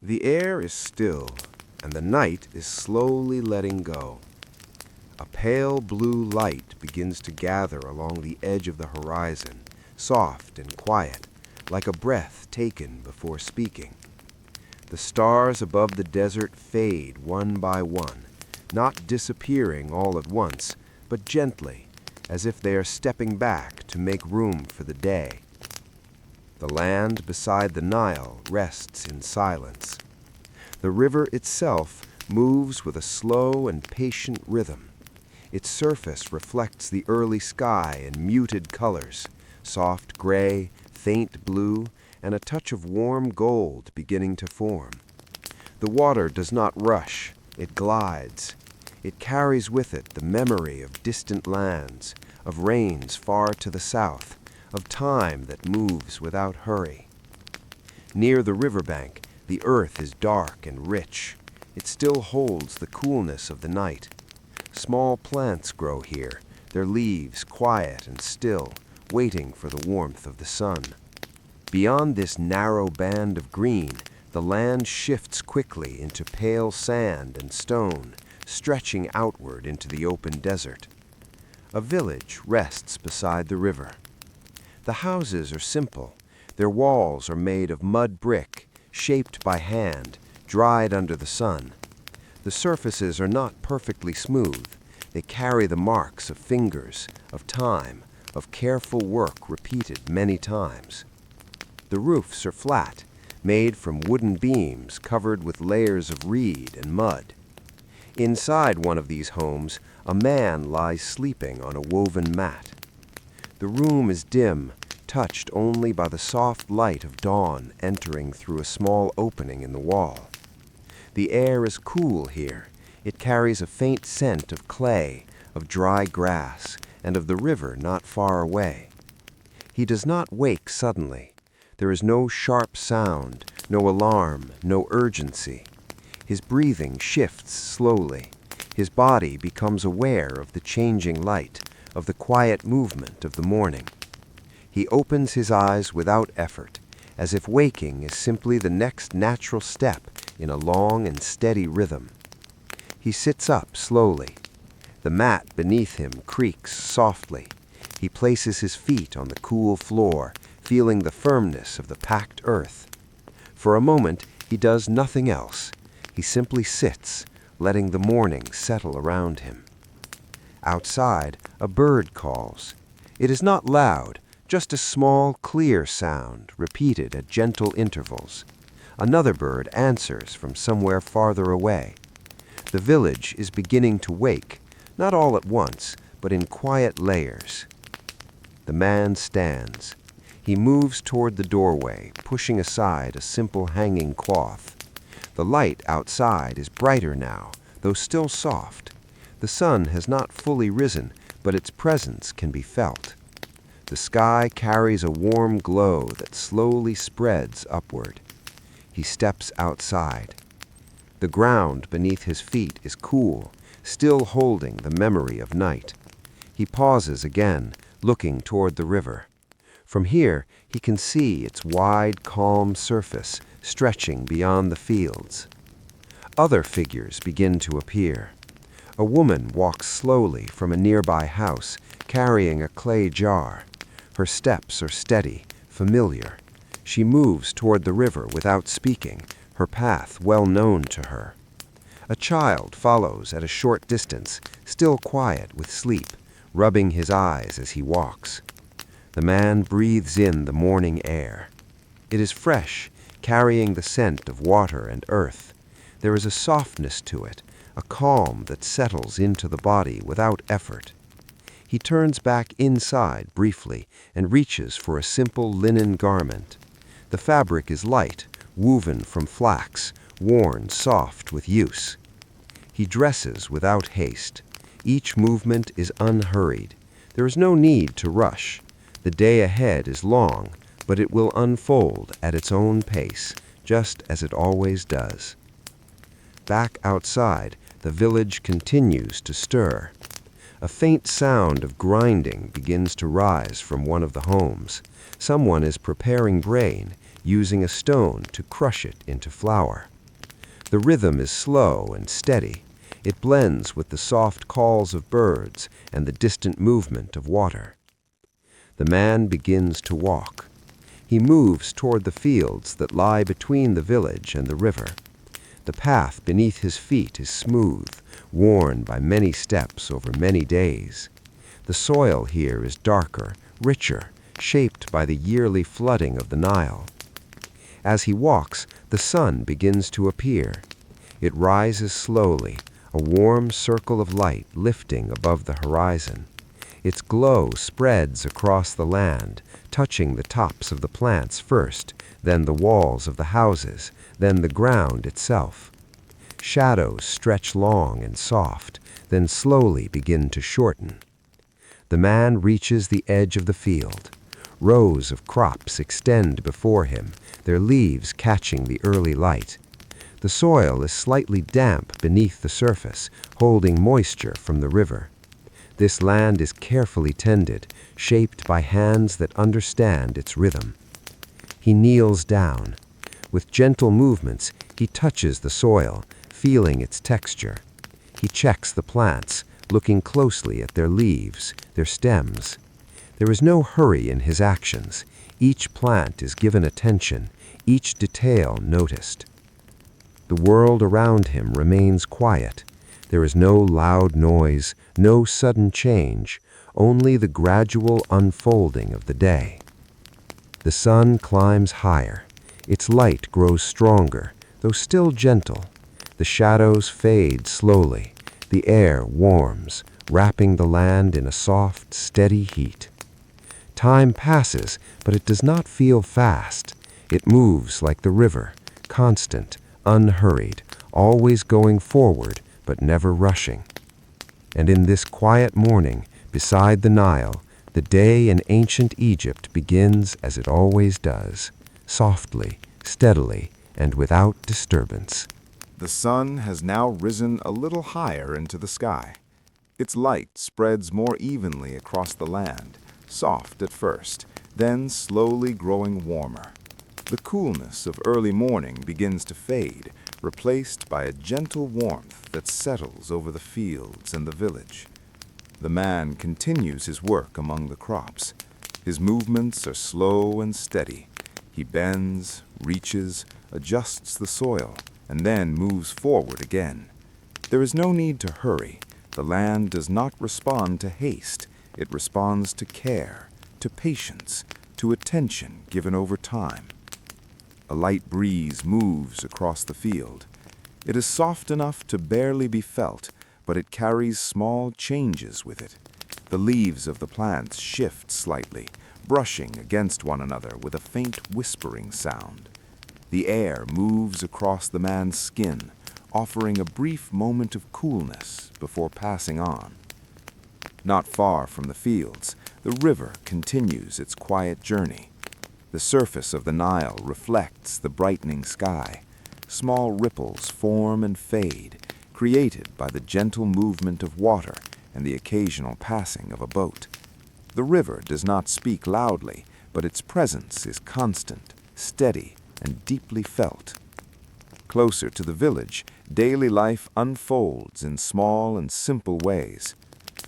The air is still, and the night is slowly letting go. A pale blue light begins to gather along the edge of the horizon, soft and quiet, like a breath taken before speaking. The stars above the desert fade one by one, not disappearing all at once, but gently, as if they are stepping back to make room for the day. The land beside the Nile rests in silence. The river itself moves with a slow and patient rhythm. Its surface reflects the early sky in muted colors, soft gray, faint blue, and a touch of warm gold beginning to form. The water does not rush, it glides. It carries with it the memory of distant lands, of rains far to the south, of time that moves without hurry. Near the riverbank, the earth is dark and rich. It still holds the coolness of the night. Small plants grow here, their leaves quiet and still, waiting for the warmth of the sun. Beyond this narrow band of green, the land shifts quickly into pale sand and stone, stretching outward into the open desert. A village rests beside the river. The houses are simple. Their walls are made of mud brick, shaped by hand, dried under the sun. The surfaces are not perfectly smooth. They carry the marks of fingers, of time, of careful work repeated many times. The roofs are flat, made from wooden beams covered with layers of reed and mud. Inside one of these homes, a man lies sleeping on a woven mat. The room is dim, touched only by the soft light of dawn entering through a small opening in the wall. The air is cool here. It carries a faint scent of clay, of dry grass, and of the river not far away. He does not wake suddenly. There is no sharp sound, no alarm, no urgency. His breathing shifts slowly. His body becomes aware of the changing light, of the quiet movement of the morning. He opens his eyes without effort, as if waking is simply the next natural step in a long and steady rhythm. He sits up slowly. The mat beneath him creaks softly. He places his feet on the cool floor, feeling the firmness of the packed earth. For a moment, he does nothing else. He simply sits, letting the morning settle around him. Outside, a bird calls. It is not loud, just a small, clear sound, repeated at gentle intervals. Another bird answers from somewhere farther away. The village is beginning to wake, not all at once, but in quiet layers. The man stands. He moves toward the doorway, pushing aside a simple hanging cloth. The light outside is brighter now, though still soft. The sun has not fully risen, but its presence can be felt. The sky carries a warm glow that slowly spreads upward. He steps outside. The ground beneath his feet is cool, still holding the memory of night. He pauses again, looking toward the river. From here, he can see its wide, calm surface stretching beyond the fields. Other figures begin to appear. A woman walks slowly from a nearby house, carrying a clay jar. Her steps are steady, familiar. She moves toward the river without speaking, her path well known to her. A child follows at a short distance, still quiet with sleep, rubbing his eyes as he walks. The man breathes in the morning air. It is fresh, carrying the scent of water and earth. There is a softness to it, a calm that settles into the body without effort. He turns back inside briefly and reaches for a simple linen garment. The fabric is light, woven from flax, worn soft with use. He dresses without haste. Each movement is unhurried. There is no need to rush. The day ahead is long, but it will unfold at its own pace, just as it always does. Back outside, the village continues to stir. A faint sound of grinding begins to rise from one of the homes. Someone is preparing grain, using a stone to crush it into flour. The rhythm is slow and steady. It blends with the soft calls of birds and the distant movement of water. The man begins to walk. He moves toward the fields that lie between the village and the river. The path beneath his feet is smooth, worn by many steps over many days. The soil here is darker, richer, shaped by the yearly flooding of the Nile. As he walks, the sun begins to appear. It rises slowly, a warm circle of light lifting above the horizon. Its glow spreads across the land, touching the tops of the plants first, then the walls of the houses, then the ground itself. Shadows stretch long and soft, then slowly begin to shorten. The man reaches the edge of the field. Rows of crops extend before him, their leaves catching the early light. The soil is slightly damp beneath the surface, holding moisture from the river. This land is carefully tended, shaped by hands that understand its rhythm. He kneels down. With gentle movements, he touches the soil, feeling its texture. He checks the plants, looking closely at their leaves, their stems. There is no hurry in his actions. Each plant is given attention, each detail noticed. The world around him remains quiet. There is no loud noise, no sudden change, only the gradual unfolding of the day. The sun climbs higher. Its light grows stronger, though still gentle. The shadows fade slowly. The air warms, wrapping the land in a soft, steady heat. Time passes, but it does not feel fast. It moves like the river, constant, unhurried, always going forward, but never rushing. And in this quiet morning, beside the Nile, the day in ancient Egypt begins as it always does, softly, steadily, and without disturbance. The sun has now risen a little higher into the sky. Its light spreads more evenly across the land, soft at first, then slowly growing warmer. The coolness of early morning begins to fade, replaced by a gentle warmth that settles over the fields and the village. The man continues his work among the crops. His movements are slow and steady. He bends, reaches, adjusts the soil, and then moves forward again. There is no need to hurry. The land does not respond to haste. It responds to care, to patience, to attention given over time. A light breeze moves across the field. It is soft enough to barely be felt, but it carries small changes with it. The leaves of the plants shift slightly, brushing against one another with a faint whispering sound. The air moves across the man's skin, offering a brief moment of coolness before passing on. Not far from the fields, the river continues its quiet journey. The surface of the Nile reflects the brightening sky. Small ripples form and fade, created by the gentle movement of water and the occasional passing of a boat. The river does not speak loudly, but its presence is constant, steady, and deeply felt. Closer to the village, daily life unfolds in small and simple ways.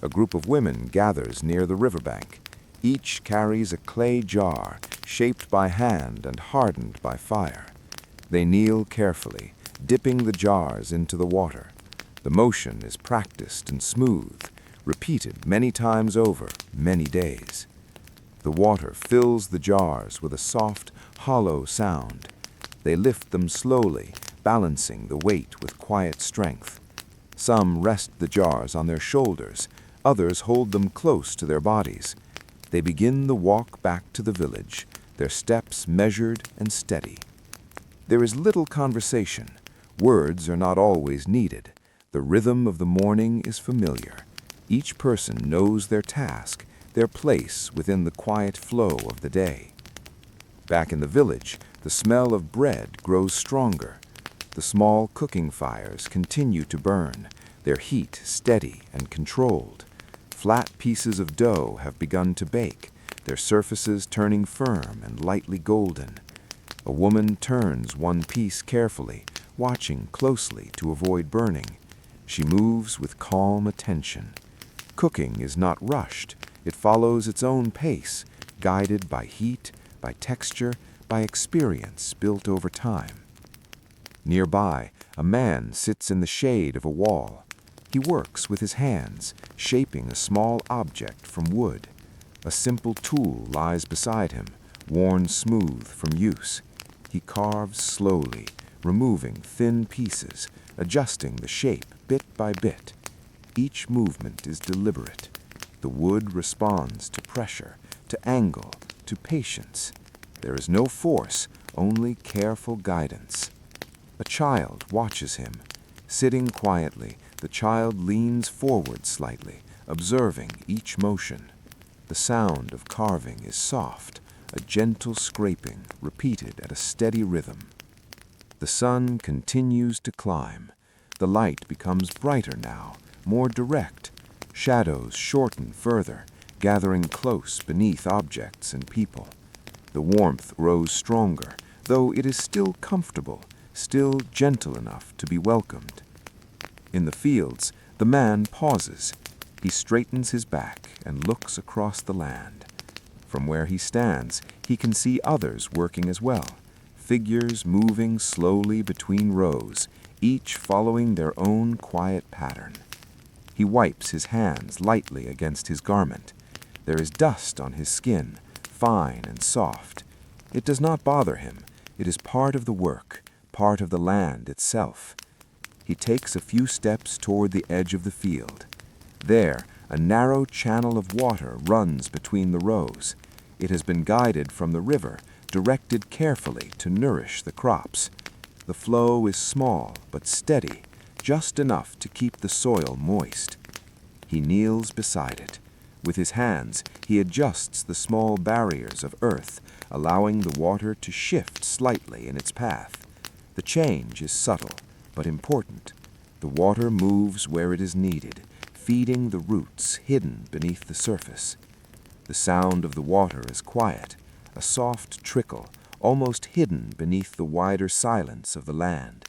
A group of women gathers near the riverbank. Each carries a clay jar, shaped by hand and hardened by fire. They kneel carefully, dipping the jars into the water. The motion is practiced and smooth, repeated many times over many days. The water fills the jars with a soft, hollow sound. They lift them slowly, balancing the weight with quiet strength. Some rest the jars on their shoulders, others hold them close to their bodies. They begin the walk back to the village, their steps measured and steady. There is little conversation. Words are not always needed. The rhythm of the morning is familiar. Each person knows their task, their place within the quiet flow of the day. Back in the village, the smell of bread grows stronger. The small cooking fires continue to burn, their heat steady and controlled. Flat pieces of dough have begun to bake, their surfaces turning firm and lightly golden. A woman turns one piece carefully, watching closely to avoid burning. She moves with calm attention. Cooking is not rushed. It follows its own pace, guided by heat, by texture, by experience built over time. Nearby, a man sits in the shade of a wall. He works with his hands, shaping a small object from wood. A simple tool lies beside him, worn smooth from use. He carves slowly, removing thin pieces, adjusting the shape bit by bit. Each movement is deliberate. The wood responds to pressure, to angle, to patience. There is no force, only careful guidance. A child watches him. Sitting quietly, the child leans forward slightly, observing each motion. The sound of carving is soft, a gentle scraping repeated at a steady rhythm. The sun continues to climb. The light becomes brighter now, more direct. Shadows shorten further, gathering close beneath objects and people. The warmth grows stronger, though it is still comfortable, still gentle enough to be welcomed. In the fields, the man pauses. He straightens his back and looks across the land. From where he stands, he can see others working as well, figures moving slowly between rows, each following their own quiet pattern. He wipes his hands lightly against his garment. There is dust on his skin, fine and soft. It does not bother him. It is part of the work, part of the land itself. He takes a few steps toward the edge of the field. There, a narrow channel of water runs between the rows. It has been guided from the river, directed carefully to nourish the crops. The flow is small but steady, just enough to keep the soil moist. He kneels beside it. With his hands, he adjusts the small barriers of earth, allowing the water to shift slightly in its path. The change is subtle, but important. The water moves where it is needed, feeding the roots hidden beneath the surface. The sound of the water is quiet, a soft trickle, almost hidden beneath the wider silence of the land.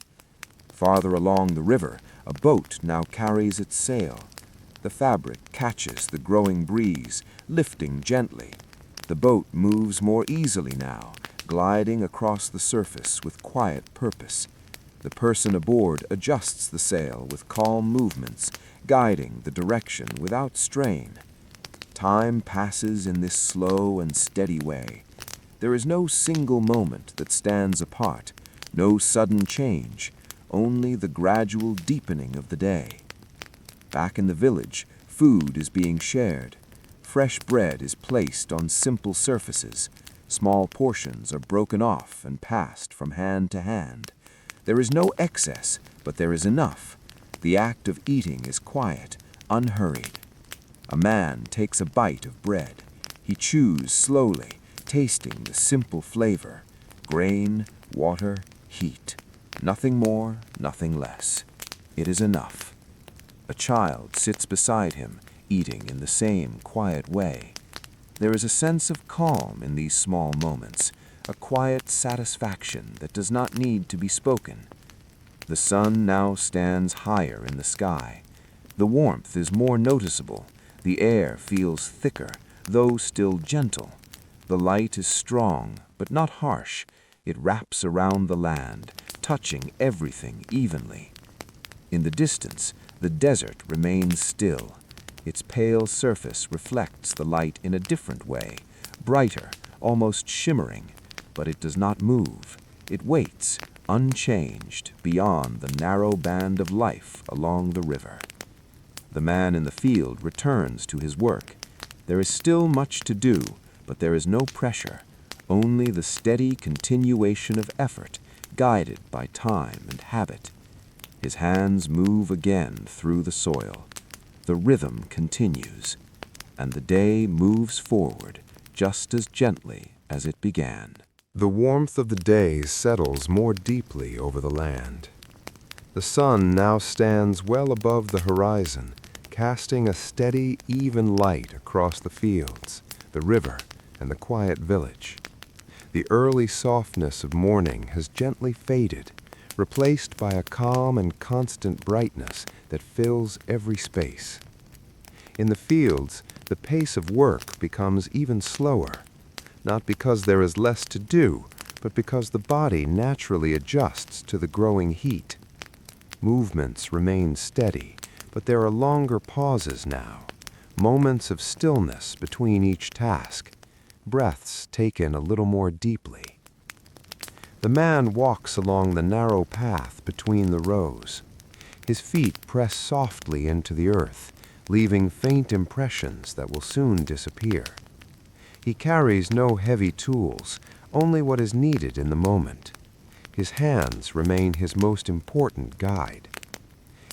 Farther along the river, a boat now carries its sail. The fabric catches the growing breeze, lifting gently. The boat moves more easily now, gliding across the surface with quiet purpose. The person aboard adjusts the sail with calm movements, guiding the direction without strain. Time passes in this slow and steady way. There is no single moment that stands apart, no sudden change, only the gradual deepening of the day. Back in the village, food is being shared. Fresh bread is placed on simple surfaces. Small portions are broken off and passed from hand to hand. There is no excess, but there is enough. The act of eating is quiet, unhurried. A man takes a bite of bread. He chews slowly, tasting the simple flavor. Grain, water, heat. Nothing more, nothing less. It is enough. A child sits beside him, eating in the same quiet way. There is a sense of calm in these small moments, a quiet satisfaction that does not need to be spoken. The sun now stands higher in the sky. The warmth is more noticeable. The air feels thicker, though still gentle. The light is strong, but not harsh. It wraps around the land, touching everything evenly. In the distance, the desert remains still. Its pale surface reflects the light in a different way, brighter, almost shimmering, but it does not move. It waits, unchanged, beyond the narrow band of life along the river. The man in the field returns to his work. There is still much to do, but there is no pressure, only the steady continuation of effort, guided by time and habit. His hands move again through the soil. The rhythm continues, and the day moves forward just as gently as it began. The warmth of the day settles more deeply over the land. The sun now stands well above the horizon, casting a steady, even light across the fields, the river, and the quiet village. The early softness of morning has gently faded, replaced by a calm and constant brightness that fills every space. In the fields, the pace of work becomes even slower, not because there is less to do, but because the body naturally adjusts to the growing heat. Movements remain steady, but there are longer pauses now, moments of stillness between each task, breaths taken a little more deeply. The man walks along the narrow path between the rows. His feet press softly into the earth, leaving faint impressions that will soon disappear. He carries no heavy tools, only what is needed in the moment. His hands remain his most important guide.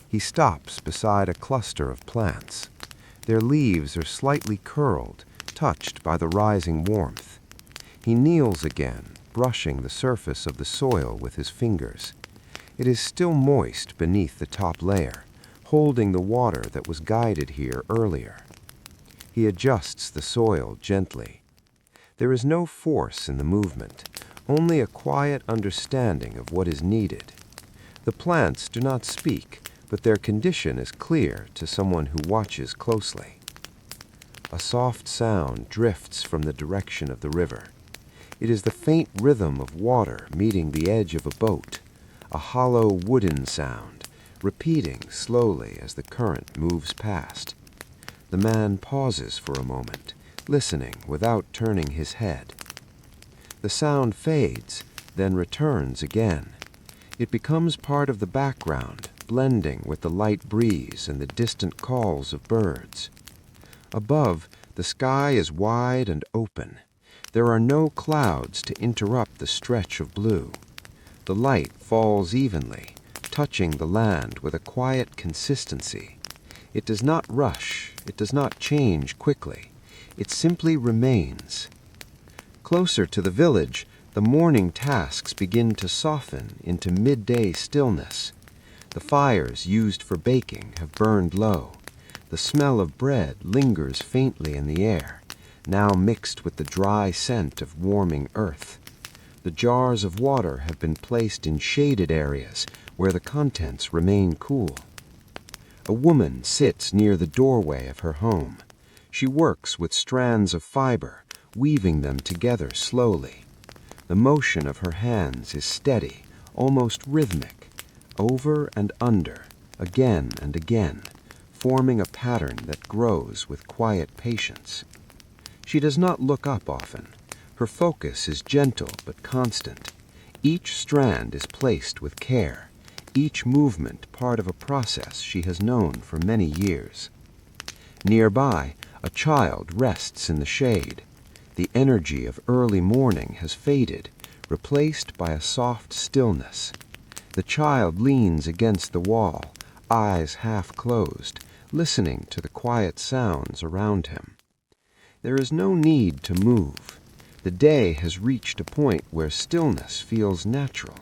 He stops beside a cluster of plants. Their leaves are slightly curled, touched by the rising warmth. He kneels again, brushing the surface of the soil with his fingers. It is still moist beneath the top layer, holding the water that was guided here earlier. He adjusts the soil gently. There is no force in the movement, only a quiet understanding of what is needed. The plants do not speak, but their condition is clear to someone who watches closely. A soft sound drifts from the direction of the river. It is the faint rhythm of water meeting the edge of a boat, a hollow wooden sound, repeating slowly as the current moves past. The man pauses for a moment, listening without turning his head. The sound fades, then returns again. It becomes part of the background, blending with the light breeze and the distant calls of birds. Above, the sky is wide and open. There are no clouds to interrupt the stretch of blue. The light falls evenly, touching the land with a quiet consistency. It does not rush, it does not change quickly. It simply remains. Closer to the village, the morning tasks begin to soften into midday stillness. The fires used for baking have burned low. The smell of bread lingers faintly in the air, now mixed with the dry scent of warming earth. The jars of water have been placed in shaded areas where the contents remain cool. A woman sits near the doorway of her home. She works with strands of fiber, weaving them together slowly. The motion of her hands is steady, almost rhythmic, over and under, again and again, forming a pattern that grows with quiet patience. She does not look up often. Her focus is gentle but constant. Each strand is placed with care, each movement part of a process she has known for many years. Nearby, a child rests in the shade. The energy of early morning has faded, replaced by a soft stillness. The child leans against the wall, eyes half closed, listening to the quiet sounds around him. There is no need to move. The day has reached a point where stillness feels natural.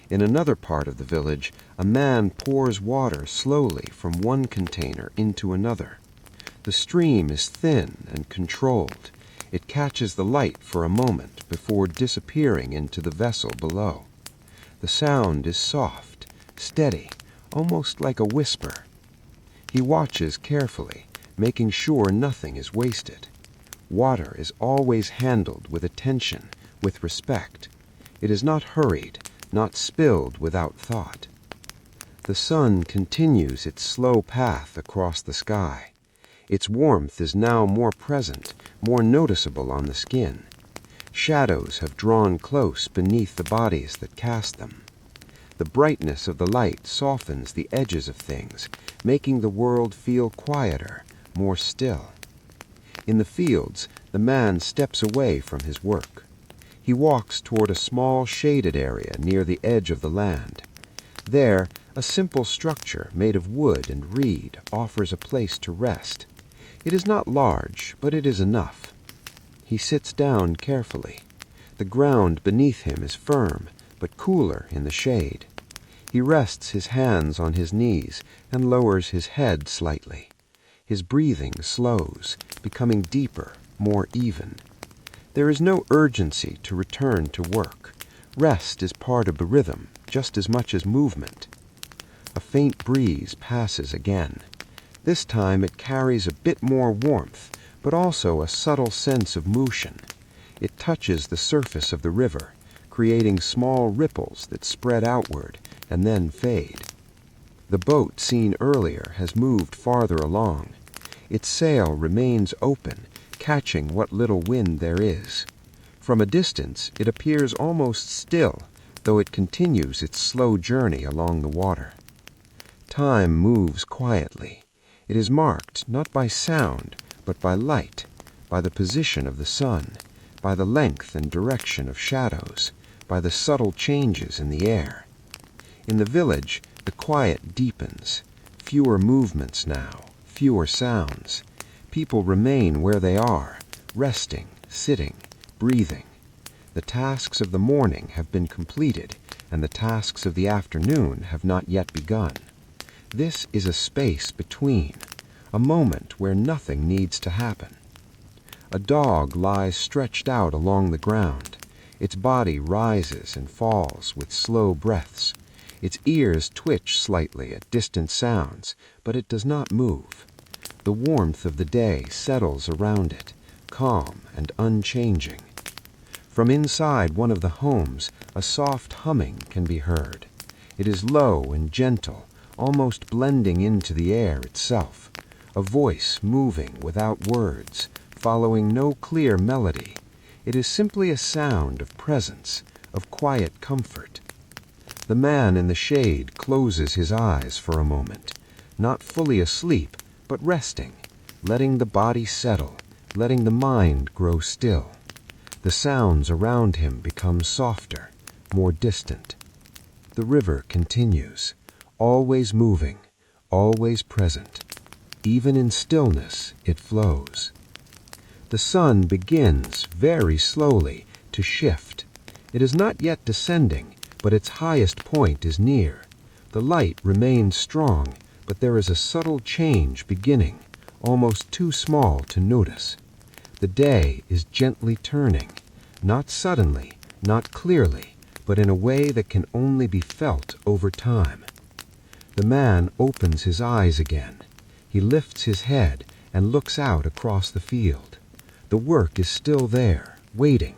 In another part of the village, a man pours water slowly from one container into another. The stream is thin and controlled. It catches the light for a moment before disappearing into the vessel below. The sound is soft, steady, almost like a whisper. He watches carefully, making sure nothing is wasted. Water is always handled with attention, with respect. It is not hurried, not spilled without thought. The sun continues its slow path across the sky. Its warmth is now more present, more noticeable on the skin. Shadows have drawn close beneath the bodies that cast them. The brightness of the light softens the edges of things, making the world feel quieter, more still. In the fields, the man steps away from his work. He walks toward a small shaded area near the edge of the land. There, a simple structure made of wood and reed offers a place to rest. It is not large, but it is enough. He sits down carefully. The ground beneath him is firm, but cooler in the shade. He rests his hands on his knees and lowers his head slightly. His breathing slows, becoming deeper, more even. There is no urgency to return to work. Rest is part of the rhythm, just as much as movement. A faint breeze passes again. This time it carries a bit more warmth, but also a subtle sense of motion. It touches the surface of the river, creating small ripples that spread outward and then fade. The boat seen earlier has moved farther along. Its sail remains open, catching what little wind there is. From a distance, it appears almost still, though it continues its slow journey along the water. Time moves quietly. It is marked not by sound, but by light, by the position of the sun, by the length and direction of shadows, by the subtle changes in the air. In the village, the quiet deepens. Fewer movements now, fewer sounds. People remain where they are, resting, sitting, breathing. The tasks of the morning have been completed, and the tasks of the afternoon have not yet begun. This is a space between, a moment where nothing needs to happen. A dog lies stretched out along the ground. Its body rises and falls with slow breaths. Its ears twitch slightly at distant sounds, but it does not move. The warmth of the day settles around it, calm and unchanging. From inside one of the homes, a soft humming can be heard. It is low and gentle, almost blending into the air itself. A voice moving without words, following no clear melody. It is simply a sound of presence, of quiet comfort. The man in the shade closes his eyes for a moment, not fully asleep, but resting, letting the body settle, letting the mind grow still. The sounds around him become softer, more distant. The river continues, always moving, always present. Even in stillness, it flows. The sun begins, very slowly, to shift. It is not yet descending, but its highest point is near. The light remains strong, but there is a subtle change beginning, almost too small to notice. The day is gently turning, not suddenly, not clearly, but in a way that can only be felt over time. The man opens his eyes again. He lifts his head and looks out across the field. The work is still there, waiting.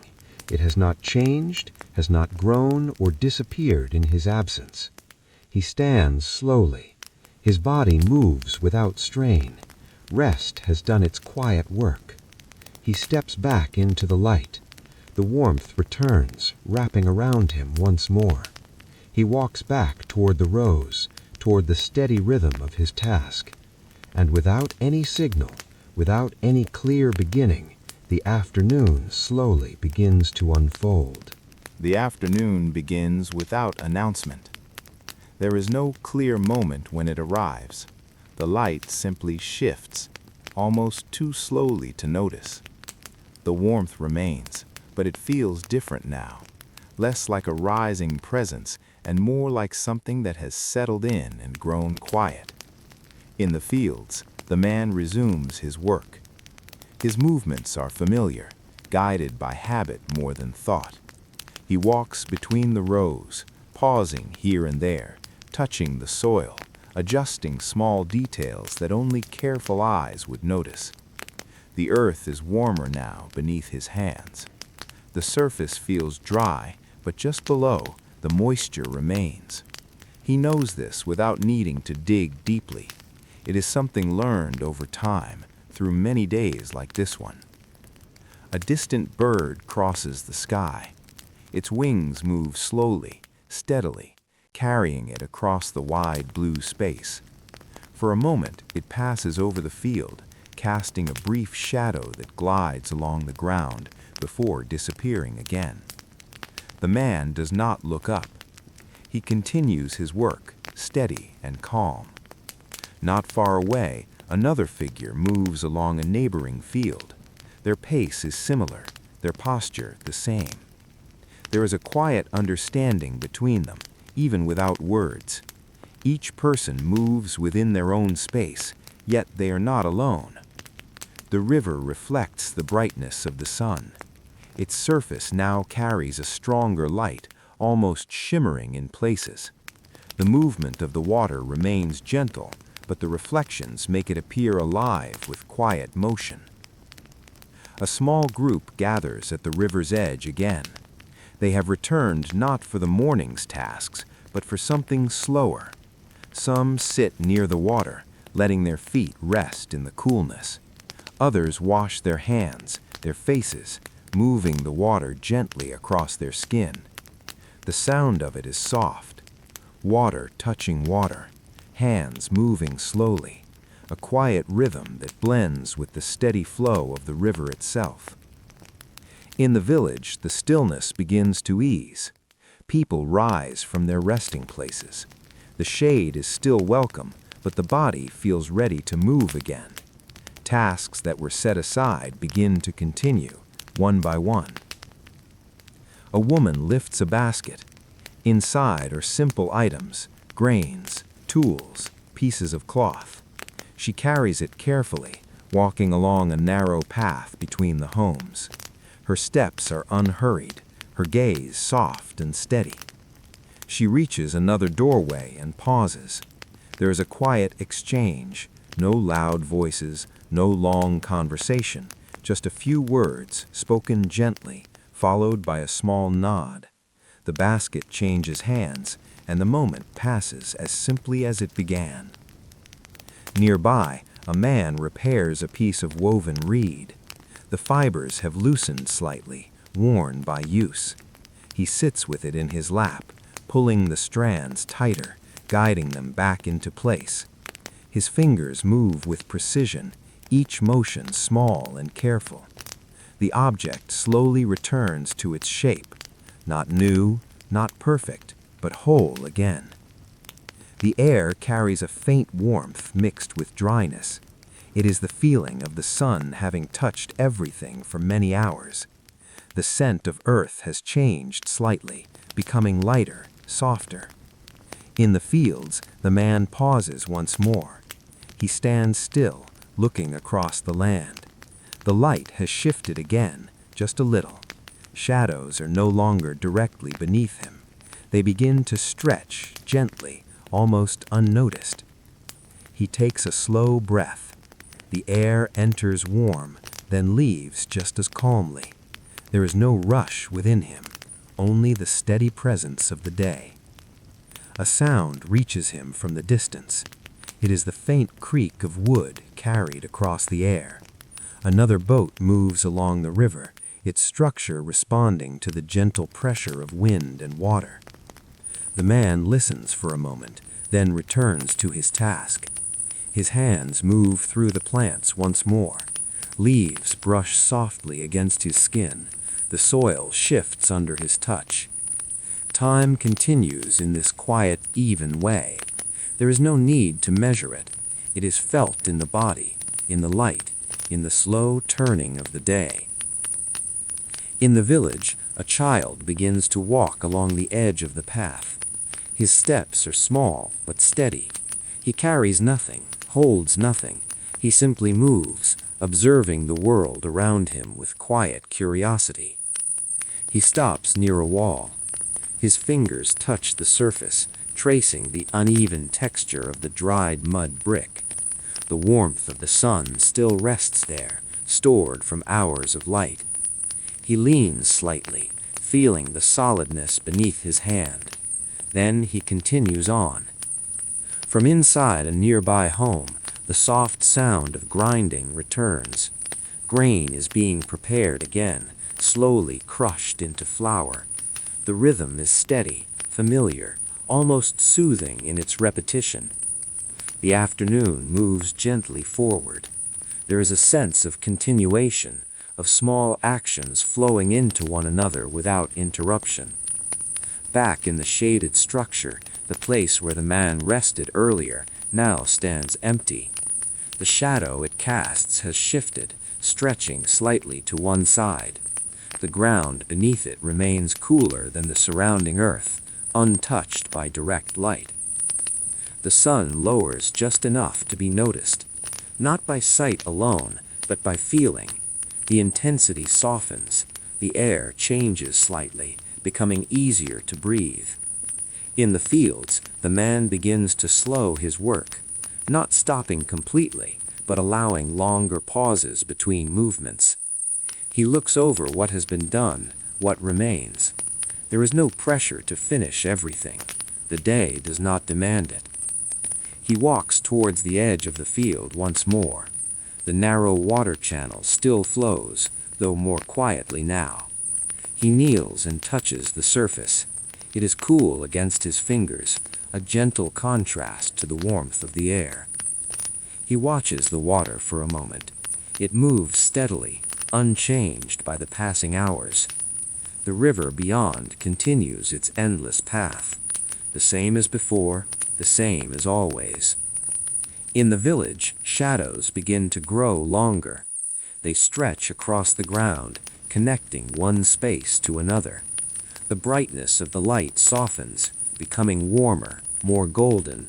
It has not changed, has not grown or disappeared in his absence. He stands slowly. His body moves without strain. Rest has done its quiet work. He steps back into the light. The warmth returns, wrapping around him once more. He walks back toward the rows, toward the steady rhythm of his task. And without any signal, without any clear beginning, the afternoon slowly begins to unfold. The afternoon begins without announcement. There is no clear moment when it arrives. The light simply shifts, almost too slowly to notice. The warmth remains, but it feels different now, less like a rising presence and more like something that has settled in and grown quiet. In the fields, the man resumes his work. His movements are familiar, guided by habit more than thought. He walks between the rows, pausing here and there, touching the soil, adjusting small details that only careful eyes would notice. The earth is warmer now beneath his hands. The surface feels dry, but just below, the moisture remains. He knows this without needing to dig deeply. It is something learned over time, through many days like this one. A distant bird crosses the sky. Its wings move slowly, steadily, carrying it across the wide blue space. For a moment, it passes over the field, casting a brief shadow that glides along the ground before disappearing again. The man does not look up. He continues his work, steady and calm. Not far away, another figure moves along a neighboring field. Their pace is similar, their posture the same. There is a quiet understanding between them, even without words. Each person moves within their own space, yet they are not alone. The river reflects the brightness of the sun. Its surface now carries a stronger light, almost shimmering in places. The movement of the water remains gentle, but the reflections make it appear alive with quiet motion. A small group gathers at the river's edge again. They have returned not for the morning's tasks, but for something slower. Some sit near the water, letting their feet rest in the coolness. Others wash their hands, their faces, moving the water gently across their skin. The sound of it is soft. Water touching water, hands moving slowly, a quiet rhythm that blends with the steady flow of the river itself. In the village, the stillness begins to ease. People rise from their resting places. The shade is still welcome, but the body feels ready to move again. Tasks that were set aside begin to continue, one by one. A woman lifts a basket. Inside are simple items, grains, tools, pieces of cloth. She carries it carefully, walking along a narrow path between the homes. Her steps are unhurried, her gaze soft and steady. She reaches another doorway and pauses. There is a quiet exchange, no loud voices, no long conversation, just a few words spoken gently, followed by a small nod. The basket changes hands, and the moment passes as simply as it began. Nearby, a man repairs a piece of woven reed. The fibers have loosened slightly, worn by use. He sits with it in his lap, pulling the strands tighter, guiding them back into place. His fingers move with precision, each motion small and careful. The object slowly returns to its shape, not new, not perfect, but whole again. The air carries a faint warmth mixed with dryness. It is the feeling of the sun having touched everything for many hours. The scent of earth has changed slightly, becoming lighter, softer. In the fields, the man pauses once more. He stands still, looking across the land. The light has shifted again, just a little. Shadows are no longer directly beneath him. They begin to stretch gently, almost unnoticed. He takes a slow breath. The air enters warm, then leaves just as calmly. There is no rush within him, only the steady presence of the day. A sound reaches him from the distance. It is the faint creak of wood carried across the air. Another boat moves along the river, its structure responding to the gentle pressure of wind and water. The man listens for a moment, then returns to his task. His hands move through the plants once more. Leaves brush softly against his skin. The soil shifts under his touch. Time continues in this quiet, even way. There is no need to measure it. It is felt in the body, in the light, in the slow turning of the day. In the village, a child begins to walk along the edge of the path. His steps are small but steady. He carries nothing, holds nothing. He simply moves, observing the world around him with quiet curiosity. He stops near a wall. His fingers touch the surface, tracing the uneven texture of the dried mud brick. The warmth of the sun still rests there, stored from hours of light. He leans slightly, feeling the solidness beneath his hand. Then he continues on. From inside a nearby home, the soft sound of grinding returns. Grain is being prepared again, slowly crushed into flour. The rhythm is steady, familiar, almost soothing in its repetition. The afternoon moves gently forward. There is a sense of continuation, of small actions flowing into one another without interruption. Back in the shaded structure, the place where the man rested earlier now stands empty. The shadow it casts has shifted, stretching slightly to one side. The ground beneath it remains cooler than the surrounding earth, untouched by direct light. The sun lowers just enough to be noticed, not by sight alone, but by feeling. The intensity softens, The air changes slightly, becoming easier to breathe. In the fields, the man begins to slow his work, not stopping completely, but allowing longer pauses between movements. He looks over what has been done, what remains. There is no pressure to finish everything. The day does not demand it. He walks towards the edge of the field once more. The narrow water channel still flows, though more quietly now. He kneels and touches the surface. It is cool against his fingers, a gentle contrast to the warmth of the air. He watches the water for a moment. It moves steadily, unchanged by the passing hours. The river beyond continues its endless path, the same as before, the same as always. In the village, shadows begin to grow longer. They stretch across the ground, connecting one space to another. The brightness of the light softens, becoming warmer, more golden.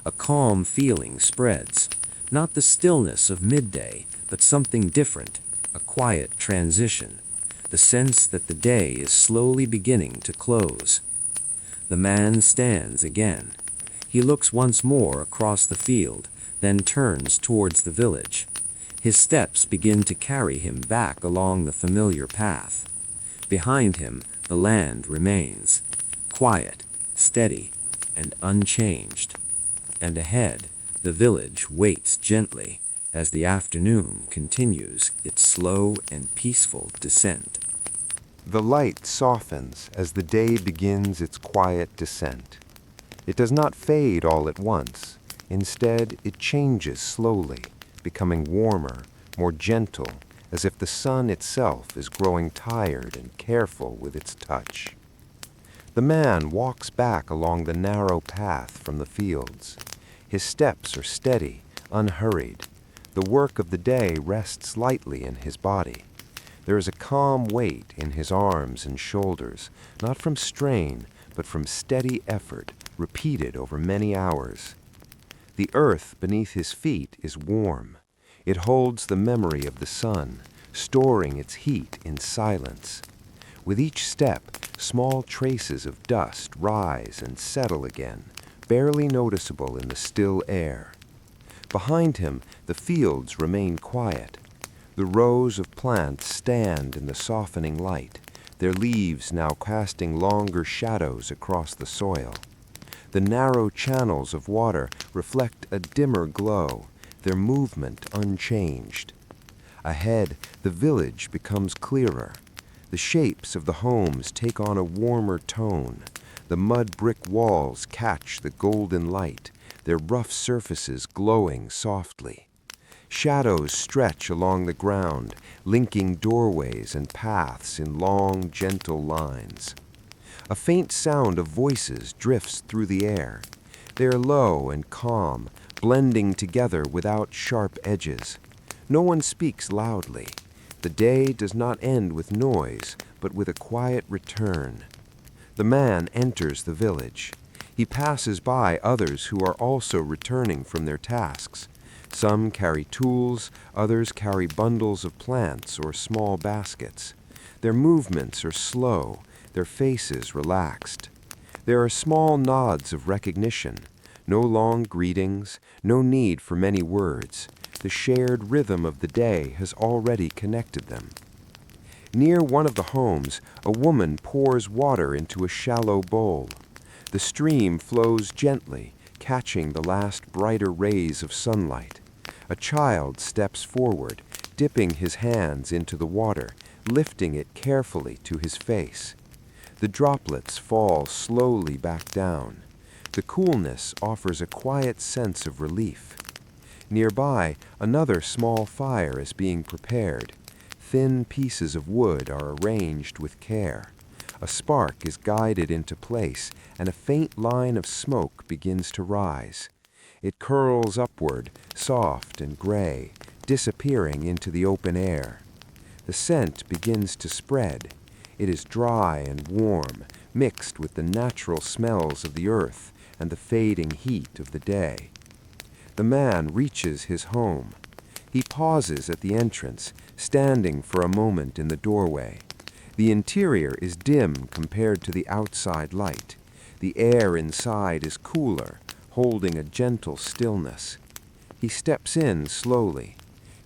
A calm feeling spreads, not the stillness of midday, but something different, a quiet transition, the sense that the day is slowly beginning to close. The man stands again. He looks once more across the field, then turns towards the village. His steps begin to carry him back along the familiar path. Behind him, the land remains, quiet, steady, and unchanged. And ahead, the village waits gently as the afternoon continues its slow and peaceful descent. The light softens as the day begins its quiet descent. It does not fade all at once. Instead, it changes slowly, becoming warmer, more gentle, as if the sun itself is growing tired and careful with its touch. The man walks back along the narrow path from the fields. His steps are steady, unhurried. The work of the day rests lightly in his body. There is a calm weight in his arms and shoulders, not from strain, but from steady effort, repeated over many hours. The earth beneath his feet is warm. It holds the memory of the sun, storing its heat in silence. With each step, small traces of dust rise and settle again, barely noticeable in the still air. Behind him, the fields remain quiet. The rows of plants stand in the softening light, their leaves now casting longer shadows across the soil. The narrow channels of water reflect a dimmer glow, their movement unchanged. Ahead, the village becomes clearer. The shapes of the homes take on a warmer tone. The mud brick walls catch the golden light, their rough surfaces glowing softly. Shadows stretch along the ground, linking doorways and paths in long, gentle lines. A faint sound of voices drifts through the air. They are low and calm, blending together without sharp edges. No one speaks loudly. The day does not end with noise, but with a quiet return. The man enters the village. He passes by others who are also returning from their tasks. Some carry tools, others carry bundles of plants or small baskets. Their movements are slow, their faces relaxed. There are small nods of recognition, no long greetings, no need for many words. The shared rhythm of the day has already connected them. Near one of the homes, a woman pours water into a shallow bowl. The stream flows gently, catching the last brighter rays of sunlight. A child steps forward, dipping his hands into the water, lifting it carefully to his face. The droplets fall slowly back down. The coolness offers a quiet sense of relief. Nearby, another small fire is being prepared. Thin pieces of wood are arranged with care. A spark is guided into place, and a faint line of smoke begins to rise. It curls upward, soft and gray, disappearing into the open air. The scent begins to spread. It is dry and warm, mixed with the natural smells of the earth and the fading heat of the day. The man reaches his home. He pauses at the entrance, standing for a moment in the doorway. The interior is dim compared to the outside light. The air inside is cooler, holding a gentle stillness. He steps in slowly.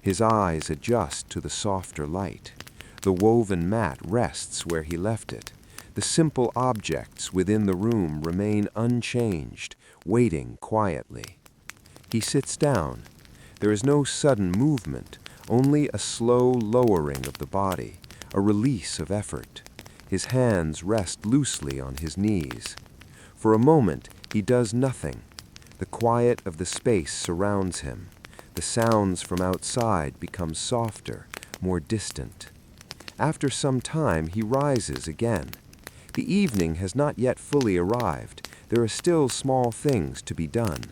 His eyes adjust to the softer light. The woven mat rests where he left it. The simple objects within the room remain unchanged, waiting quietly. He sits down. There is no sudden movement, only a slow lowering of the body, a release of effort. His hands rest loosely on his knees. For a moment, he does nothing. The quiet of the space surrounds him. The sounds from outside become softer, more distant. After some time, he rises again. The evening has not yet fully arrived. There are still small things to be done.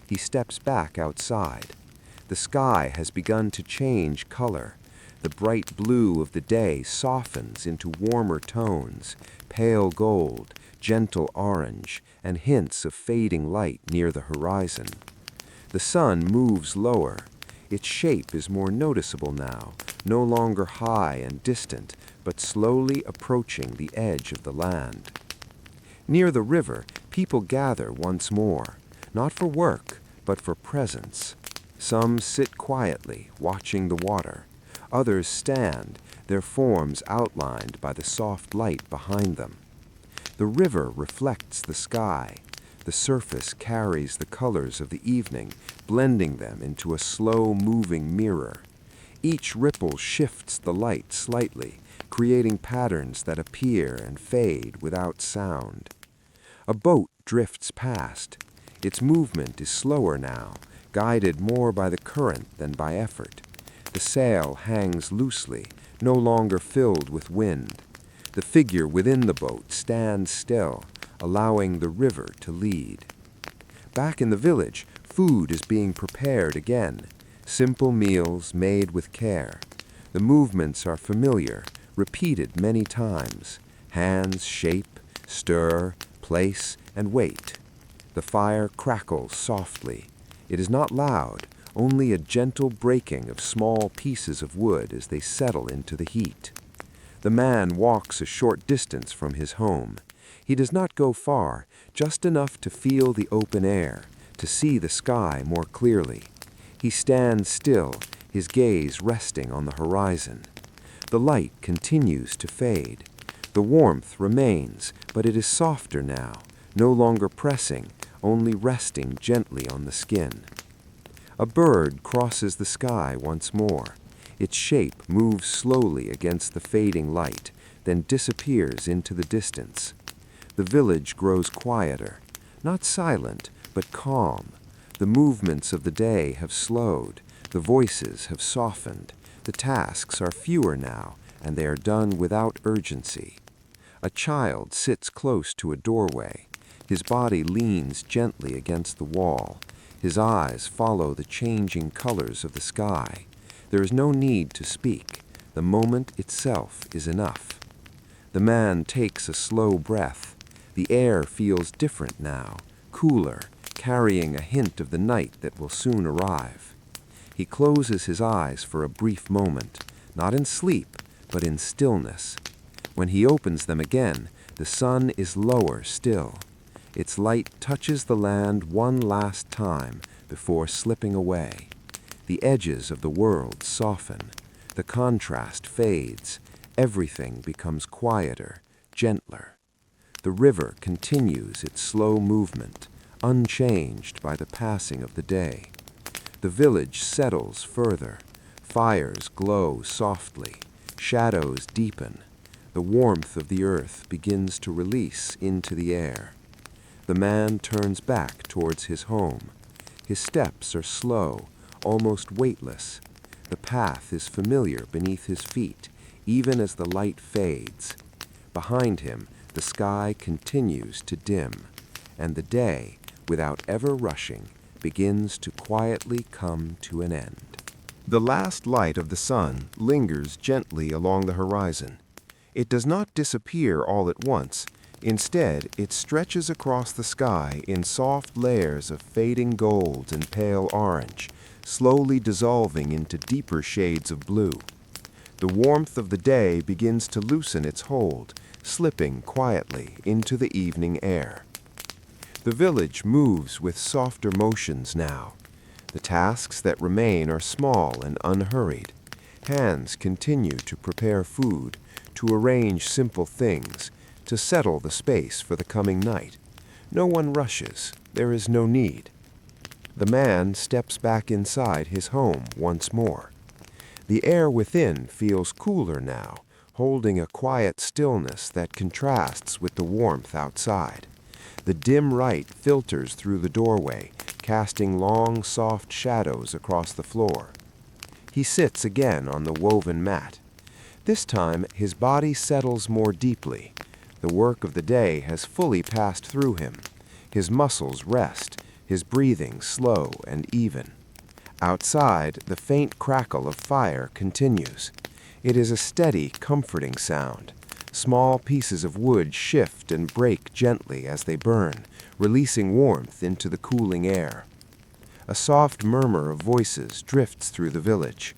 He steps back outside. The sky has begun to change color. The bright blue of the day softens into warmer tones, pale gold, gentle orange, and hints of fading light near the horizon. The sun moves lower. Its shape is more noticeable now, no longer high and distant, but slowly approaching the edge of the land. Near the river, people gather once more, not for work, but for presence. Some sit quietly, watching the water. Others stand, their forms outlined by the soft light behind them. The river reflects the sky. The surface carries the colors of the evening, blending them into a slow-moving mirror. Each ripple shifts the light slightly, creating patterns that appear and fade without sound. A boat drifts past. Its movement is slower now, guided more by the current than by effort. The sail hangs loosely, no longer filled with wind. The figure within the boat stands still, allowing the river to lead. Back in the village, food is being prepared again. Simple meals made with care. The movements are familiar, repeated many times. Hands shape, stir, place, and wait. The fire crackles softly. It is not loud, only a gentle breaking of small pieces of wood as they settle into the heat. The man walks a short distance from his home. He does not go far, just enough to feel the open air, to see the sky more clearly. He stands still, his gaze resting on the horizon. The light continues to fade. The warmth remains, but it is softer now, no longer pressing, only resting gently on the skin. A bird crosses the sky once more. Its shape moves slowly against the fading light, then disappears into the distance. The village grows quieter, not silent, but calm. The movements of the day have slowed, the voices have softened, the tasks are fewer now, and they are done without urgency. A child sits close to a doorway. His body leans gently against the wall. His eyes follow the changing colors of the sky. There is no need to speak. The moment itself is enough. The man takes a slow breath. The air feels different now, cooler, carrying a hint of the night that will soon arrive. He closes his eyes for a brief moment, not in sleep, but in stillness. When he opens them again, the sun is lower still. Its light touches the land one last time before slipping away. The edges of the world soften. The contrast fades. Everything becomes quieter, gentler. The river continues its slow movement, unchanged by the passing of the day. The village settles further. Fires glow softly. Shadows deepen. The warmth of the earth begins to release into the air. The man turns back towards his home. His steps are slow, almost weightless. The path is familiar beneath his feet, even as the light fades. Behind him, the sky continues to dim, and the day, without ever rushing, begins to quietly come to an end. The last light of the sun lingers gently along the horizon. It does not disappear all at once. Instead, it stretches across the sky in soft layers of fading gold and pale orange, slowly dissolving into deeper shades of blue. The warmth of the day begins to loosen its hold, slipping quietly into the evening air. The village moves with softer motions now. The tasks that remain are small and unhurried. Hands continue to prepare food, to arrange simple things, to settle the space for the coming night. No one rushes. There is no need. The man steps back inside his home once more. The air within feels cooler now, holding a quiet stillness that contrasts with the warmth outside. The dim light filters through the doorway, casting long, soft shadows across the floor. He sits again on the woven mat. This time, his body settles more deeply. The work of the day has fully passed through him. His muscles rest, his breathing slow and even. Outside, the faint crackle of fire continues. It is a steady, comforting sound. Small pieces of wood shift and break gently as they burn, releasing warmth into the cooling air. A soft murmur of voices drifts through the village.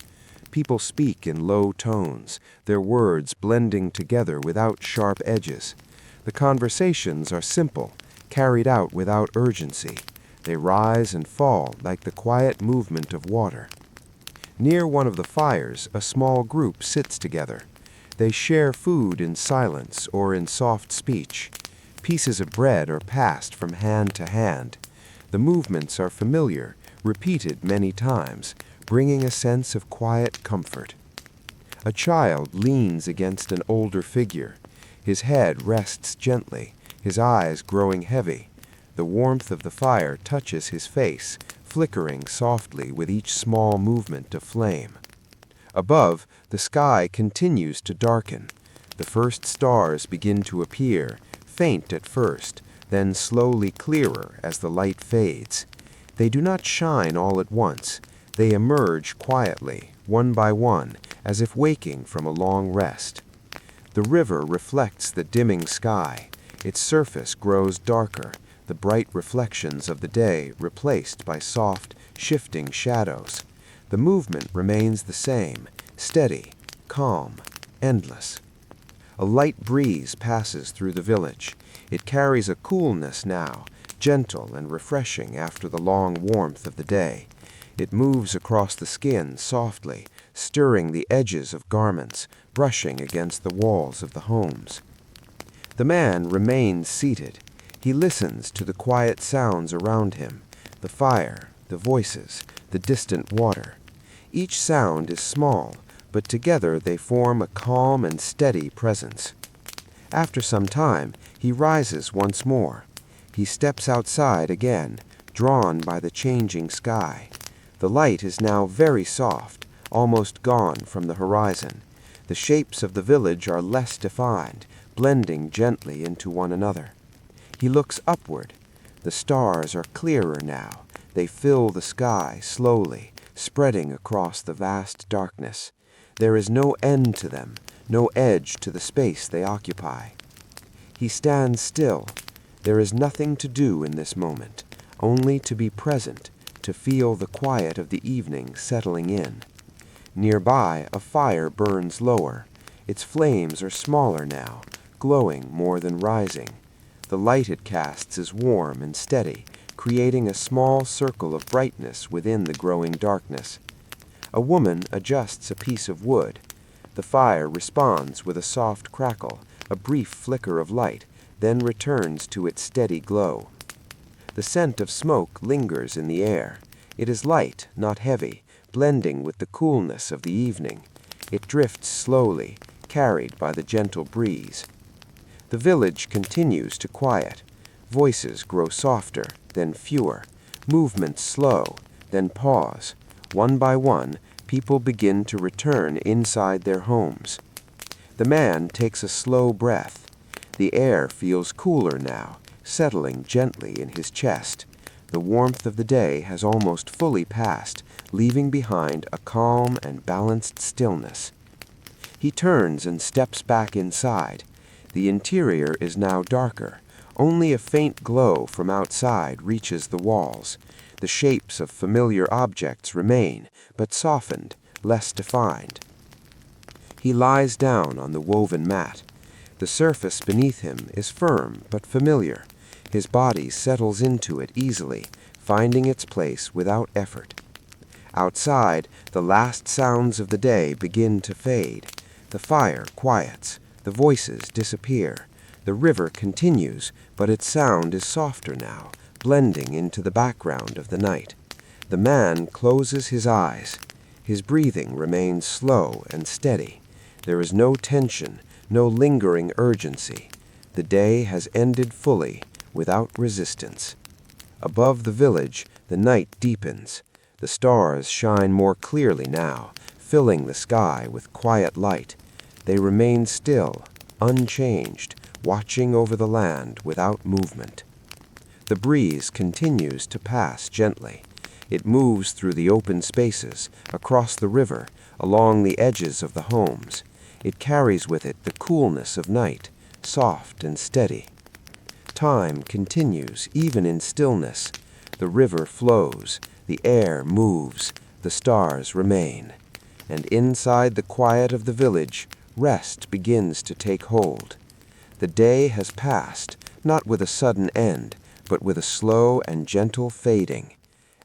People speak in low tones, their words blending together without sharp edges. The conversations are simple, carried out without urgency. They rise and fall like the quiet movement of water. Near one of the fires, a small group sits together. They share food in silence or in soft speech. Pieces of bread are passed from hand to hand. The movements are familiar, repeated many times, bringing a sense of quiet comfort. A child leans against an older figure. His head rests gently, his eyes growing heavy. The warmth of the fire touches his face, flickering softly with each small movement of flame. Above, the sky continues to darken. The first stars begin to appear, faint at first, then slowly clearer as the light fades. They do not shine all at once. They emerge quietly, one by one, as if waking from a long rest. The river reflects the dimming sky. Its surface grows darker, the bright reflections of the day replaced by soft, shifting shadows. The movement remains the same, steady, calm, endless. A light breeze passes through the village. It carries a coolness now, gentle and refreshing after the long warmth of the day. It moves across the skin softly, stirring the edges of garments, brushing against the walls of the homes. The man remains seated. He listens to the quiet sounds around him, the fire, the voices, the distant water. Each sound is small, but together they form a calm and steady presence. After some time, he rises once more. He steps outside again, drawn by the changing sky. The light is now very soft, almost gone from the horizon. The shapes of the village are less defined, blending gently into one another. He looks upward. The stars are clearer now. They fill the sky slowly, spreading across the vast darkness. There is no end to them, no edge to the space they occupy. He stands still. There is nothing to do in this moment, only to be present, to feel the quiet of the evening settling in. Nearby, a fire burns lower. Its flames are smaller now, glowing more than rising. The light it casts is warm and steady, creating a small circle of brightness within the growing darkness. A woman adjusts a piece of wood. The fire responds with a soft crackle, a brief flicker of light, then returns to its steady glow. The scent of smoke lingers in the air. It is light, not heavy, blending with the coolness of the evening. It drifts slowly, carried by the gentle breeze. The village continues to quiet. Voices grow softer, then fewer. Movements slow, then pause. One by one, people begin to return inside their homes. The man takes a slow breath. The air feels cooler now, settling gently in his chest. The warmth of the day has almost fully passed, leaving behind a calm and balanced stillness. He turns and steps back inside. The interior is now darker. Only a faint glow from outside reaches the walls. The shapes of familiar objects remain, but softened, less defined. He lies down on the woven mat. The surface beneath him is firm but familiar. His body settles into it easily, finding its place without effort. Outside, the last sounds of the day begin to fade. The fire quiets. The voices disappear. The river continues, but its sound is softer now, blending into the background of the night. The man closes his eyes. His breathing remains slow and steady. There is no tension, no lingering urgency. The day has ended fully, without resistance. Above the village, the night deepens. The stars shine more clearly now, filling the sky with quiet light. They remain still, unchanged, watching over the land without movement. The breeze continues to pass gently. It moves through the open spaces, across the river, along the edges of the homes. It carries with it the coolness of night, soft and steady. Time continues, even in stillness. The river flows, the air moves, the stars remain. And inside the quiet of the village, rest begins to take hold. The day has passed, not with a sudden end, but with a slow and gentle fading.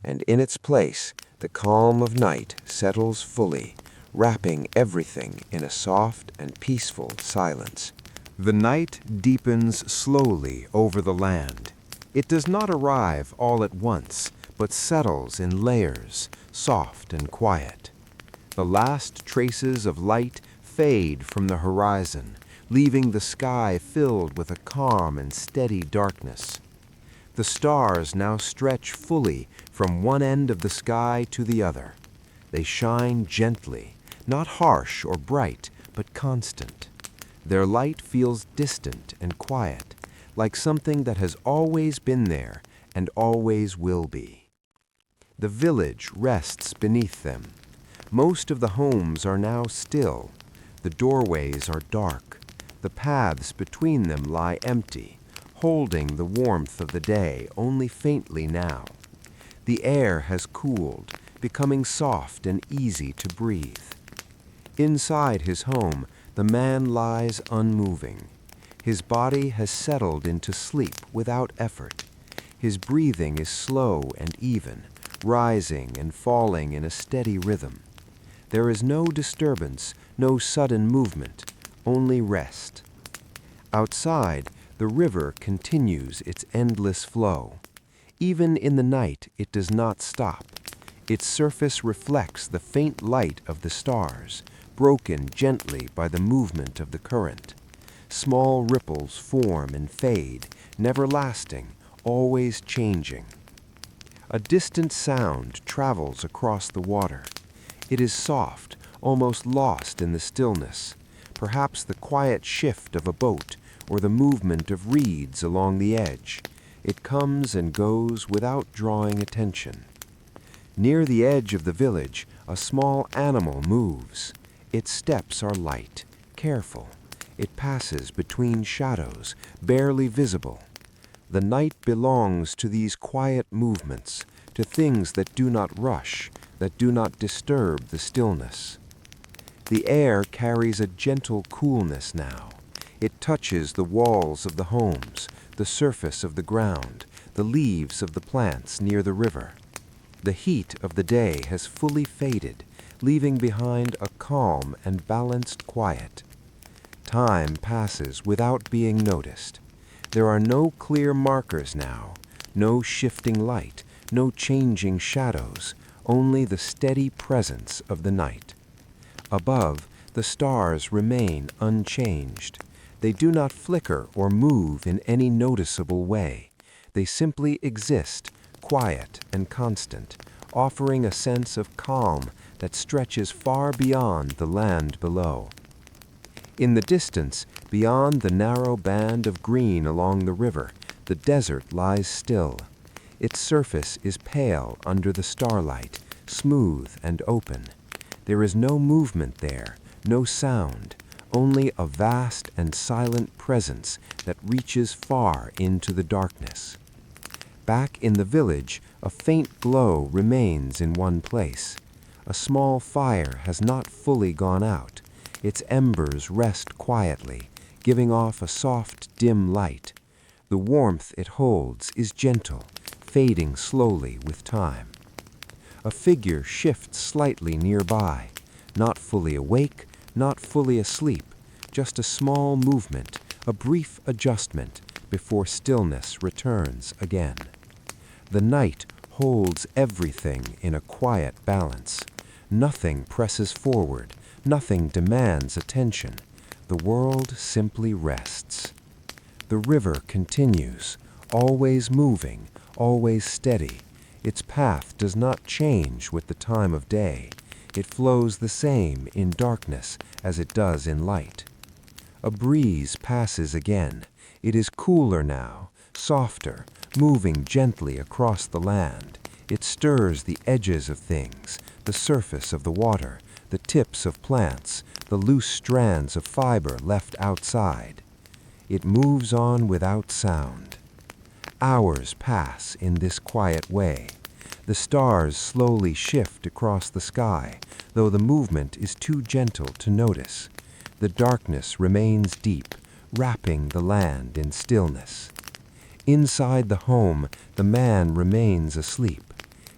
And in its place, the calm of night settles fully, wrapping everything in a soft and peaceful silence. The night deepens slowly over the land. It does not arrive all at once, but settles in layers, soft and quiet. The last traces of light fade from the horizon, leaving the sky filled with a calm and steady darkness. The stars now stretch fully from one end of the sky to the other. They shine gently, not harsh or bright, but constant. Their light feels distant and quiet, like something that has always been there and always will be. The village rests beneath them. Most of the homes are now still. The doorways are dark. The paths between them lie empty, holding the warmth of the day only faintly now. The air has cooled, becoming soft and easy to breathe. Inside his home, the man lies unmoving. His body has settled into sleep without effort. His breathing is slow and even, rising and falling in a steady rhythm. There is no disturbance, no sudden movement, only rest. Outside, the river continues its endless flow. Even in the night, it does not stop. Its surface reflects the faint light of the stars, broken gently by the movement of the current. Small ripples form and fade, never lasting, always changing. A distant sound travels across the water. It is soft, almost lost in the stillness, perhaps the quiet shift of a boat or the movement of reeds along the edge. It comes and goes without drawing attention. Near the edge of the village, a small animal moves. Its steps are light, careful. It passes between shadows, barely visible. The night belongs to these quiet movements, to things that do not rush, that do not disturb the stillness. The air carries a gentle coolness now. It touches the walls of the homes, the surface of the ground, the leaves of the plants near the river. The heat of the day has fully faded, leaving behind a calm and balanced quiet. Time passes without being noticed. There are no clear markers now, no shifting light, no changing shadows, only the steady presence of the night. Above, the stars remain unchanged. They do not flicker or move in any noticeable way. They simply exist, quiet and constant, offering a sense of calm that stretches far beyond the land below. In the distance, beyond the narrow band of green along the river, the desert lies still. Its surface is pale under the starlight, smooth and open. There is no movement there, no sound, only a vast and silent presence that reaches far into the darkness. Back in the village, a faint glow remains in one place. A small fire has not fully gone out. Its embers rest quietly, giving off a soft, dim light. The warmth it holds is gentle, fading slowly with time. A figure shifts slightly nearby, not fully awake, not fully asleep, just a small movement, a brief adjustment before stillness returns again. The night holds everything in a quiet balance. Nothing presses forward, nothing demands attention. The world simply rests. The river continues, always moving, always steady. Its path does not change with the time of day. It flows the same in darkness as it does in light. A breeze passes again. It is cooler now, softer, moving gently across the land. It stirs the edges of things, the surface of the water, the tips of plants, the loose strands of fiber left outside. It moves on without sound. Hours pass in this quiet way. The stars slowly shift across the sky, though the movement is too gentle to notice. The darkness remains deep, wrapping the land in stillness. Inside the home, the man remains asleep.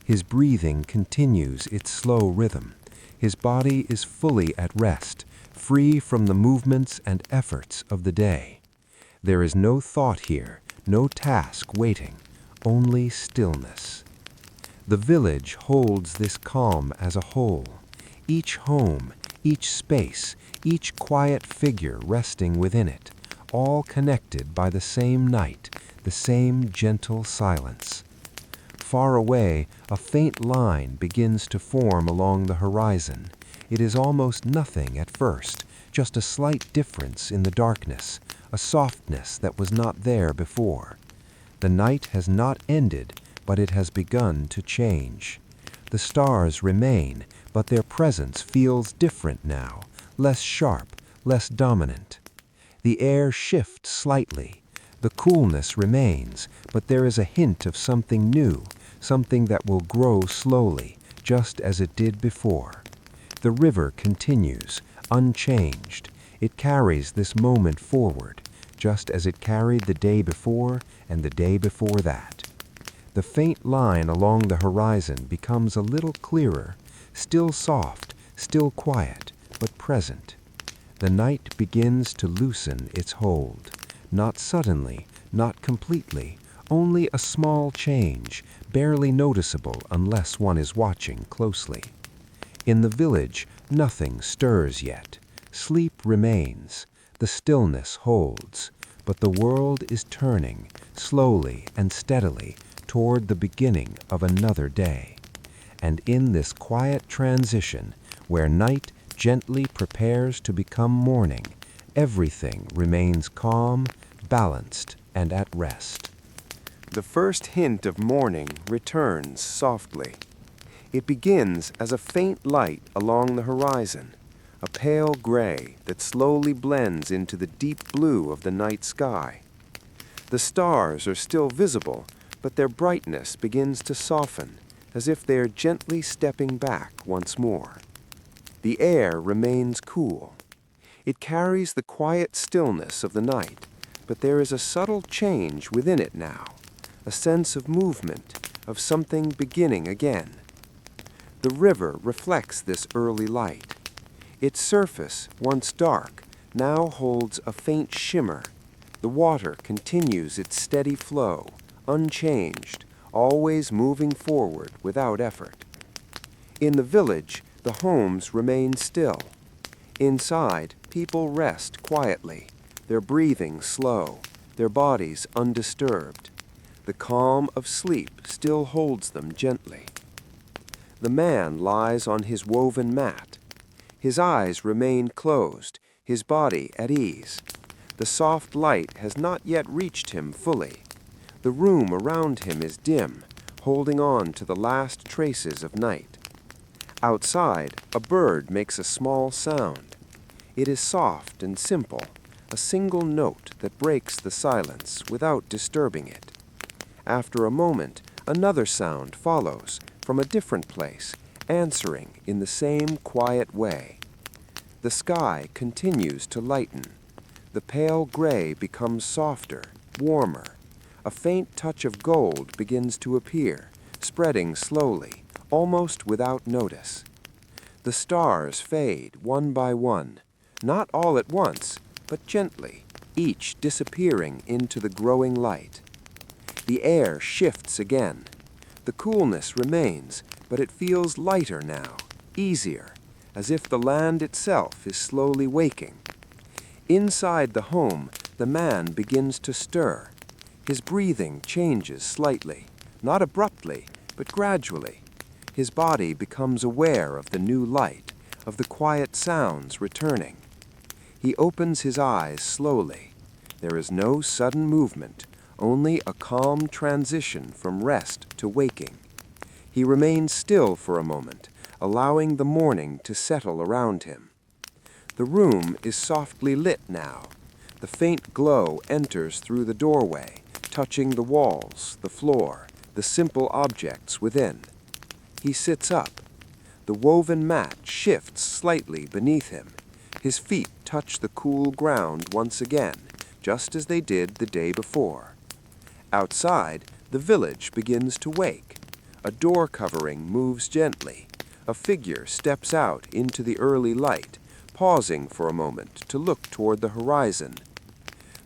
His breathing continues its slow rhythm. His body is fully at rest, free from the movements and efforts of the day. There is no thought here, no task waiting, only stillness. The village holds this calm as a whole. Each home, each space, each quiet figure resting within it, all connected by the same night, the same gentle silence. Far away, a faint line begins to form along the horizon. It is almost nothing at first, just a slight difference in the darkness, a softness that was not there before. The night has not ended, but it has begun to change. The stars remain, but their presence feels different now, less sharp, less dominant. The air shifts slightly. The coolness remains, but there is a hint of something new, something that will grow slowly, just as it did before. The river continues, unchanged. It carries this moment forward, just as it carried the day before and the day before that. The faint line along the horizon becomes a little clearer, still soft, still quiet, but present. The night begins to loosen its hold, not suddenly, not completely, only a small change, barely noticeable unless one is watching closely. In the village, nothing stirs yet. Sleep remains. The stillness holds. But the world is turning, slowly and steadily, toward the beginning of another day. And in this quiet transition, where night gently prepares to become morning, everything remains calm, balanced, and at rest. The first hint of morning returns softly. It begins as a faint light along the horizon, a pale gray that slowly blends into the deep blue of the night sky. The stars are still visible, but their brightness begins to soften, as if they are gently stepping back once more. The air remains cool. It carries the quiet stillness of the night, but there is a subtle change within it now, a sense of movement, of something beginning again. The river reflects this early light. Its surface, once dark, now holds a faint shimmer. The water continues its steady flow, unchanged, always moving forward without effort. In the village, the homes remain still. Inside, people rest quietly, their breathing slow, their bodies undisturbed. The calm of sleep still holds them gently. The man lies on his woven mat. His eyes remain closed, his body at ease. The soft light has not yet reached him fully. The room around him is dim, holding on to the last traces of night. Outside, a bird makes a small sound. It is soft and simple, a single note that breaks the silence without disturbing it. After a moment, another sound follows from a different place, answering in the same quiet way. The sky continues to lighten. The pale gray becomes softer, warmer. A faint touch of gold begins to appear, spreading slowly, almost without notice. The stars fade one by one, not all at once, but gently, each disappearing into the growing light. The air shifts again. The coolness remains, but it feels lighter now, easier, as if the land itself is slowly waking. Inside the home, the man begins to stir. His breathing changes slightly, not abruptly, but gradually. His body becomes aware of the new light, of the quiet sounds returning. He opens his eyes slowly. There is no sudden movement, only a calm transition from rest to waking. He remains still for a moment, allowing the morning to settle around him. The room is softly lit now. The faint glow enters through the doorway, touching the walls, the floor, the simple objects within. He sits up. The woven mat shifts slightly beneath him. His feet touch the cool ground once again, just as they did the day before. Outside, the village begins to wake. A door covering moves gently. A figure steps out into the early light, pausing for a moment to look toward the horizon.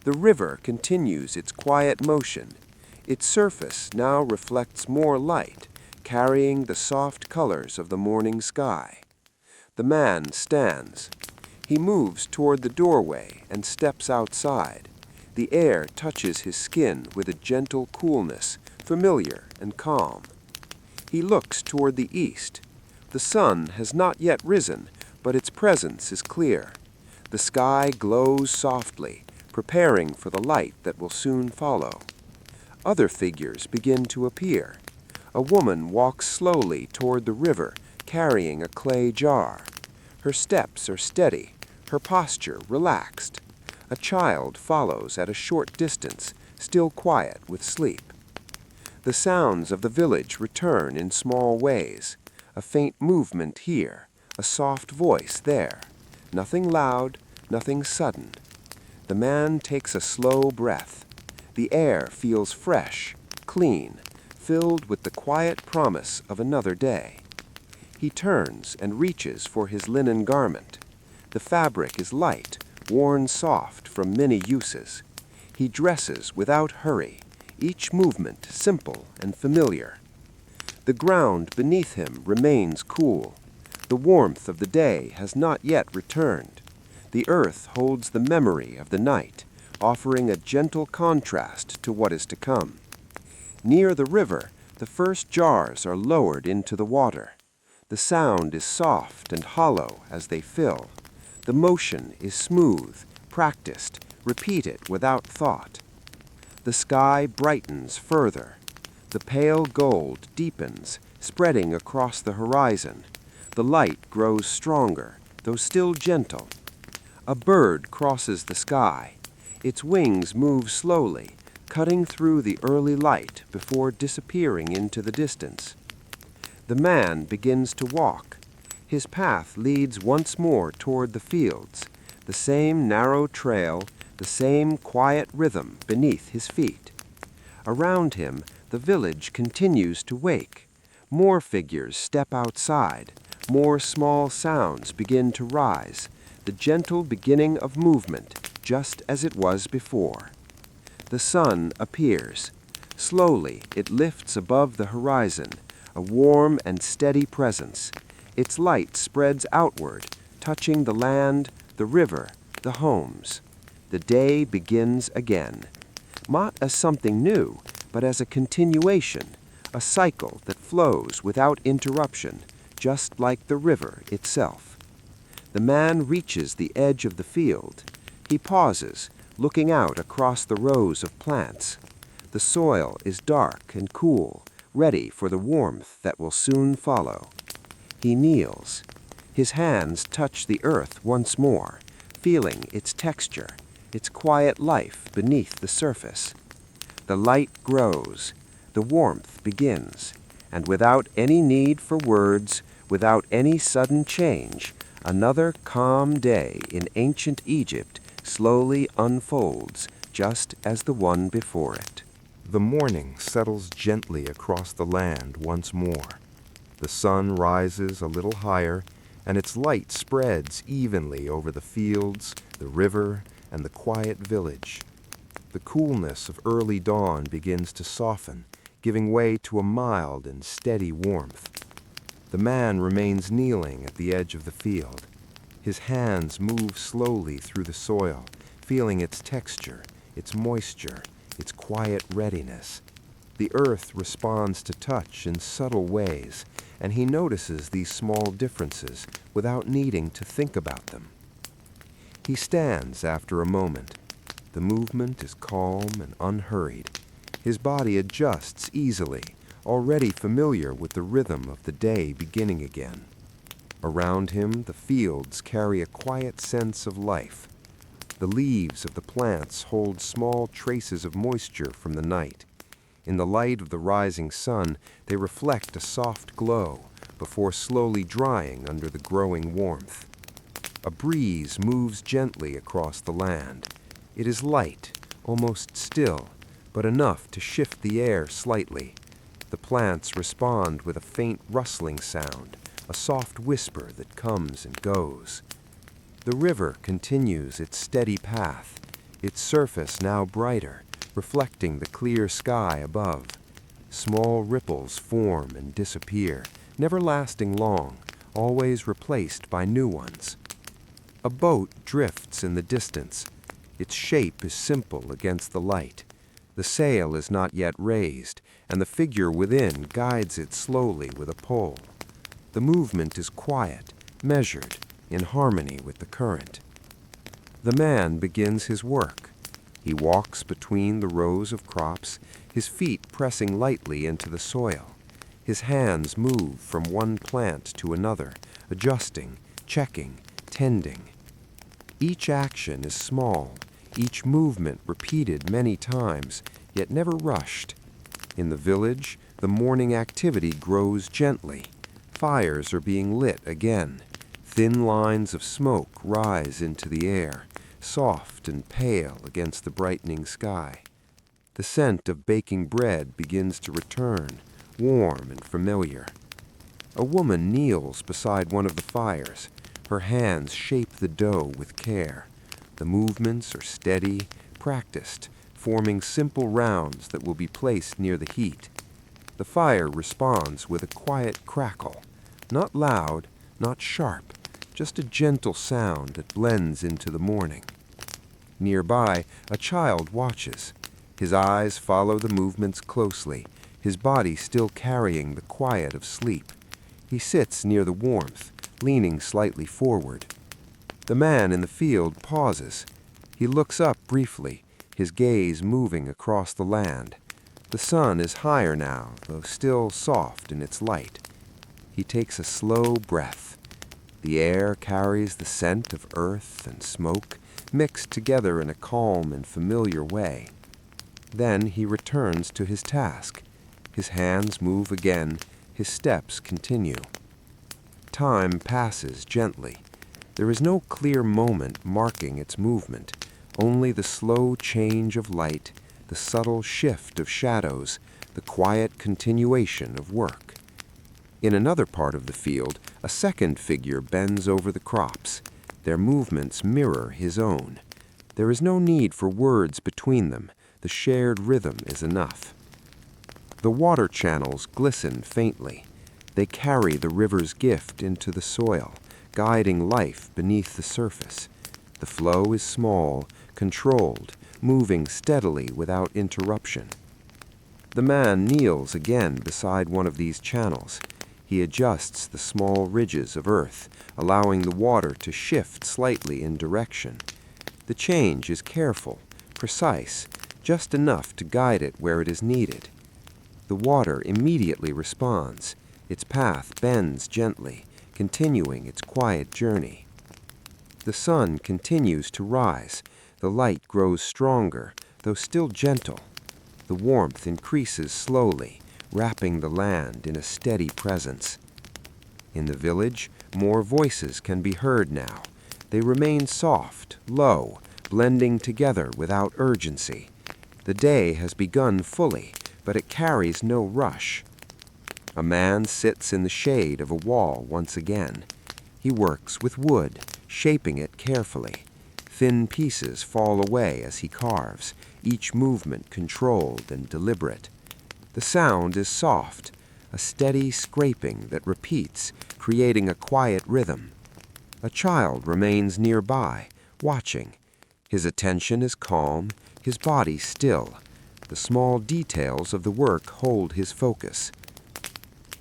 The river continues its quiet motion. Its surface now reflects more light, carrying the soft colors of the morning sky. The man stands. He moves toward the doorway and steps outside. The air touches his skin with a gentle coolness, familiar and calm. He looks toward the east. The sun has not yet risen, but its presence is clear. The sky glows softly, preparing for the light that will soon follow. Other figures begin to appear. A woman walks slowly toward the river, carrying a clay jar. Her steps are steady, her posture relaxed. A child follows at a short distance, still quiet with sleep. The sounds of the village return in small ways. A faint movement here, a soft voice there. Nothing loud, nothing sudden. The man takes a slow breath. The air feels fresh, clean, filled with the quiet promise of another day. He turns and reaches for his linen garment. The fabric is light, worn soft from many uses. He dresses without hurry, each movement simple and familiar. The ground beneath him remains cool. The warmth of the day has not yet returned. The earth holds the memory of the night, offering a gentle contrast to what is to come. Near the river, the first jars are lowered into the water. The sound is soft and hollow as they fill. The motion is smooth, practiced, repeated without thought. The sky brightens further. The pale gold deepens, spreading across the horizon. The light grows stronger, though still gentle. A bird crosses the sky. Its wings move slowly, cutting through the early light before disappearing into the distance. The man begins to walk. His path leads once more toward the fields, the same narrow trail, the same quiet rhythm beneath his feet. Around him, the village continues to wake. More figures step outside. More small sounds begin to rise, the gentle beginning of movement, just as it was before. The sun appears. Slowly, it lifts above the horizon, a warm and steady presence. Its light spreads outward, touching the land, the river, the homes. The day begins again, not as something new, but as a continuation, a cycle that flows without interruption, just like the river itself. The man reaches the edge of the field. He pauses, looking out across the rows of plants. The soil is dark and cool, ready for the warmth that will soon follow. He kneels. His hands touch the earth once more, feeling its texture, its quiet life beneath the surface. The light grows, the warmth begins, and without any need for words, without any sudden change, Another calm day in ancient Egypt slowly unfolds just as the one before it. The morning settles gently across the land once more. The sun rises a little higher, and its light spreads evenly over the fields, the river, and the quiet village. The coolness of early dawn begins to soften, giving way to a mild and steady warmth. The man remains kneeling at the edge of the field. His hands move slowly through the soil, feeling its texture, its moisture, its quiet readiness. The earth responds to touch in subtle ways, and he notices these small differences without needing to think about them. He stands after a moment. The movement is calm and unhurried. His body adjusts easily, already familiar with the rhythm of the day beginning again. Around him, the fields carry a quiet sense of life. The leaves of the plants hold small traces of moisture from the night. In the light of the rising sun, they reflect a soft glow before slowly drying under the growing warmth. A breeze moves gently across the land. It is light, almost still, but enough to shift the air slightly. The plants respond with a faint rustling sound, a soft whisper that comes and goes. The river continues its steady path, its surface now brighter, reflecting the clear sky above. Small ripples form and disappear, never lasting long, always replaced by new ones. A boat drifts in the distance. Its shape is simple against the light. The sail is not yet raised, and the figure within guides it slowly with a pole. The movement is quiet, measured, in harmony with the current. The man begins his work. He walks between the rows of crops, his feet pressing lightly into the soil. His hands move from one plant to another, adjusting, checking, tending. Each action is small, each movement repeated many times, yet never rushed. In the village, the morning activity grows gently. Fires are being lit again. Thin lines of smoke rise into the air, soft and pale against the brightening sky. The scent of baking bread begins to return, warm and familiar. A woman kneels beside one of the fires. Her hands shape the dough with care. The movements are steady, practiced, forming simple rounds that will be placed near the heat. The fire responds with a quiet crackle, not loud, not sharp, just a gentle sound that blends into the morning. Nearby, a child watches. His eyes follow the movements closely, his body still carrying the quiet of sleep. He sits near the warmth, leaning slightly forward. The man in the field pauses. He looks up briefly, his gaze moving across the land. The sun is higher now, though still soft in its light. He takes a slow breath. The air carries the scent of earth and smoke, mixed together in a calm and familiar way. Then he returns to his task. His hands move again, his steps continue. Time passes gently. There is no clear moment marking its movement, only the slow change of light, the subtle shift of shadows, the quiet continuation of work. In another part of the field, a second figure bends over the crops. Their movements mirror his own. There is no need for words between them. The shared rhythm is enough. The water channels glisten faintly. They carry the river's gift into the soil, guiding life beneath the surface. The flow is small, controlled, moving steadily without interruption. The man kneels again beside one of these channels. He adjusts the small ridges of earth, allowing the water to shift slightly in direction. The change is careful, precise, just enough to guide it where it is needed. The water immediately responds. Its path bends gently, continuing its quiet journey. The sun continues to rise. The light grows stronger, though still gentle. The warmth increases slowly, wrapping the land in a steady presence. In the village, More voices can be heard now. They remain soft, low, blending together without urgency. The day has begun fully, but it carries no rush. A man sits in the shade of a wall once again. He works with wood, shaping it carefully. Thin pieces fall away as he carves, each movement controlled and deliberate. The sound is soft, a steady scraping that repeats, creating a quiet rhythm. A child remains nearby, watching. His attention is calm, his body still. The small details of the work hold his focus.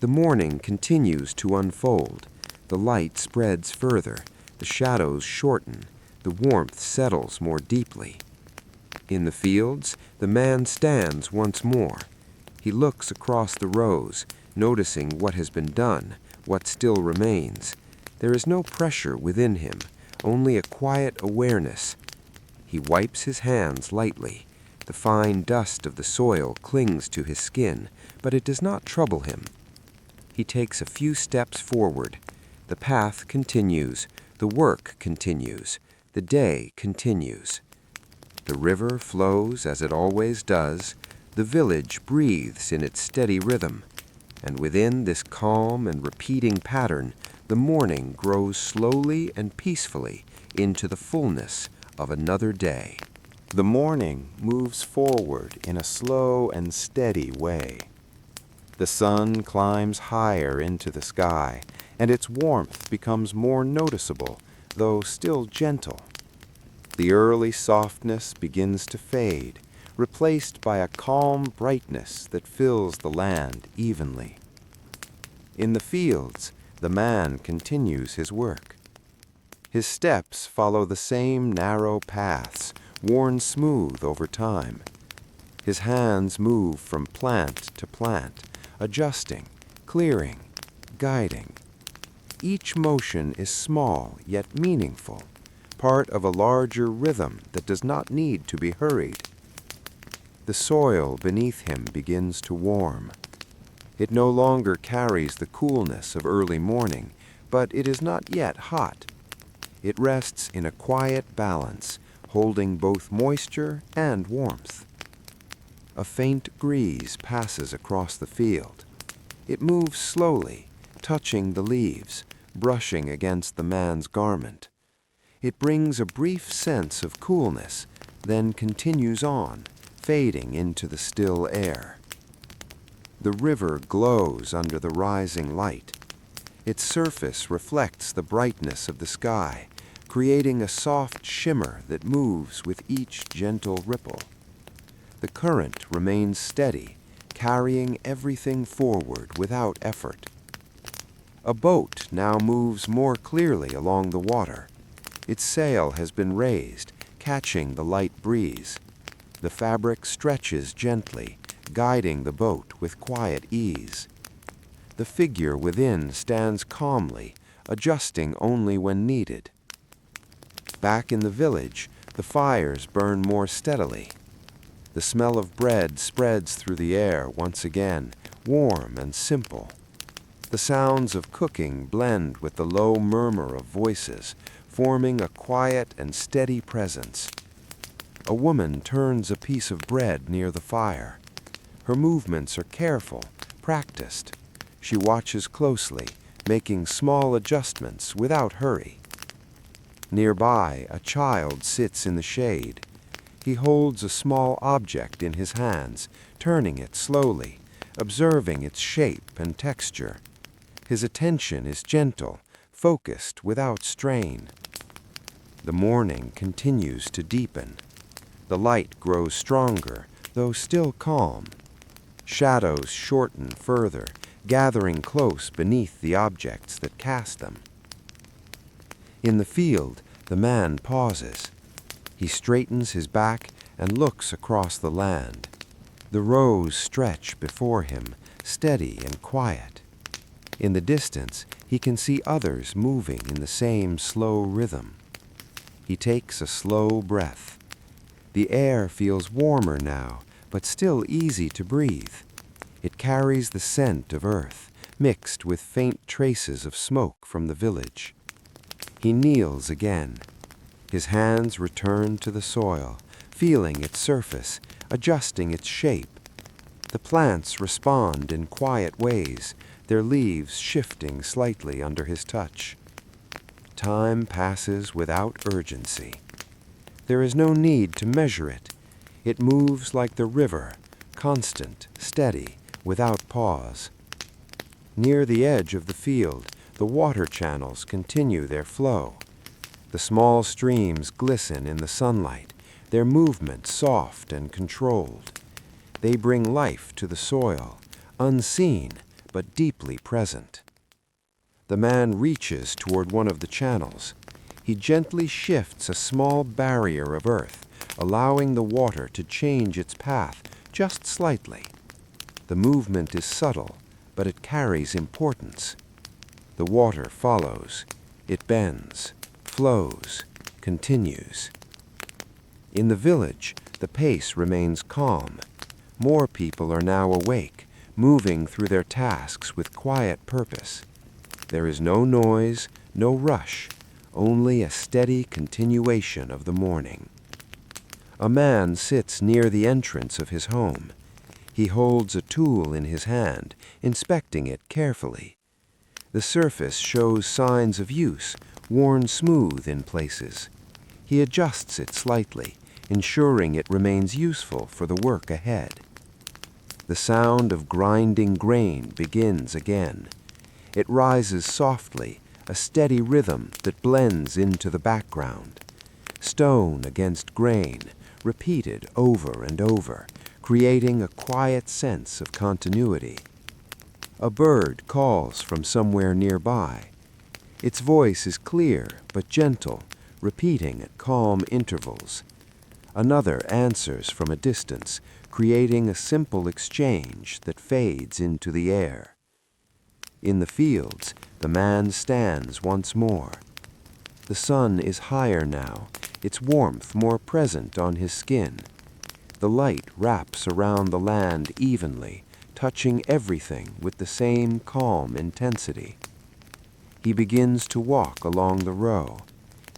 The morning continues to unfold. The light spreads further, the shadows shorten, the warmth settles more deeply. In the fields, the man stands once more. He looks across the rows, noticing what has been done, what still remains. There is no pressure within him, only a quiet awareness. He wipes his hands lightly. The fine dust of the soil clings to his skin, but it does not trouble him. He takes a few steps forward. The path continues, the work continues, the day continues. The river flows as it always does. The village breathes in its steady rhythm. And within this calm and repeating pattern, the morning grows slowly and peacefully into the fullness of another day. The morning moves forward in a slow and steady way. The sun climbs higher into the sky, and its warmth becomes more noticeable, though still gentle. The early softness begins to fade, replaced by a calm brightness that fills the land evenly. In the fields, the man continues his work. His steps follow the same narrow paths, worn smooth over time. His hands move from plant to plant, adjusting, clearing, guiding. Each motion is small yet meaningful, part of a larger rhythm that does not need to be hurried. The soil beneath him begins to warm. It no longer carries the coolness of early morning, but it is not yet hot. It rests in a quiet balance, holding both moisture and warmth. A faint breeze passes across the field. It moves slowly, touching the leaves, brushing against the man's garment. It brings a brief sense of coolness, then continues on, fading into the still air. The river glows under the rising light. Its surface reflects the brightness of the sky, creating a soft shimmer that moves with each gentle ripple. The current remains steady, carrying everything forward without effort. A boat now moves more clearly along the water. Its sail has been raised, catching the light breeze. The fabric stretches gently, guiding the boat with quiet ease. The figure within stands calmly, adjusting only when needed. Back in the village, the fires burn more steadily. The smell of bread spreads through the air once again, warm and simple. The sounds of cooking blend with the low murmur of voices, forming a quiet and steady presence. A woman turns a piece of bread near the fire. Her movements are careful, practiced. She watches closely, making small adjustments without hurry. Nearby, a child sits in the shade. He holds a small object in his hands, turning it slowly, observing its shape and texture. His attention is gentle, focused without strain. The morning continues to deepen. The light grows stronger, though still calm. Shadows shorten further, gathering close beneath the objects that cast them. In the field, the man pauses. He straightens his back and looks across the land. The rows stretch before him, steady and quiet. In the distance, he can see others moving in the same slow rhythm. He takes a slow breath. The air feels warmer now, but still easy to breathe. It carries the scent of earth, mixed with faint traces of smoke from the village. He kneels again. His hands return to the soil, feeling its surface, adjusting its shape. The plants respond in quiet ways, their leaves shifting slightly under his touch. Time passes without urgency. There is no need to measure it. It moves like the river, constant, steady, without pause. Near the edge of the field, the water channels continue their flow. The small streams glisten in the sunlight, their movement soft and controlled. They bring life to the soil, unseen but deeply present. The man reaches toward one of the channels. He gently shifts a small barrier of earth, allowing the water to change its path just slightly. The movement is subtle, but it carries importance. The water follows. It bends, flows, continues. In the village, the pace remains calm. More people are now awake, moving through their tasks with quiet purpose. There is no noise, no rush, only a steady continuation of the morning. A man sits near the entrance of his home. He holds a tool in his hand, inspecting it carefully. The surface shows signs of use, worn smooth in places. He adjusts it slightly, ensuring it remains useful for the work ahead. The sound of grinding grain begins again. It rises softly, a steady rhythm that blends into the background. Stone against grain, repeated over and over, creating a quiet sense of continuity. A bird calls from somewhere nearby. Its voice is clear but gentle, repeating at calm intervals. Another answers from a distance, creating a simple exchange that fades into the air. In the fields, the man stands once more. The sun is higher now, its warmth more present on his skin. The light wraps around the land evenly, touching everything with the same calm intensity. He begins to walk along the row.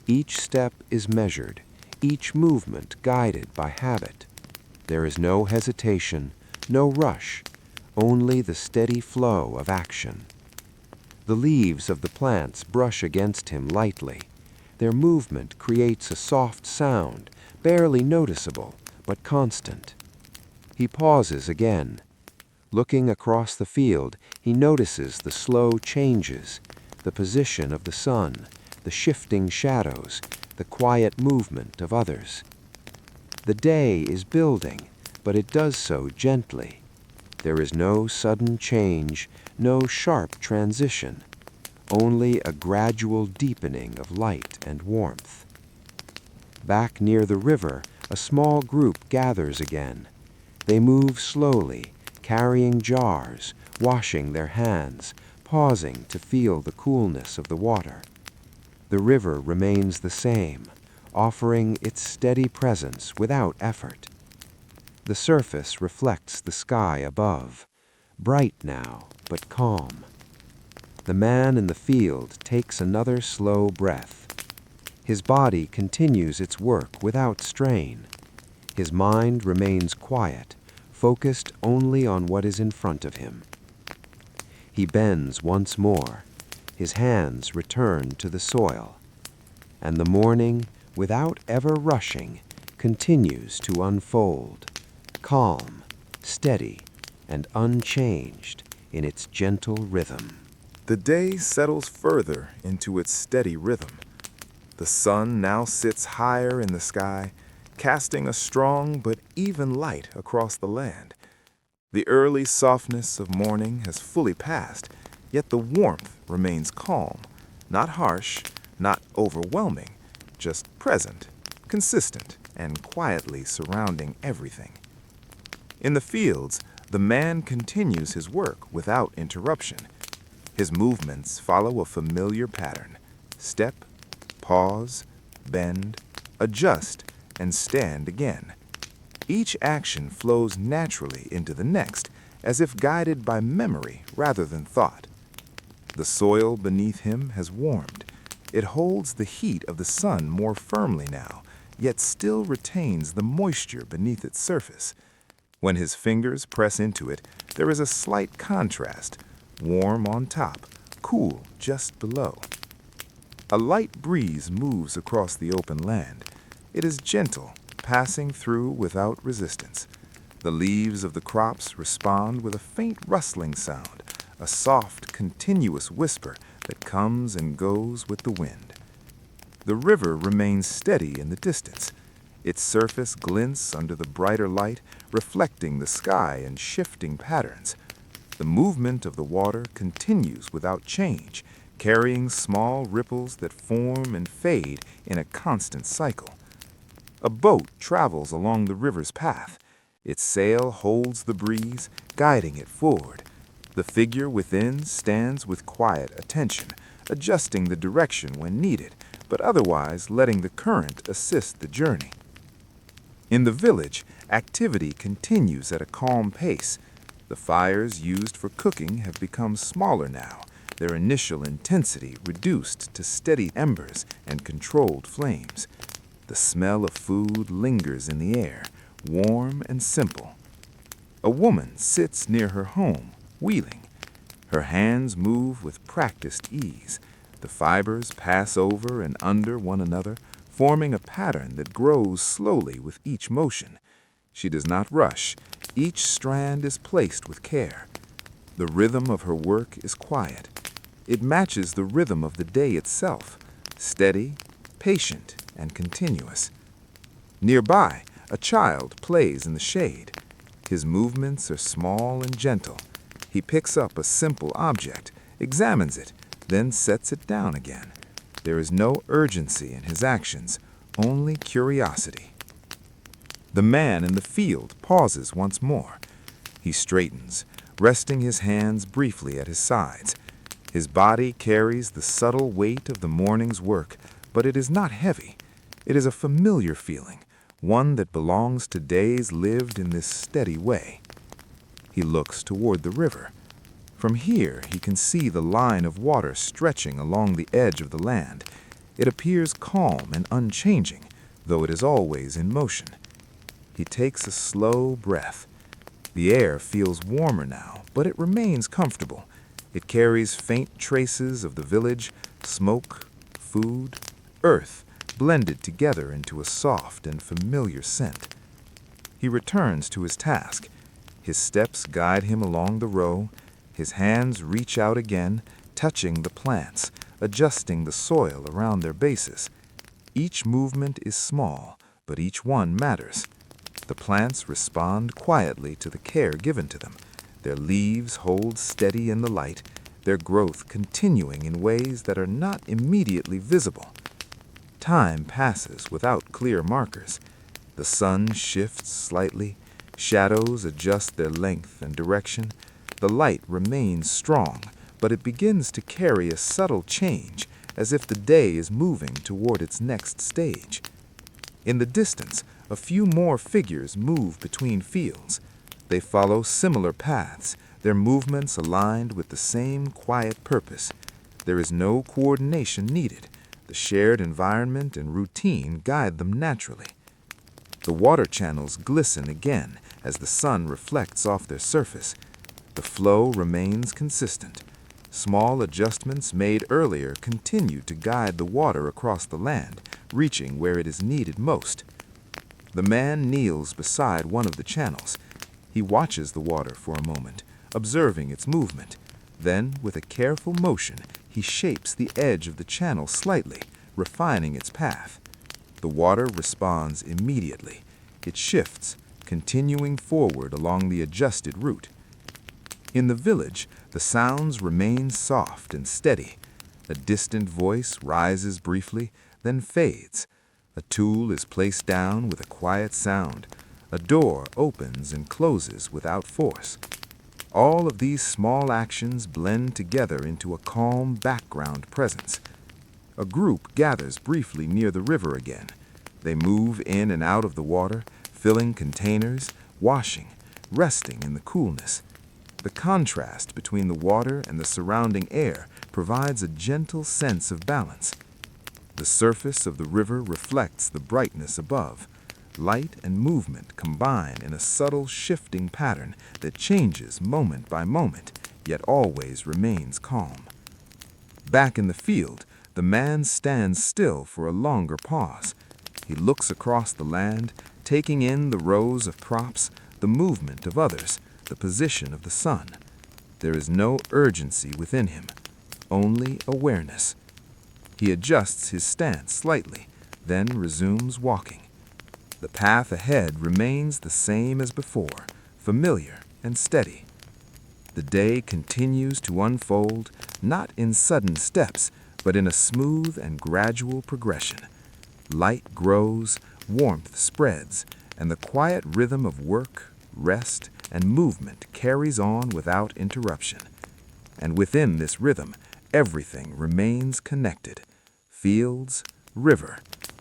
Each step is measured, each movement guided by habit. There is no hesitation, no rush, only the steady flow of action. The leaves of the plants brush against him lightly. Their movement creates a soft sound, barely noticeable, but constant. He pauses again. Looking across the field, he notices the slow changes, the position of the sun, the shifting shadows, the quiet movement of others. The day is building, but it does so gently. There is no sudden change, no sharp transition, only a gradual deepening of light and warmth. Back near the river, a small group gathers again. They move slowly, carrying jars, washing their hands, pausing to feel the coolness of the water. The river remains the same, offering its steady presence without effort. The surface reflects the sky above, bright now, but calm. The man in the field takes another slow breath. His body continues its work without strain. His mind remains quiet, focused only on what is in front of him. He bends once more. His hands return to the soil. And the morning, without ever rushing, continues to unfold, calm, steady, and unchanged in its gentle rhythm. The day settles further into its steady rhythm. The sun now sits higher in the sky, casting a strong but even light across the land. The early softness of morning has fully passed, yet the warmth remains calm, not harsh, not overwhelming, just present, consistent, and quietly surrounding everything. In the fields, the man continues his work without interruption. His movements follow a familiar pattern: step, pause, bend, adjust, and stand again. Each action flows naturally into the next, as if guided by memory rather than thought. The soil beneath him has warmed. It holds the heat of the sun more firmly now, yet still retains the moisture beneath its surface. When his fingers press into it, there is a slight contrast, warm on top, cool just below. A light breeze moves across the open land. It is gentle, passing through without resistance. The leaves of the crops respond with a faint rustling sound, a soft, continuous whisper that comes and goes with the wind. The river remains steady in the distance. Its surface glints under the brighter light, reflecting the sky in shifting patterns. The movement of the water continues without change, carrying small ripples that form and fade in a constant cycle. A boat travels along the river's path. Its sail holds the breeze, guiding it forward. The figure within stands with quiet attention, adjusting the direction when needed, but otherwise letting the current assist the journey. In the village, activity continues at a calm pace. The fires used for cooking have become smaller now, their initial intensity reduced to steady embers and controlled flames. The smell of food lingers in the air, warm and simple. A woman sits near her home, wheeling. Her hands move with practiced ease. The fibers pass over and under one another, forming a pattern that grows slowly with each motion. She does not rush. Each strand is placed with care. The rhythm of her work is quiet. It matches the rhythm of the day itself, steady, patient, and continuous. Nearby, a child plays in the shade. His movements are small and gentle. He picks up a simple object, examines it, then sets it down again. There is no urgency in his actions, only curiosity. The man in the field pauses once more. He straightens, resting his hands briefly at his sides. His body carries the subtle weight of the morning's work, but it is not heavy. It is a familiar feeling, one that belongs to days lived in this steady way. He looks toward the river. From here, he can see the line of water stretching along the edge of the land. It appears calm and unchanging, though it is always in motion. He takes a slow breath. The air feels warmer now, but it remains comfortable. It carries faint traces of the village, smoke, food, earth, blended together into a soft and familiar scent. He returns to his task. His steps guide him along the row. His hands reach out again, touching the plants, adjusting the soil around their bases. Each movement is small, but each one matters. The plants respond quietly to the care given to them. Their leaves hold steady in the light, their growth continuing in ways that are not immediately visible. Time passes without clear markers. The sun shifts slightly, shadows adjust their length and direction. The light remains strong, but it begins to carry a subtle change, as if the day is moving toward its next stage. In the distance, a few more figures move between fields. They follow similar paths, their movements aligned with the same quiet purpose. There is no coordination needed. The shared environment and routine guide them naturally. The water channels glisten again as the sun reflects off their surface. The flow remains consistent. Small adjustments made earlier continue to guide the water across the land, reaching where it is needed most. The man kneels beside one of the channels. He watches the water for a moment, observing its movement. Then, with a careful motion, he shapes the edge of the channel slightly, refining its path. The water responds immediately. It shifts, continuing forward along the adjusted route. In the village, the sounds remain soft and steady. A distant voice rises briefly, then fades. A tool is placed down with a quiet sound. A door opens and closes without force. All of these small actions blend together into a calm background presence. A group gathers briefly near the river again. They move in and out of the water, filling containers, washing, resting in the coolness. The contrast between the water and the surrounding air provides a gentle sense of balance. The surface of the river reflects the brightness above. Light and movement combine in a subtle shifting pattern that changes moment by moment, yet always remains calm. Back in the field, the man stands still for a longer pause. He looks across the land, taking in the rows of crops, the movement of others, the position of the sun. There is no urgency within him, only awareness. He adjusts his stance slightly, then resumes walking. The path ahead remains the same as before, familiar and steady. The day continues to unfold, not in sudden steps, but in a smooth and gradual progression. Light grows, warmth spreads, and the quiet rhythm of work, rest, and movement carries on without interruption. And within this rhythm, everything remains connected. Fields, river,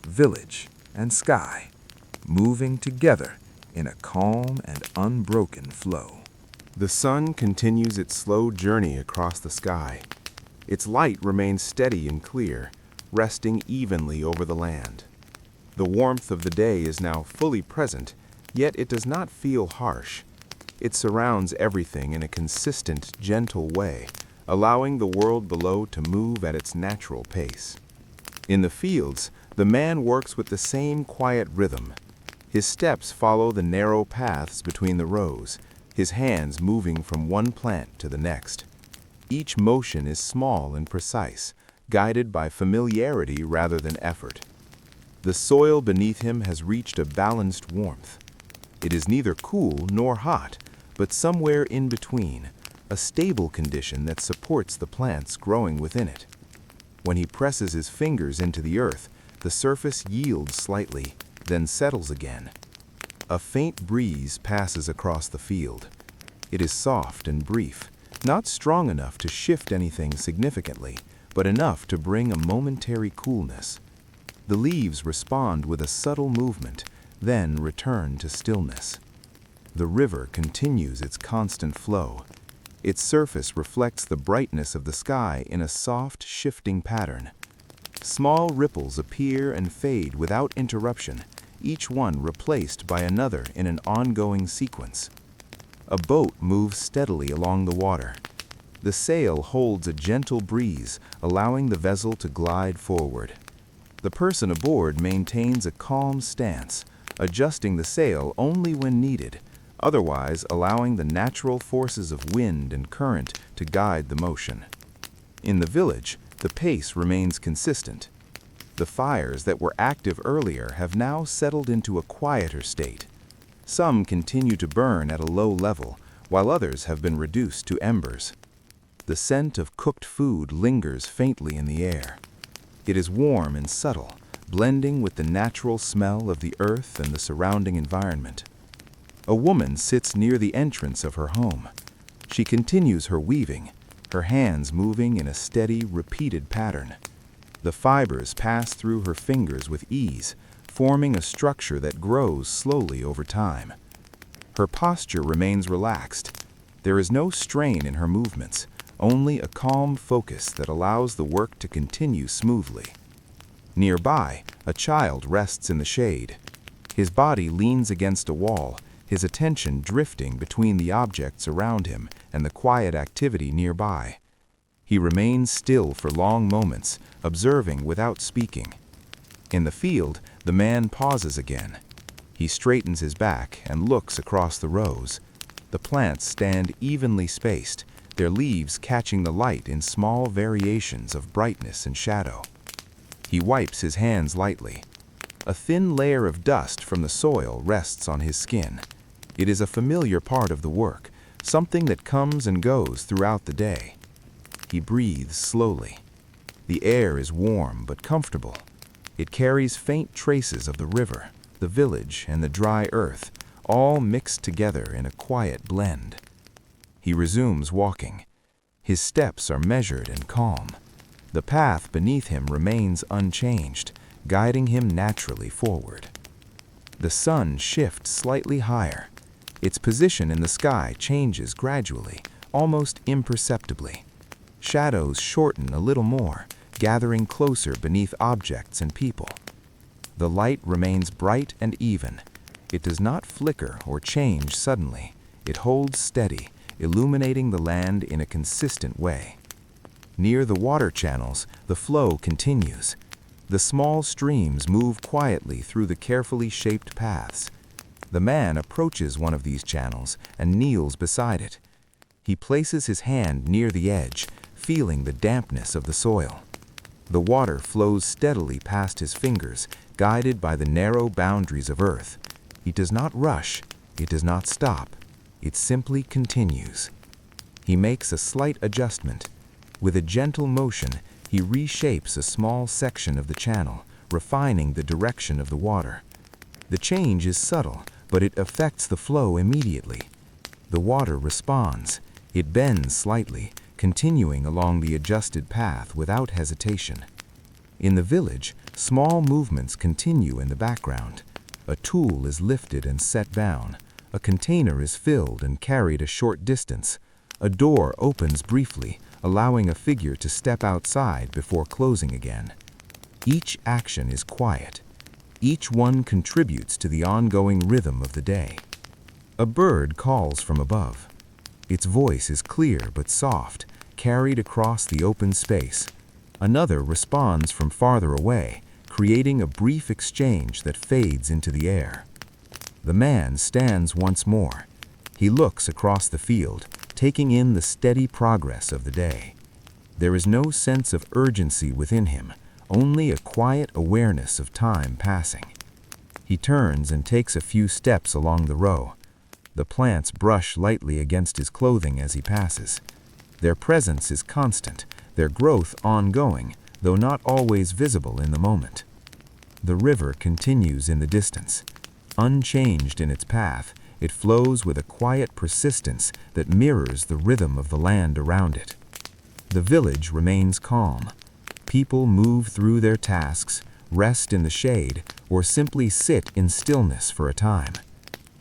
village, and sky, moving together in a calm and unbroken flow. The sun continues its slow journey across the sky. Its light remains steady and clear, resting evenly over the land. The warmth of the day is now fully present, yet it does not feel harsh. It surrounds everything in a consistent, gentle way, allowing the world below to move at its natural pace. In the fields, the man works with the same quiet rhythm. His steps follow the narrow paths between the rows, his hands moving from one plant to the next. Each motion is small and precise, guided by familiarity rather than effort. The soil beneath him has reached a balanced warmth. It is neither cool nor hot, but somewhere in between, a stable condition that supports the plants growing within it. When he presses his fingers into the earth, the surface yields slightly, then settles again. A faint breeze passes across the field. It is soft and brief, not strong enough to shift anything significantly, but enough to bring a momentary coolness. The leaves respond with a subtle movement, then return to stillness. The river continues its constant flow. Its surface reflects the brightness of the sky in a soft, shifting pattern. Small ripples appear and fade without interruption, each one replaced by another in an ongoing sequence. A boat moves steadily along the water. The sail holds a gentle breeze, allowing the vessel to glide forward. The person aboard maintains a calm stance, adjusting the sail only when needed, otherwise allowing the natural forces of wind and current to guide the motion. In the village, the pace remains consistent. The fires that were active earlier have now settled into a quieter state. Some continue to burn at a low level, while others have been reduced to embers. The scent of cooked food lingers faintly in the air. It is warm and subtle, blending with the natural smell of the earth and the surrounding environment. A woman sits near the entrance of her home. She continues her weaving, her hands moving in a steady, repeated pattern. The fibers pass through her fingers with ease, forming a structure that grows slowly over time. Her posture remains relaxed. There is no strain in her movements, only a calm focus that allows the work to continue smoothly. Nearby, a child rests in the shade. His body leans against a wall, his attention drifting between the objects around him and the quiet activity nearby. He remains still for long moments, observing without speaking. In the field, the man pauses again. He straightens his back and looks across the rows. The plants stand evenly spaced, their leaves catching the light in small variations of brightness and shadow. He wipes his hands lightly. A thin layer of dust from the soil rests on his skin. It is a familiar part of the work, something that comes and goes throughout the day. He breathes slowly. The air is warm but comfortable. It carries faint traces of the river, the village, and the dry earth, all mixed together in a quiet blend. He resumes walking. His steps are measured and calm. The path beneath him remains unchanged, guiding him naturally forward. The sun shifts slightly higher. Its position in the sky changes gradually, almost imperceptibly. Shadows shorten a little more, gathering closer beneath objects and people. The light remains bright and even. It does not flicker or change suddenly. It holds steady, illuminating the land in a consistent way. Near the water channels, the flow continues. The small streams move quietly through the carefully shaped paths. The man approaches one of these channels and kneels beside it. He places his hand near the edge, feeling the dampness of the soil. The water flows steadily past his fingers, guided by the narrow boundaries of earth. It does not rush, it does not stop, it simply continues. He makes a slight adjustment. With a gentle motion, he reshapes a small section of the channel, refining the direction of the water. The change is subtle, but it affects the flow immediately. The water responds. It bends slightly, continuing along the adjusted path without hesitation. In the village, small movements continue in the background. A tool is lifted and set down. A container is filled and carried a short distance. A door opens briefly, allowing a figure to step outside before closing again. Each action is quiet. Each one contributes to the ongoing rhythm of the day. A bird calls from above. Its voice is clear but soft, carried across the open space. Another responds from farther away, creating a brief exchange that fades into the air. The man stands once more. He looks across the field, taking in the steady progress of the day. There is no sense of urgency within him, only a quiet awareness of time passing. He turns and takes a few steps along the row. The plants brush lightly against his clothing as he passes. Their presence is constant, their growth ongoing, though not always visible in the moment. The river continues in the distance. Unchanged in its path, it flows with a quiet persistence that mirrors the rhythm of the land around it. The village remains calm. People move through their tasks, rest in the shade, or simply sit in stillness for a time.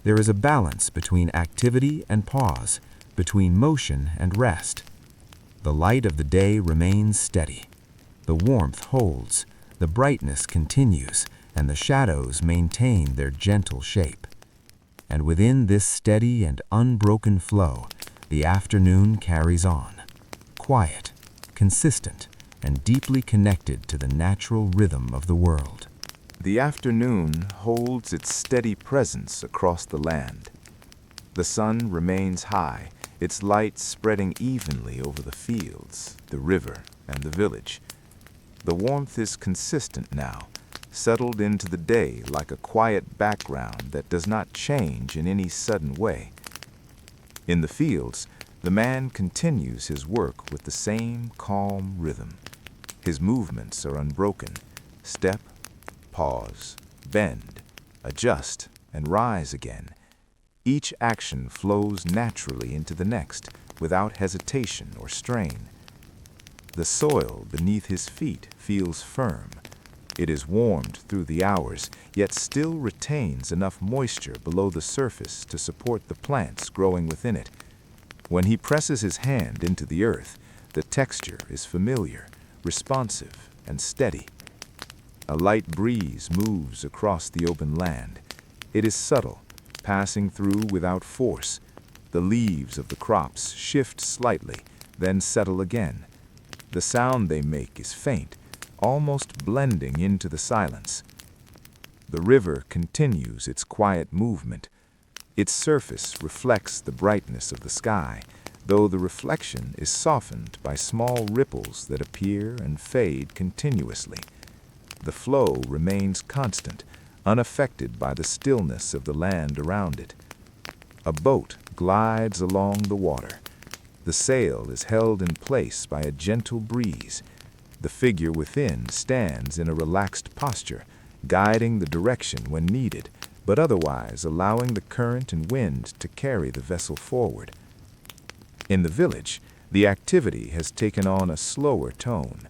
There is a balance between activity and pause, between motion and rest. The light of the day remains steady. The warmth holds, the brightness continues, and the shadows maintain their gentle shape. And within this steady and unbroken flow, the afternoon carries on, quiet, consistent, and deeply connected to the natural rhythm of the world. The afternoon holds its steady presence across the land. The sun remains high, its light spreading evenly over the fields, the river, and the village. The warmth is consistent now, settled into the day like a quiet background that does not change in any sudden way. In the fields, the man continues his work with the same calm rhythm. His movements are unbroken. Step, pause, bend, adjust, and rise again. Each action flows naturally into the next, without hesitation or strain. The soil beneath his feet feels firm. It is warmed through the hours, yet still retains enough moisture below the surface to support the plants growing within it. When he presses his hand into the earth, the texture is familiar, responsive, and steady. A light breeze moves across the open land. It is subtle, passing through without force. The leaves of the crops shift slightly, then settle again. The sound they make is faint, almost blending into the silence. The river continues its quiet movement. Its surface reflects the brightness of the sky, though the reflection is softened by small ripples that appear and fade continuously. The flow remains constant, unaffected by the stillness of the land around it. A boat glides along the water. The sail is held in place by a gentle breeze. The figure within stands in a relaxed posture, guiding the direction when needed, but otherwise allowing the current and wind to carry the vessel forward. In the village, the activity has taken on a slower tone.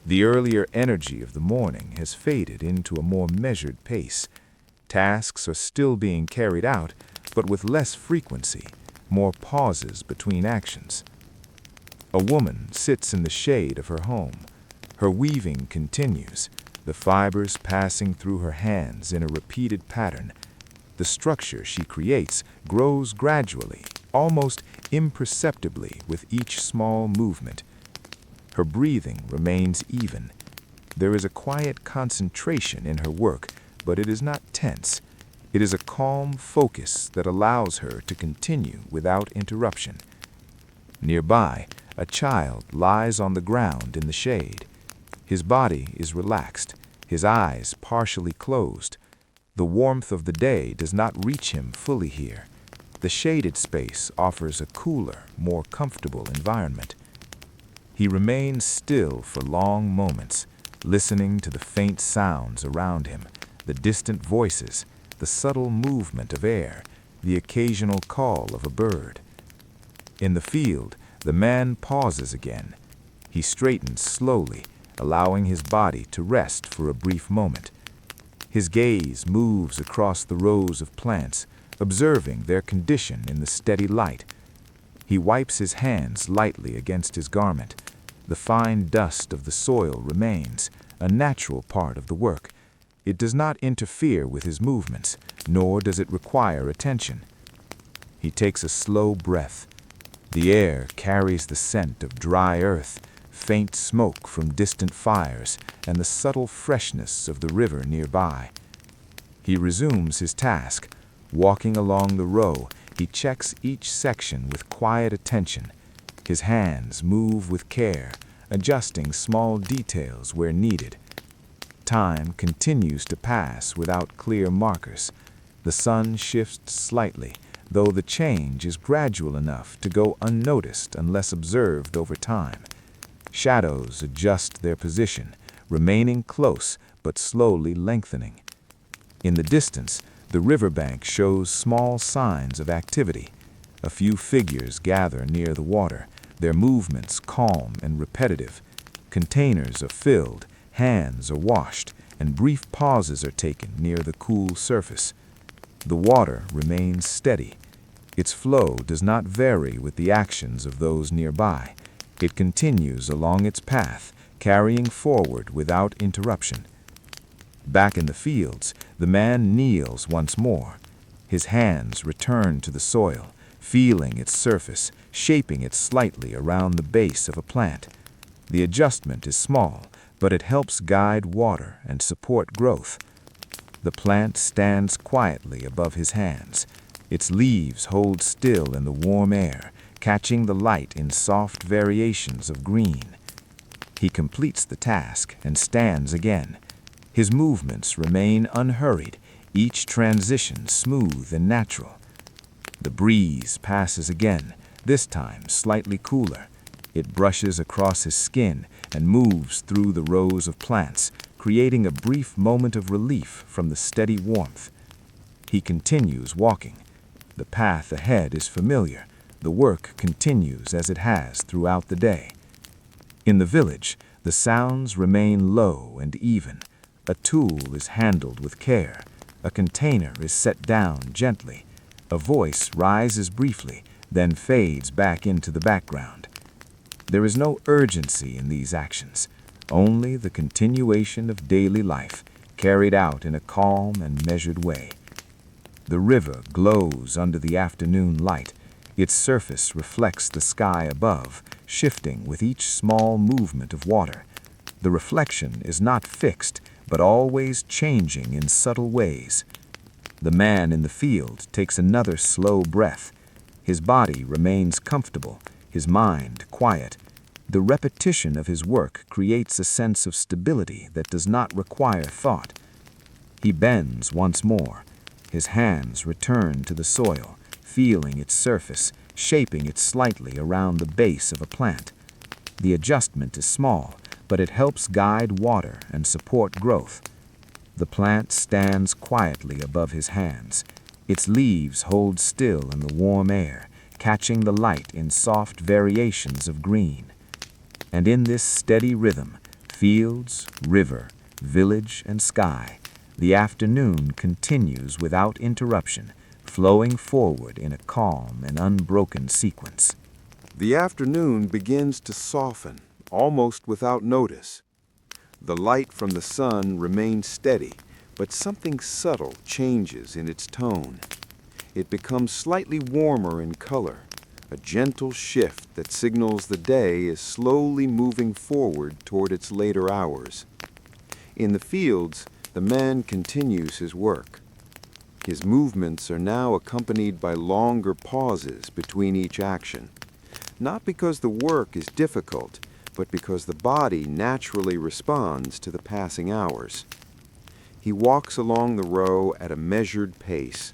The earlier energy of the morning has faded into a more measured pace. Tasks are still being carried out, but with less frequency. more pauses between actions. A woman sits in the shade of her home. Her weaving continues, the fibers passing through her hands in a repeated pattern. The structure she creates grows gradually, almost imperceptibly with each small movement. Her breathing remains even. There is a quiet concentration in her work, but it is not tense. It is a calm focus that allows her to continue without interruption. Nearby, a child lies on the ground in the shade. His body is relaxed, his eyes partially closed. The warmth of the day does not reach him fully here. The shaded space offers a cooler, more comfortable environment. He remains still for long moments, listening to the faint sounds around him, the distant voices, the subtle movement of air, the occasional call of a bird. In the field, the man pauses again. He straightens slowly, allowing his body to rest for a brief moment. His gaze moves across the rows of plants, observing their condition in the steady light. He wipes his hands lightly against his garment. The fine dust of the soil remains, a natural part of the work. It does not interfere with his movements, nor does it require attention. He takes a slow breath. The air carries the scent of dry earth, faint smoke from distant fires, and the subtle freshness of the river nearby. He resumes his task. Walking along the row, he checks each section with quiet attention. His hands move with care, adjusting small details where needed. Time continues to pass without clear markers. The sun shifts slightly, though the change is gradual enough to go unnoticed unless observed over time. Shadows adjust their position, remaining close but slowly lengthening. In the distance, the riverbank shows small signs of activity. A few figures gather near the water, their movements calm and repetitive. Containers are filled, hands are washed, and brief pauses are taken near the cool surface. The water remains steady. Its flow does not vary with the actions of those nearby. It continues along its path, carrying forward without interruption. Back in the fields, the man kneels once more. His hands return to the soil, feeling its surface, shaping it slightly around the base of a plant. The adjustment is small, but it helps guide water and support growth. The plant stands quietly above his hands. Its leaves hold still in the warm air, catching the light in soft variations of green. He completes the task and stands again. His movements remain unhurried, each transition smooth and natural. The breeze passes again, this time slightly cooler. It brushes across his skin and moves through the rows of plants, creating a brief moment of relief from the steady warmth. He continues walking. The path ahead is familiar. The work continues as it has throughout the day. In the village, the sounds remain low and even. A tool is handled with care. A container is set down gently. A voice rises briefly, then fades back into the background. There is no urgency in these actions, only the continuation of daily life, carried out in a calm and measured way. The river glows under the afternoon light. Its surface reflects the sky above, shifting with each small movement of water. The reflection is not fixed, but always changing in subtle ways. The man in the field takes another slow breath. His body remains comfortable, his mind quiet. The repetition of his work creates a sense of stability that does not require thought. He bends once more. His hands return to the soil, feeling its surface, shaping it slightly around the base of a plant. The adjustment is small, but it helps guide water and support growth. The plant stands quietly above his hands. Its leaves hold still in the warm air, catching the light in soft variations of green. And in this steady rhythm, fields, river, village, and sky, the afternoon continues without interruption, flowing forward in a calm and unbroken sequence. The afternoon begins to soften, almost without notice. The light from the sun remains steady, but something subtle changes in its tone. It becomes slightly warmer in color, a gentle shift that signals the day is slowly moving forward toward its later hours. In the fields, the man continues his work. His movements are now accompanied by longer pauses between each action, not because the work is difficult, but because the body naturally responds to the passing hours. He walks along the row at a measured pace.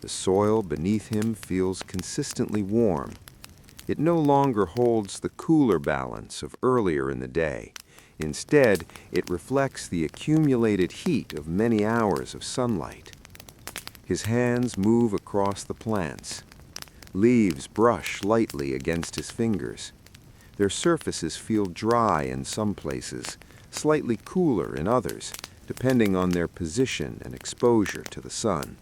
The soil beneath him feels consistently warm. It no longer holds the cooler balance of earlier in the day. Instead, it reflects the accumulated heat of many hours of sunlight. His hands move across the plants. Leaves brush lightly against his fingers. Their surfaces feel dry in some places, slightly cooler in others, depending on their position and exposure to the sun.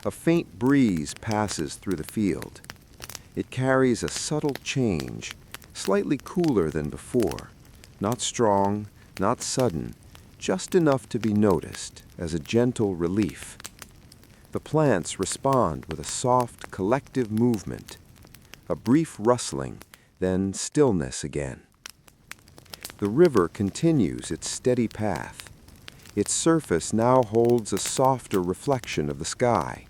A faint breeze passes through the field. It carries a subtle change, slightly cooler than before, not strong, not sudden, just enough to be noticed as a gentle relief. The plants respond with a soft, collective movement, a brief rustling, then stillness again. The river continues its steady path. Its surface now holds a softer reflection of the sky.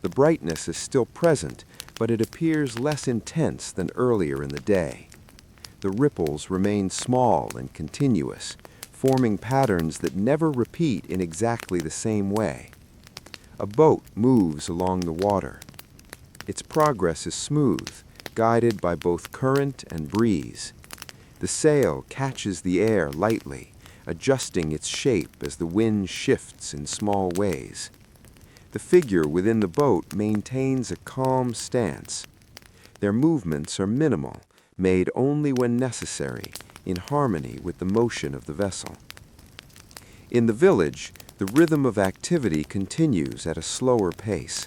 The brightness is still present, but it appears less intense than earlier in the day. The ripples remain small and continuous, forming patterns that never repeat in exactly the same way. A boat moves along the water. Its progress is smooth, guided by both current and breeze. The sail catches the air lightly, adjusting its shape as the wind shifts in small ways. The figure within the boat maintains a calm stance. Their movements are minimal, made only when necessary, in harmony with the motion of the vessel. In the village, the rhythm of activity continues at a slower pace.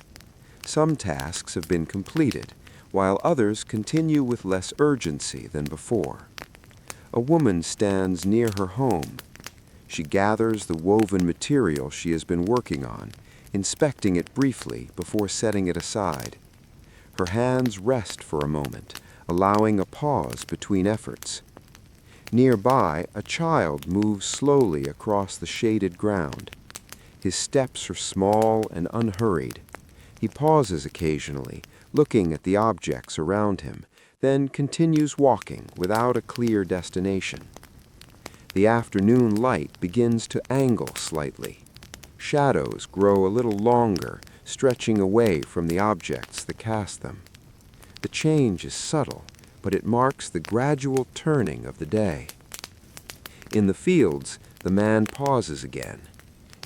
Some tasks have been completed, while others continue with less urgency than before. A woman stands near her home. She gathers the woven material she has been working on, inspecting it briefly before setting it aside. Her hands rest for a moment, allowing a pause between efforts. Nearby, a child moves slowly across the shaded ground. His steps are small and unhurried. He pauses occasionally, looking at the objects around him, then continues walking without a clear destination. The afternoon light begins to angle slightly. Shadows grow a little longer, stretching away from the objects that cast them. The change is subtle, but it marks the gradual turning of the day. In the fields, the man pauses again.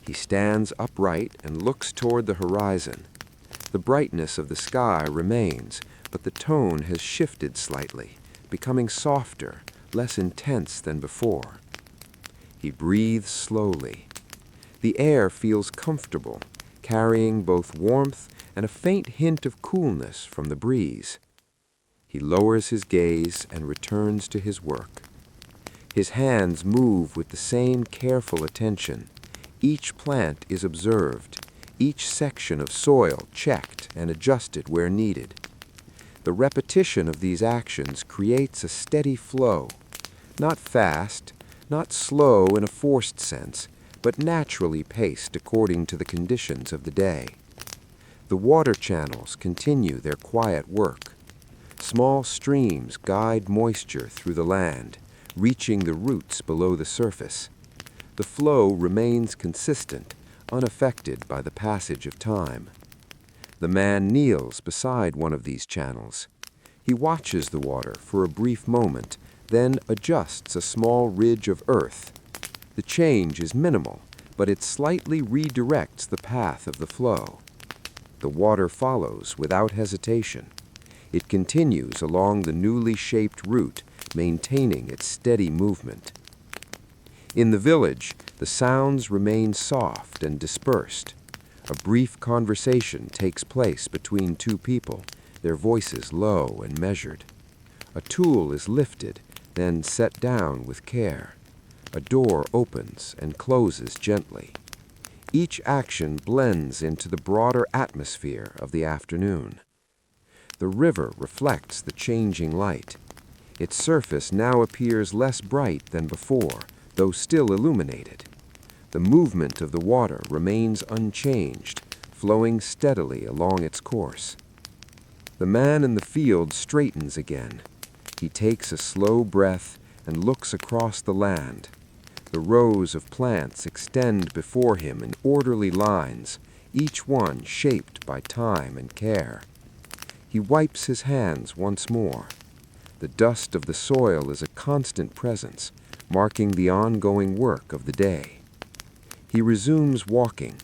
He stands upright and looks toward the horizon. The brightness of the sky remains, but the tone has shifted slightly, becoming softer, less intense than before. He breathes slowly. The air feels comfortable, carrying both warmth and a faint hint of coolness from the breeze. He lowers his gaze and returns to his work. His hands move with the same careful attention. Each plant is observed, each section of soil checked and adjusted where needed. The repetition of these actions creates a steady flow, not fast, not slow in a forced sense, but naturally paced according to the conditions of the day. The water channels continue their quiet work. Small streams guide moisture through the land, reaching the roots below the surface. The flow remains consistent, unaffected by the passage of time. The man kneels beside one of these channels. He watches the water for a brief moment, then adjusts a small ridge of earth. The change is minimal, but it slightly redirects the path of the flow. The water follows without hesitation. It continues along the newly shaped route, maintaining its steady movement. In the village, the sounds remain soft and dispersed. A brief conversation takes place between two people, their voices low and measured. A tool is lifted, then set down with care. A door opens and closes gently. Each action blends into the broader atmosphere of the afternoon. The river reflects the changing light. Its surface now appears less bright than before, though still illuminated. The movement of the water remains unchanged, flowing steadily along its course. The man in the field straightens again. He takes a slow breath and looks across the land. The rows of plants extend before him in orderly lines, each one shaped by time and care. He wipes his hands once more. The dust of the soil is a constant presence, marking the ongoing work of the day. He resumes walking.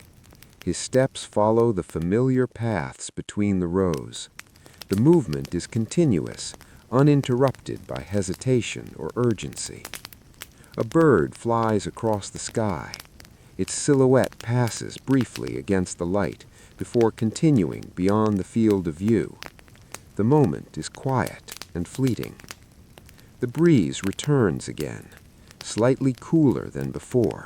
His steps follow the familiar paths between the rows. The movement is continuous, uninterrupted by hesitation or urgency. A bird flies across the sky. Its silhouette passes briefly against the light before continuing beyond the field of view. The moment is quiet and fleeting. The breeze returns again, slightly cooler than before.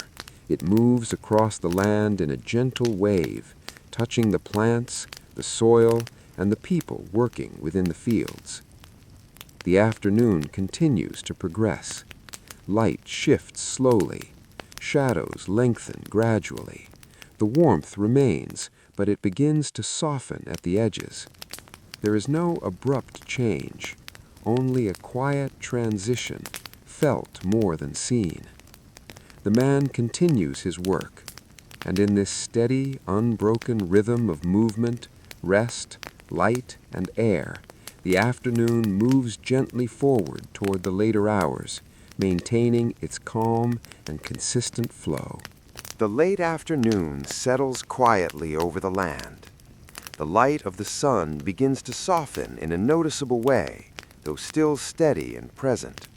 It moves across the land in a gentle wave, touching the plants, the soil, and the people working within the fields. The afternoon continues to progress. Light shifts slowly. Shadows lengthen gradually. The warmth remains, but it begins to soften at the edges. There is no abrupt change, only a quiet transition, felt more than seen. The man continues his work, and in this steady, unbroken rhythm of movement, rest, light, and air, the afternoon moves gently forward toward the later hours, maintaining its calm and consistent flow. The late afternoon settles quietly over the land. The light of the sun begins to soften in a noticeable way, though still steady and present.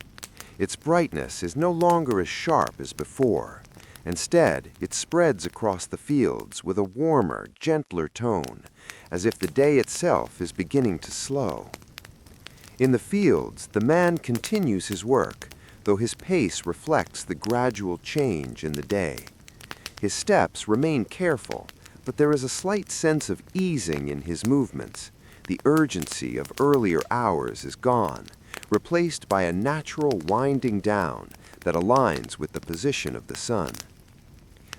Its brightness is no longer as sharp as before. Instead, it spreads across the fields with a warmer, gentler tone, as if the day itself is beginning to slow. In the fields, the man continues his work, though his pace reflects the gradual change in the day. His steps remain careful, but there is a slight sense of easing in his movements. The urgency of earlier hours is gone, replaced by a natural winding down that aligns with the position of the sun.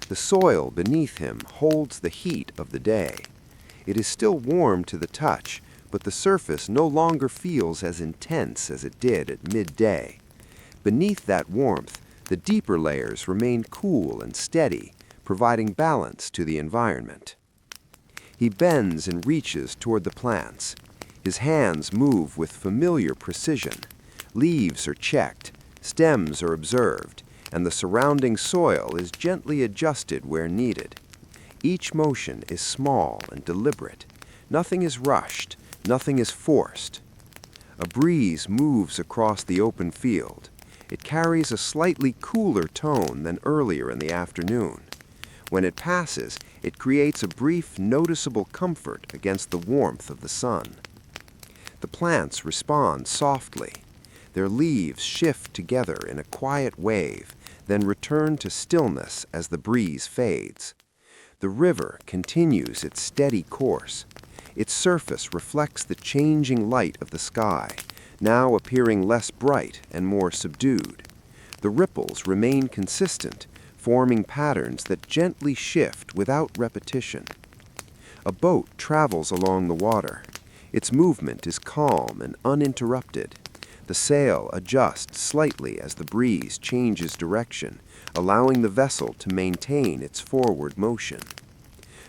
The soil beneath him holds the heat of the day. It is still warm to the touch, but the surface no longer feels as intense as it did at midday. Beneath that warmth, the deeper layers remain cool and steady, providing balance to the environment. He bends and reaches toward the plants. His hands move with familiar precision. Leaves are checked, stems are observed, and the surrounding soil is gently adjusted where needed. Each motion is small and deliberate. Nothing is rushed, nothing is forced. A breeze moves across the open field. It carries a slightly cooler tone than earlier in the afternoon. When it passes, it creates a brief, noticeable comfort against the warmth of the sun. The plants respond softly. Their leaves shift together in a quiet wave, then return to stillness as the breeze fades. The river continues its steady course. Its surface reflects the changing light of the sky, now appearing less bright and more subdued. The ripples remain consistent, forming patterns that gently shift without repetition. A boat travels along the water. Its movement is calm and uninterrupted. The sail adjusts slightly as the breeze changes direction, allowing the vessel to maintain its forward motion.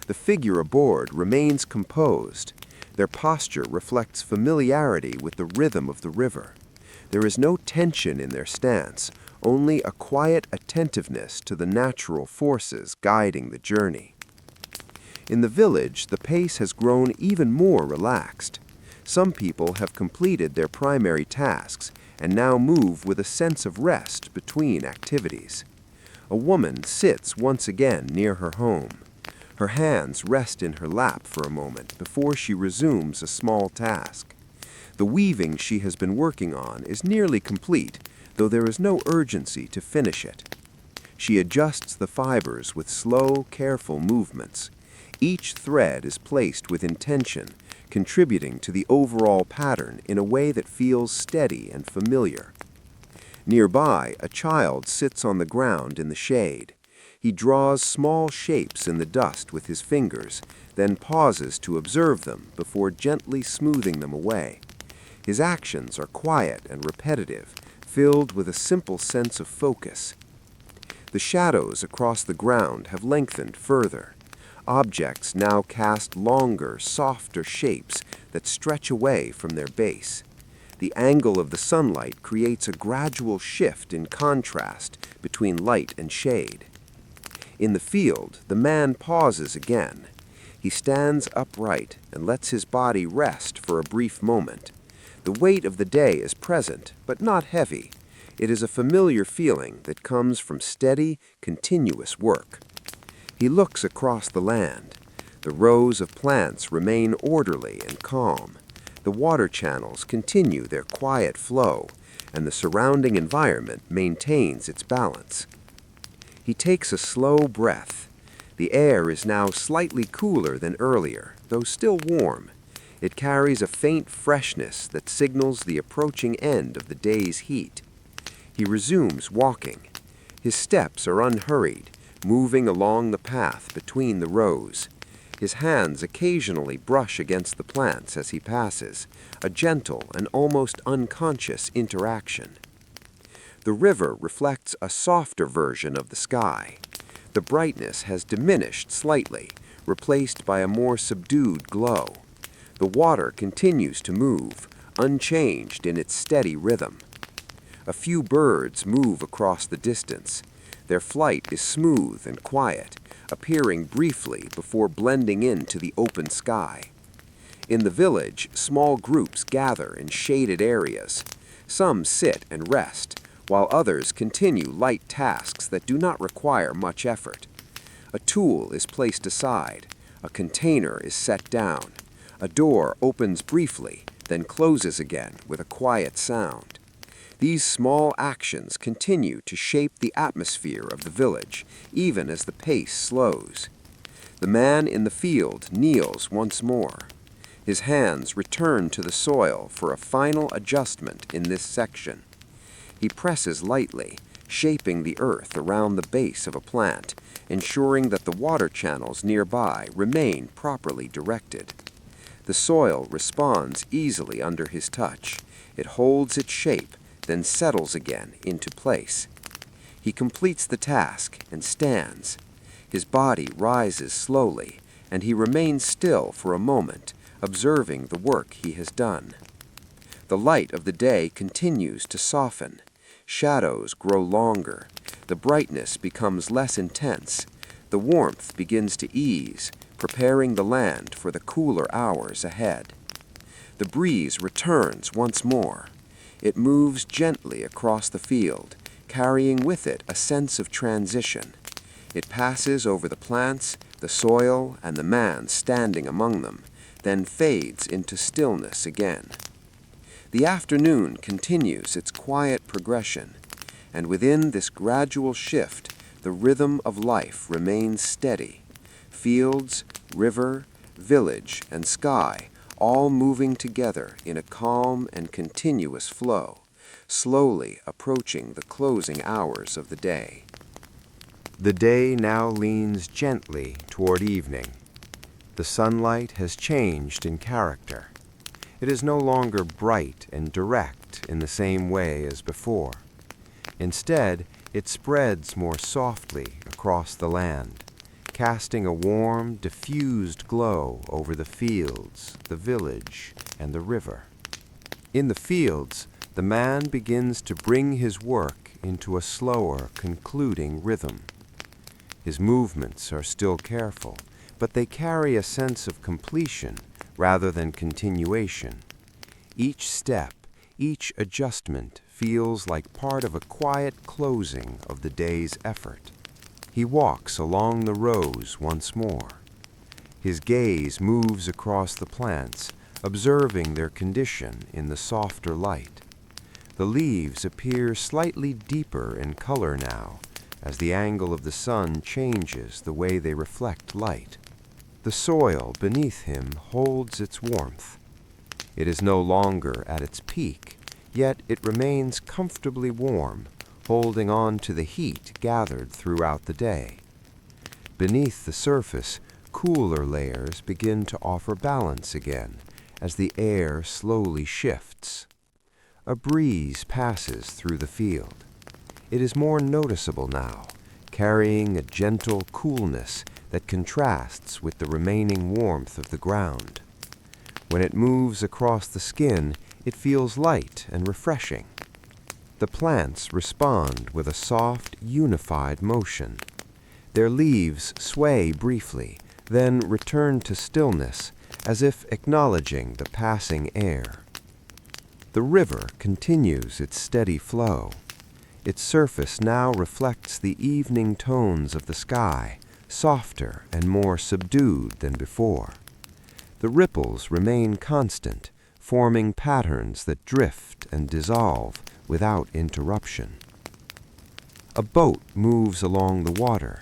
The figure aboard remains composed. Their posture reflects familiarity with the rhythm of the river. There is no tension in their stance, only a quiet attentiveness to the natural forces guiding the journey. In the village, the pace has grown even more relaxed. Some people have completed their primary tasks and now move with a sense of rest between activities. A woman sits once again near her home. Her hands rest in her lap for a moment before she resumes a small task. The weaving she has been working on is nearly complete, though there is no urgency to finish it. She adjusts the fibers with slow, careful movements. Each thread is placed with intention, contributing to the overall pattern in a way that feels steady and familiar. Nearby, a child sits on the ground in the shade. He draws small shapes in the dust with his fingers, then pauses to observe them before gently smoothing them away. His actions are quiet and repetitive, filled with a simple sense of focus. The shadows across the ground have lengthened further. Objects now cast longer, softer shapes that stretch away from their base. The angle of the sunlight creates a gradual shift in contrast between light and shade. In the field, the man pauses again. He stands upright and lets his body rest for a brief moment. The weight of the day is present, but not heavy. It is a familiar feeling that comes from steady, continuous work. He looks across the land. The rows of plants remain orderly and calm. The water channels continue their quiet flow, and the surrounding environment maintains its balance. He takes a slow breath. The air is now slightly cooler than earlier, though still warm. It carries a faint freshness that signals the approaching end of the day's heat. He resumes walking. His steps are unhurried, moving along the path between the rows. His hands occasionally brush against the plants as he passes, a gentle and almost unconscious interaction. The river reflects a softer version of the sky. The brightness has diminished slightly, replaced by a more subdued glow. The water continues to move, unchanged in its steady rhythm. A few birds move across the distance. Their flight is smooth and quiet, appearing briefly before blending into the open sky. In the village, small groups gather in shaded areas. Some sit and rest, while others continue light tasks that do not require much effort. A tool is placed aside. A container is set down. A door opens briefly, then closes again with a quiet sound. These small actions continue to shape the atmosphere of the village, even as the pace slows. The man in the field kneels once more. His hands return to the soil for a final adjustment in this section. He presses lightly, shaping the earth around the base of a plant, ensuring that the water channels nearby remain properly directed. The soil responds easily under his touch. It holds its shape, then settles again into place. He completes the task and stands. His body rises slowly, and he remains still for a moment, observing the work he has done. The light of the day continues to soften. Shadows grow longer. The brightness becomes less intense. The warmth begins to ease, preparing the land for the cooler hours ahead. The breeze returns once more. It moves gently across the field, carrying with it a sense of transition. It passes over the plants, the soil, and the man standing among them, then fades into stillness again. The afternoon continues its quiet progression, and within this gradual shift, the rhythm of life remains steady. Fields, river, village, and sky all moving together in a calm and continuous flow, slowly approaching the closing hours of the day. The day now leans gently toward evening. The sunlight has changed in character. It is no longer bright and direct in the same way as before. Instead, it spreads more softly across the land, casting a warm, diffused glow over the fields, the village, and the river. In the fields, the man begins to bring his work into a slower, concluding rhythm. His movements are still careful, but they carry a sense of completion rather than continuation. Each step, each adjustment feels like part of a quiet closing of the day's effort. He walks along the rows once more, His gaze moves across the plants, observing their condition in the softer light. The leaves appear slightly deeper in color now, as the angle of the sun changes the way they reflect light. The soil beneath him holds its warmth. It is no longer at its peak, yet it remains comfortably warm, holding on to the heat gathered throughout the day. Beneath the surface, cooler layers begin to offer balance again as the air slowly shifts. A breeze passes through the field. It is more noticeable now, carrying a gentle coolness that contrasts with the remaining warmth of the ground. When it moves across the skin, it feels light and refreshing. The plants respond with a soft, unified motion. Their leaves sway briefly, then return to stillness, as if acknowledging the passing air. The river continues its steady flow. Its surface now reflects the evening tones of the sky, softer and more subdued than before. The ripples remain constant, forming patterns that drift and dissolve without interruption. A boat moves along the water.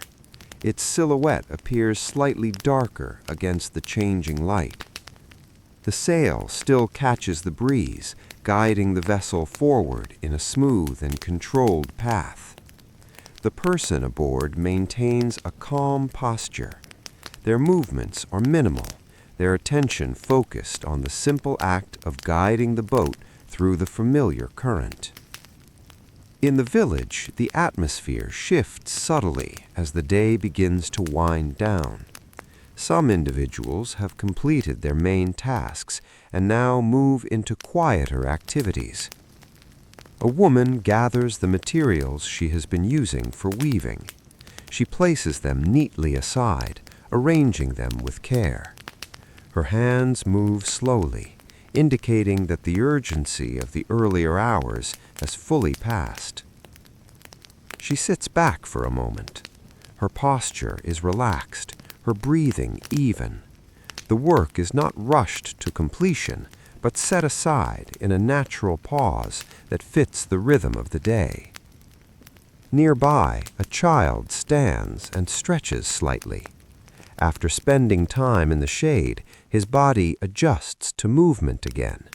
Its silhouette appears slightly darker against the changing light. The sail still catches the breeze, guiding the vessel forward in a smooth and controlled path. The person aboard maintains a calm posture. Their movements are minimal, their attention focused on the simple act of guiding the boat through the familiar current. In the village, the atmosphere shifts subtly as the day begins to wind down. Some individuals have completed their main tasks and now move into quieter activities. A woman gathers the materials she has been using for weaving. She places them neatly aside, arranging them with care. Her hands move slowly, indicating that the urgency of the earlier hours has fully passed. She sits back for a moment. Her posture is relaxed, her breathing even. The work is not rushed to completion, but set aside in a natural pause that fits the rhythm of the day. Nearby, a child stands and stretches slightly. After spending time in the shade, his body adjusts to movement again.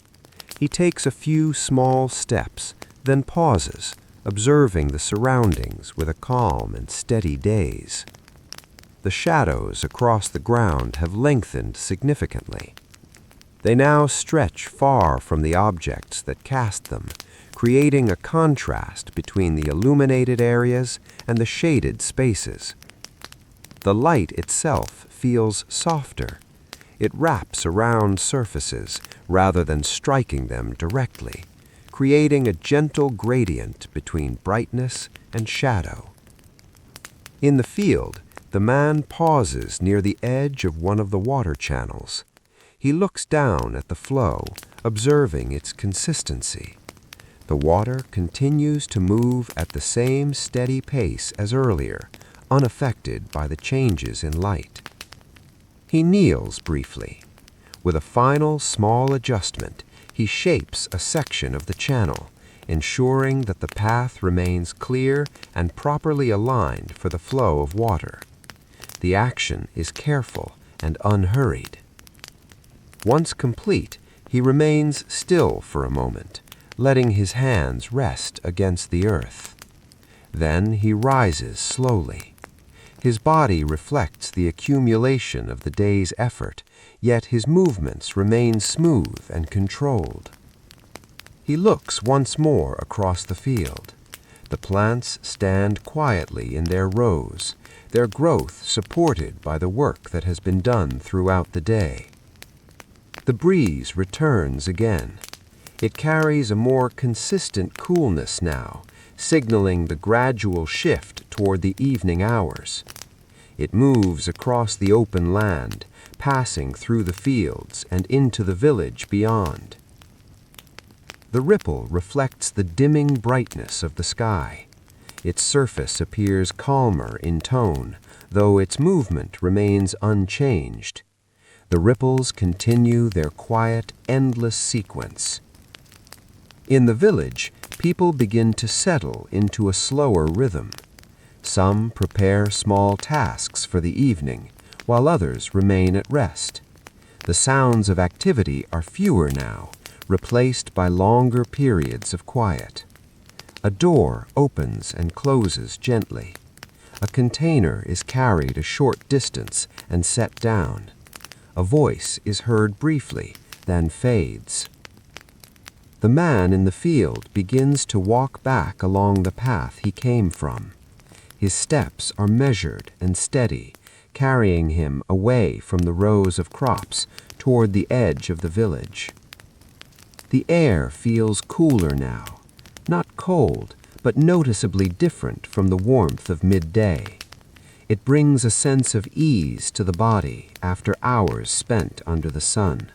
He takes a few small steps, then pauses, observing the surroundings with a calm and steady gaze. The shadows across the ground have lengthened significantly. They now stretch far from the objects that cast them, creating a contrast between the illuminated areas and the shaded spaces. The light itself feels softer. It wraps around surfaces rather than striking them directly, creating a gentle gradient between brightness and shadow. In the field, the man pauses near the edge of one of the water channels. He looks down at the flow, observing its consistency. The water continues to move at the same steady pace as earlier, unaffected by the changes in light. He kneels briefly. With a final small adjustment, he shapes a section of the channel, ensuring that the path remains clear and properly aligned for the flow of water. The action is careful and unhurried. Once complete, he remains still for a moment, letting his hands rest against the earth. Then he rises slowly. His body reflects the accumulation of the day's effort, yet his movements remain smooth and controlled. He looks once more across the field. The plants stand quietly in their rows, their growth supported by the work that has been done throughout the day. The breeze returns again. It carries a more consistent coolness now, signaling the gradual shift toward the evening hours. It moves across the open land, passing through the fields and into the village beyond. The ripple reflects the dimming brightness of the sky. Its surface appears calmer in tone, though its movement remains unchanged. The ripples continue their quiet, endless sequence. In the village, people begin to settle into a slower rhythm. Some prepare small tasks for the evening, while others remain at rest. The sounds of activity are fewer now, replaced by longer periods of quiet. A door opens and closes gently. A container is carried a short distance and set down. A voice is heard briefly, then fades. The man in the field begins to walk back along the path he came from. His steps are measured and steady, carrying him away from the rows of crops toward the edge of the village. The air feels cooler now, not cold, but noticeably different from the warmth of midday. It brings a sense of ease to the body after hours spent under the sun.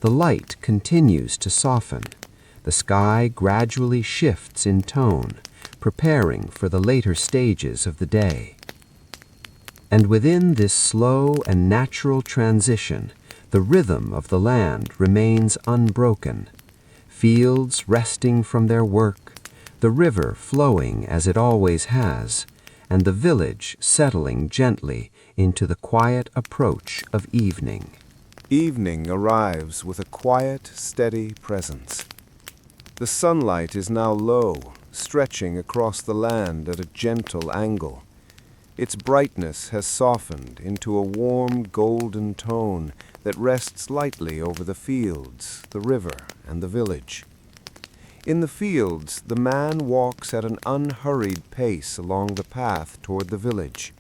The light continues to soften. The sky gradually shifts in tone, preparing for the later stages of the day. And within this slow and natural transition, the rhythm of the land remains unbroken. Fields resting from their work, the river flowing as it always has, and the village settling gently into the quiet approach of evening. Evening arrives with a quiet, steady presence. The sunlight is now low, stretching across the land at a gentle angle. Its brightness has softened into a warm golden tone that rests lightly over the fields, the river, and the village. In the fields, the man walks at an unhurried pace along the path toward the village.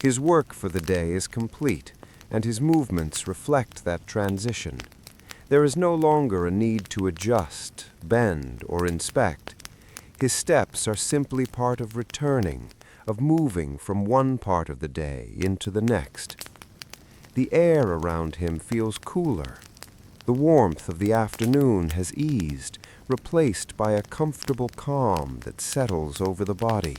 His work for the day is complete, and his movements reflect that transition. There is no longer a need to adjust, bend, or inspect. His steps are simply part of returning, of moving from one part of the day into the next. The air around him feels cooler. The warmth of the afternoon has eased, replaced by a comfortable calm that settles over the body.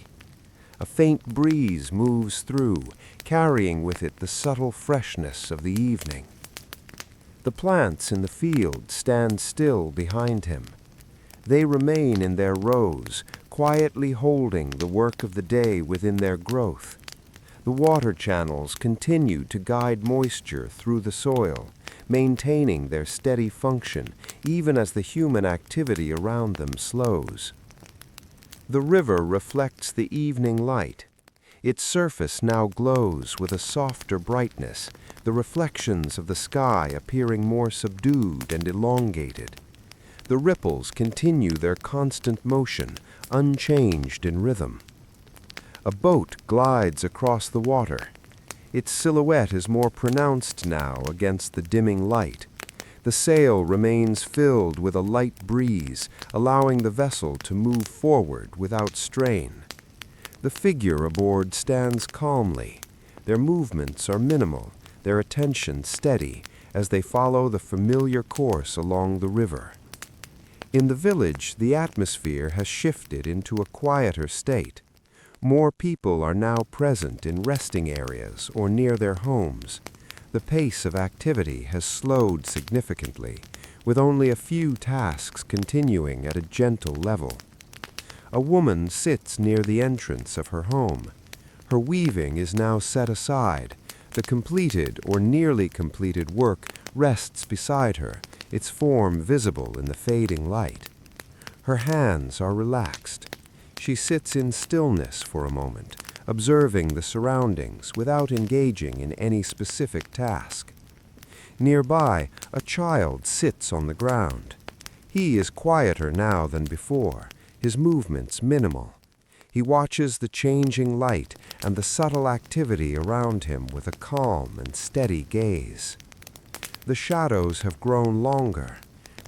A faint breeze moves through, carrying with it the subtle freshness of the evening. The plants in the field stand still behind him. They remain in their rows, quietly holding the work of the day within their growth. The water channels continue to guide moisture through the soil, maintaining their steady function even as the human activity around them slows. The river reflects the evening light. Its surface now glows with a softer brightness, the reflections of the sky appearing more subdued and elongated. The ripples continue their constant motion, unchanged in rhythm. A boat glides across the water. Its silhouette is more pronounced now against the dimming light. The sail remains filled with a light breeze, allowing the vessel to move forward without strain. The figure aboard stands calmly. Their movements are minimal, their attention steady, as they follow the familiar course along the river. In the village, the atmosphere has shifted into a quieter state. More people are now present in resting areas or near their homes. The pace of activity has slowed significantly, with only a few tasks continuing at a gentle level. A woman sits near the entrance of her home. Her weaving is now set aside. The completed or nearly completed work rests beside her, its form visible in the fading light. Her hands are relaxed. She sits in stillness for a moment, observing the surroundings without engaging in any specific task. Nearby, a child sits on the ground. He is quieter now than before, his movements minimal. He watches the changing light and the subtle activity around him with a calm and steady gaze. The shadows have grown longer.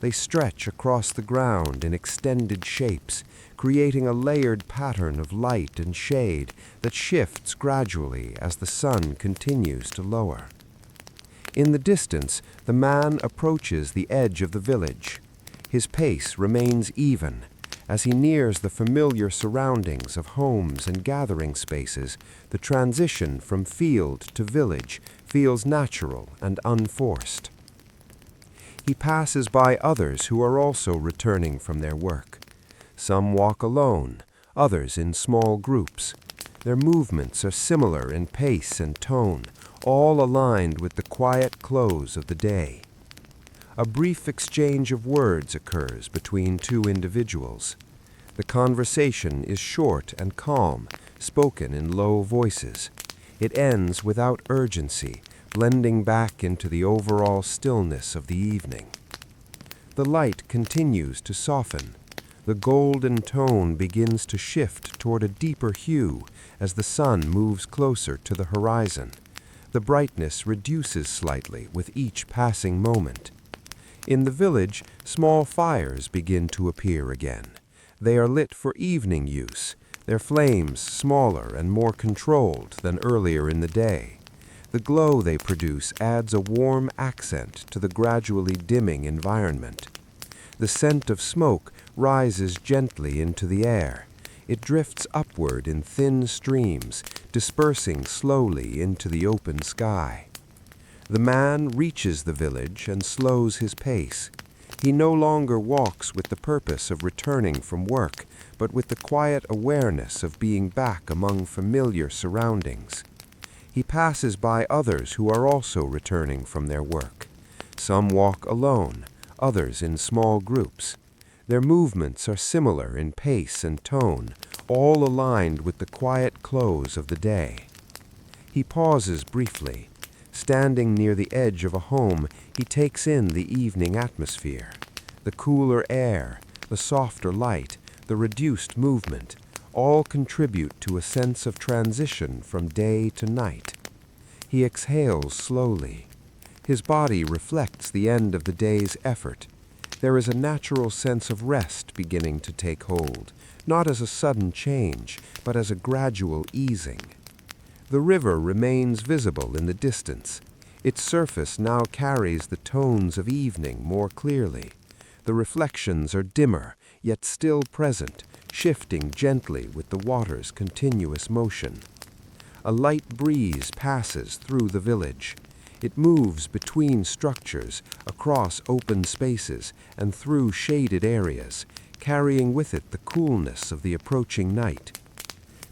They stretch across the ground in extended shapes, creating a layered pattern of light and shade that shifts gradually as the sun continues to lower. In the distance, the man approaches the edge of the village. His pace remains even. As he nears the familiar surroundings of homes and gathering spaces, the transition from field to village feels natural and unforced. He passes by others who are also returning from their work. Some walk alone, others in small groups. Their movements are similar in pace and tone, all aligned with the quiet close of the day. A brief exchange of words occurs between two individuals. The conversation is short and calm, spoken in low voices. It ends without urgency, blending back into the overall stillness of the evening. The light continues to soften. The golden tone begins to shift toward a deeper hue as the sun moves closer to the horizon. The brightness reduces slightly with each passing moment. In the village, small fires begin to appear again. They are lit for evening use, their flames smaller and more controlled than earlier in the day. The glow they produce adds a warm accent to the gradually dimming environment. The scent of smoke rises gently into the air. It drifts upward in thin streams, dispersing slowly into the open sky. The man reaches the village and slows his pace. He no longer walks with the purpose of returning from work, but with the quiet awareness of being back among familiar surroundings. He passes by others who are also returning from their work. Some walk alone, others in small groups. Their movements are similar in pace and tone, all aligned with the quiet close of the day. He pauses briefly. Standing near the edge of a home, he takes in the evening atmosphere. The cooler air, the softer light, the reduced movement, all contribute to a sense of transition from day to night. He exhales slowly. His body reflects the end of the day's effort. There is a natural sense of rest beginning to take hold, not as a sudden change, but as a gradual easing. The river remains visible in the distance. Its surface now carries the tones of evening more clearly. The reflections are dimmer, yet still present, shifting gently with the water's continuous motion. A light breeze passes through the village. It moves between structures, across open spaces, and through shaded areas, carrying with it the coolness of the approaching night.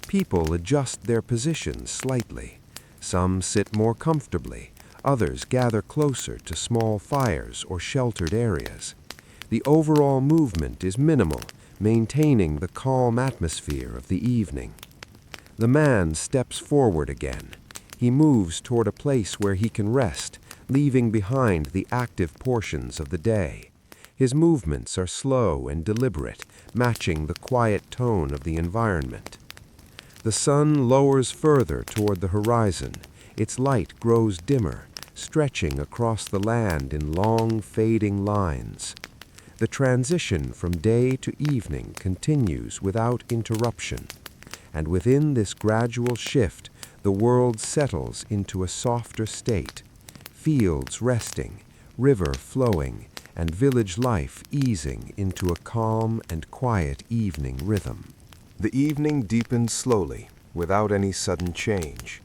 People adjust their positions slightly. Some sit more comfortably. Others gather closer to small fires or sheltered areas. The overall movement is minimal, maintaining the calm atmosphere of the evening. The man steps forward again. He moves toward a place where he can rest, leaving behind the active portions of the day. His movements are slow and deliberate, matching the quiet tone of the environment. The sun lowers further toward the horizon. Its light grows dimmer, stretching across the land in long, fading lines. The transition from day to evening continues without interruption, and within this gradual shift, the world settles into a softer state, fields resting, river flowing, and village life easing into a calm and quiet evening rhythm. The evening deepens slowly, without any sudden change.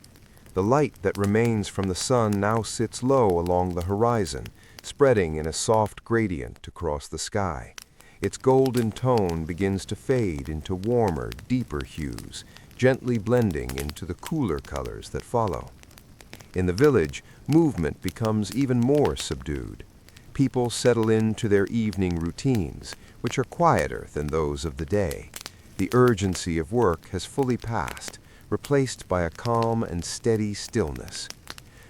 The light that remains from the sun now sits low along the horizon, spreading in a soft gradient across the sky. Its golden tone begins to fade into warmer, deeper hues, gently blending into the cooler colors that follow. In the village, movement becomes even more subdued. People settle into their evening routines, which are quieter than those of the day. The urgency of work has fully passed, replaced by a calm and steady stillness.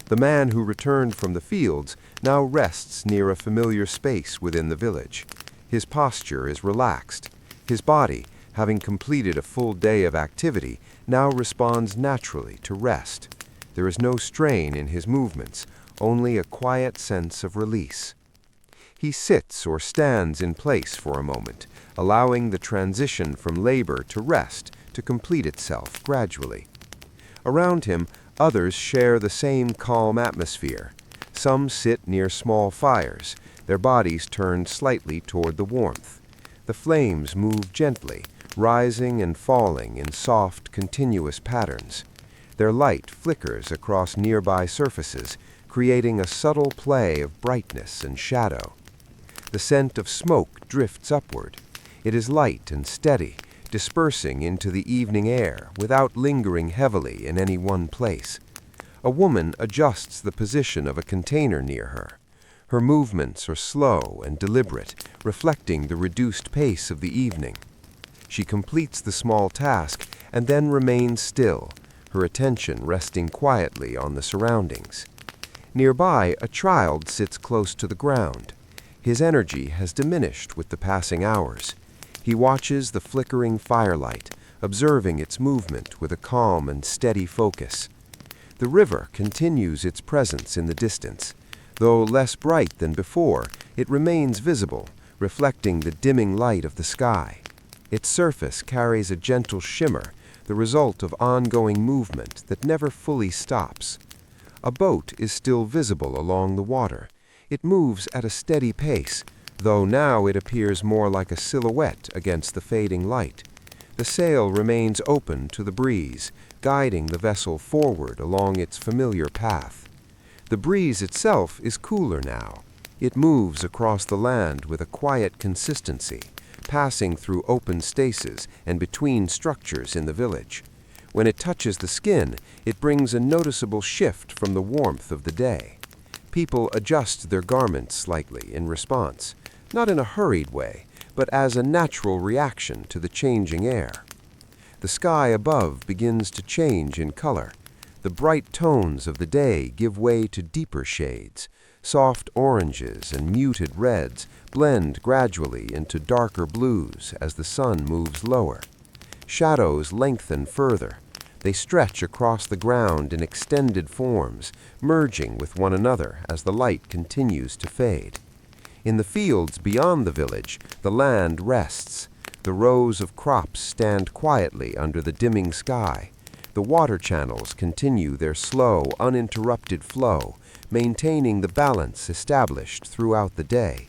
The man who returned from the fields now rests near a familiar space within the village. His posture is relaxed. His body, having completed a full day of activity, now responds naturally to rest. There is no strain in his movements, only a quiet sense of release. He sits or stands in place for a moment, allowing the transition from labor to rest to complete itself gradually. Around him, others share the same calm atmosphere. Some sit near small fires, their bodies turned slightly toward the warmth. The flames move gently, rising and falling in soft, continuous patterns. Their light flickers across nearby surfaces, creating a subtle play of brightness and shadow. The scent of smoke drifts upward. It is light and steady, dispersing into the evening air without lingering heavily in any one place. A woman adjusts the position of a container near her. Her movements are slow and deliberate, reflecting the reduced pace of the evening. She completes the small task and then remains still, her attention resting quietly on the surroundings. Nearby, a child sits close to the ground. His energy has diminished with the passing hours. He watches the flickering firelight, observing its movement with a calm and steady focus. The river continues its presence in the distance. Though less bright than before, it remains visible, reflecting the dimming light of the sky. Its surface carries a gentle shimmer, the result of ongoing movement that never fully stops. A boat is still visible along the water. It moves at a steady pace, though now it appears more like a silhouette against the fading light. The sail remains open to the breeze, guiding the vessel forward along its familiar path. The breeze itself is cooler now. It moves across the land with a quiet consistency, passing through open spaces and between structures in the village. When it touches the skin, it brings a noticeable shift from the warmth of the day. People adjust their garments slightly in response, not in a hurried way, but as a natural reaction to the changing air. The sky above begins to change in color. The bright tones of the day give way to deeper shades. Soft oranges and muted reds blend gradually into darker blues as the sun moves lower. Shadows lengthen further. They stretch across the ground in extended forms, merging with one another as the light continues to fade. In the fields beyond the village, the land rests. The rows of crops stand quietly under the dimming sky. The water channels continue their slow, uninterrupted flow, maintaining the balance established throughout the day.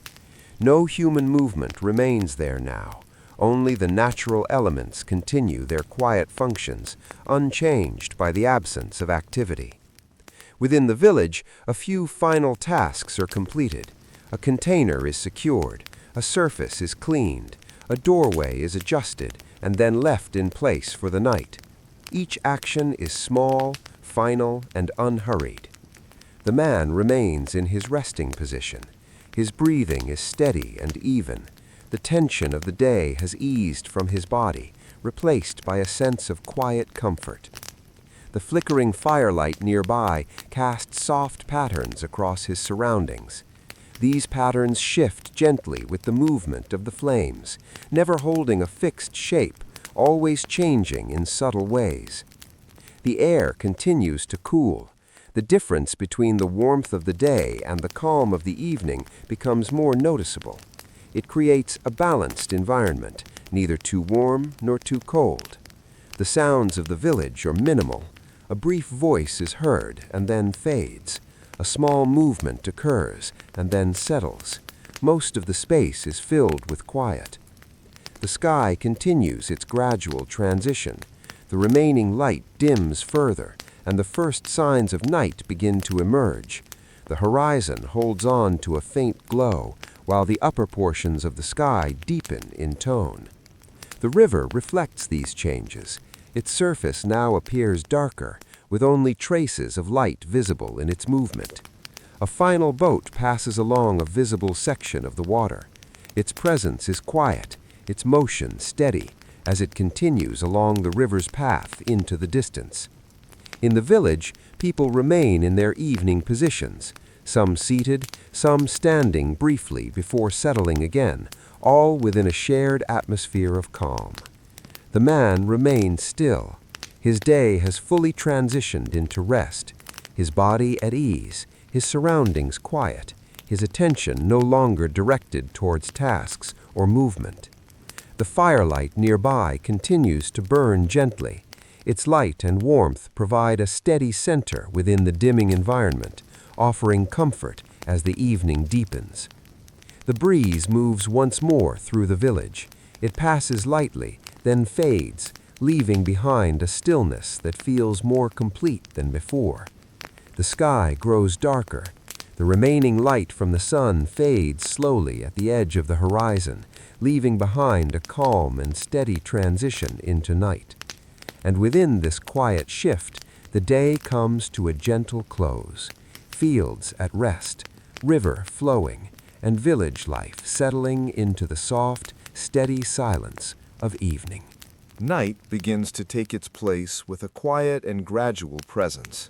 No human movement remains there now. Only the natural elements continue their quiet functions, unchanged by the absence of activity. Within the village, a few final tasks are completed. A container is secured, a surface is cleaned, a doorway is adjusted and then left in place for the night. Each action is small, final, and unhurried. The man remains in his resting position. His breathing is steady and even. The tension of the day has eased from his body, replaced by a sense of quiet comfort. The flickering firelight nearby casts soft patterns across his surroundings. These patterns shift gently with the movement of the flames, never holding a fixed shape, always changing in subtle ways. The air continues to cool. The difference between the warmth of the day and the calm of the evening becomes more noticeable. It creates a balanced environment, neither too warm nor too cold. The sounds of the village are minimal. A brief voice is heard and then fades. A small movement occurs and then settles. Most of the space is filled with quiet. The sky continues its gradual transition. The remaining light dims further, and the first signs of night begin to emerge. The horizon holds on to a faint glow, while the upper portions of the sky deepen in tone. The river reflects these changes. Its surface now appears darker, with only traces of light visible in its movement. A final boat passes along a visible section of the water. Its presence is quiet, its motion steady, as it continues along the river's path into the distance. In the village, people remain in their evening positions, some seated, some standing briefly before settling again, all within a shared atmosphere of calm. The man remains still. His day has fully transitioned into rest, his body at ease, his surroundings quiet, his attention no longer directed towards tasks or movement. The firelight nearby continues to burn gently. Its light and warmth provide a steady center within the dimming environment, offering comfort as the evening deepens. The breeze moves once more through the village. It passes lightly, then fades, leaving behind a stillness that feels more complete than before. The sky grows darker. The remaining light from the sun fades slowly at the edge of the horizon, leaving behind a calm and steady transition into night. And within this quiet shift, the day comes to a gentle close. Fields at rest, river flowing, and village life settling into the soft, steady silence of evening. Night begins to take its place with a quiet and gradual presence.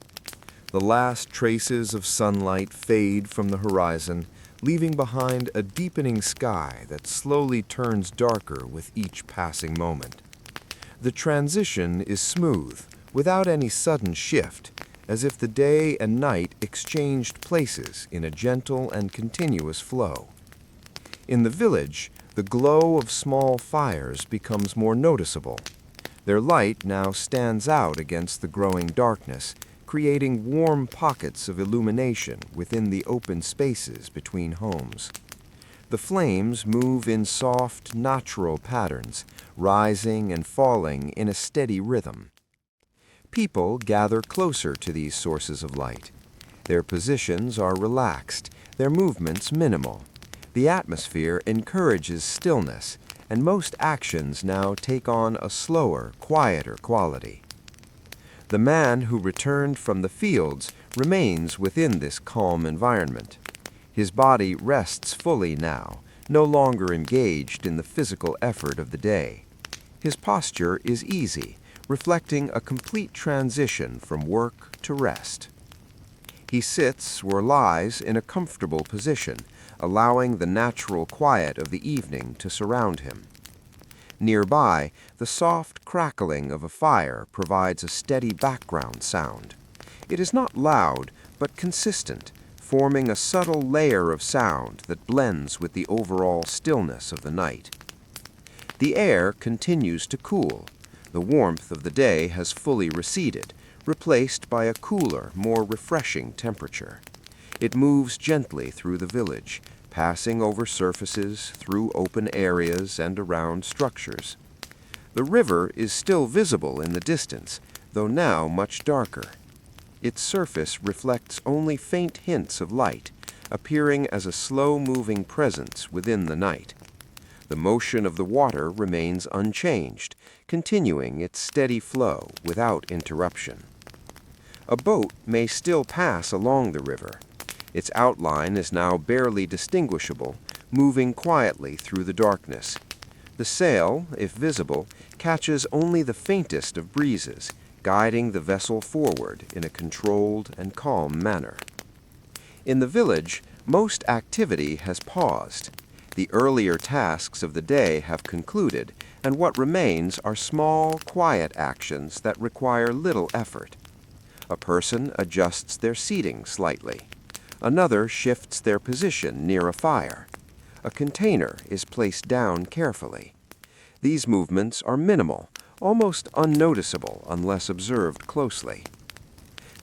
The last traces of sunlight fade from the horizon, leaving behind a deepening sky that slowly turns darker with each passing moment. The transition is smooth, without any sudden shift, as if the day and night exchanged places in a gentle and continuous flow. In the village, the glow of small fires becomes more noticeable. Their light now stands out against the growing darkness, creating warm pockets of illumination within the open spaces between homes. The flames move in soft, natural patterns, rising and falling in a steady rhythm. People gather closer to these sources of light. Their positions are relaxed, their movements minimal. The atmosphere encourages stillness, and most actions now take on a slower, quieter quality. The man who returned from the fields remains within this calm environment. His body rests fully now, no longer engaged in the physical effort of the day. His posture is easy, reflecting a complete transition from work to rest. He sits or lies in a comfortable position, allowing the natural quiet of the evening to surround him. Nearby, the soft crackling of a fire provides a steady background sound. It is not loud, but consistent, forming a subtle layer of sound that blends with the overall stillness of the night. The air continues to cool. The warmth of the day has fully receded, replaced by a cooler, more refreshing temperature. It moves gently through the village, passing over surfaces, through open areas, and around structures. The river is still visible in the distance, though now much darker. Its surface reflects only faint hints of light, appearing as a slow-moving presence within the night. The motion of the water remains unchanged, continuing its steady flow without interruption. A boat may still pass along the river. Its outline is now barely distinguishable, moving quietly through the darkness. The sail, if visible, catches only the faintest of breezes, guiding the vessel forward in a controlled and calm manner. In the village, most activity has paused. The earlier tasks of the day have concluded, and what remains are small, quiet actions that require little effort. A person adjusts their seating slightly. Another shifts their position near a fire. A container is placed down carefully. These movements are minimal, almost unnoticeable unless observed closely.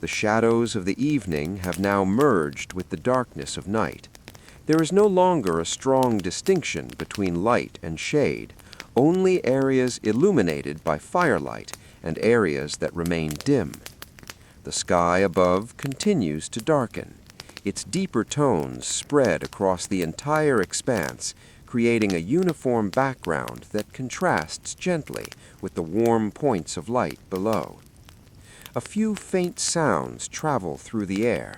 The shadows of the evening have now merged with the darkness of night. There is no longer a strong distinction between light and shade, only areas illuminated by firelight and areas that remain dim. The sky above continues to darken. Its deeper tones spread across the entire expanse, creating a uniform background that contrasts gently with the warm points of light below. A few faint sounds travel through the air.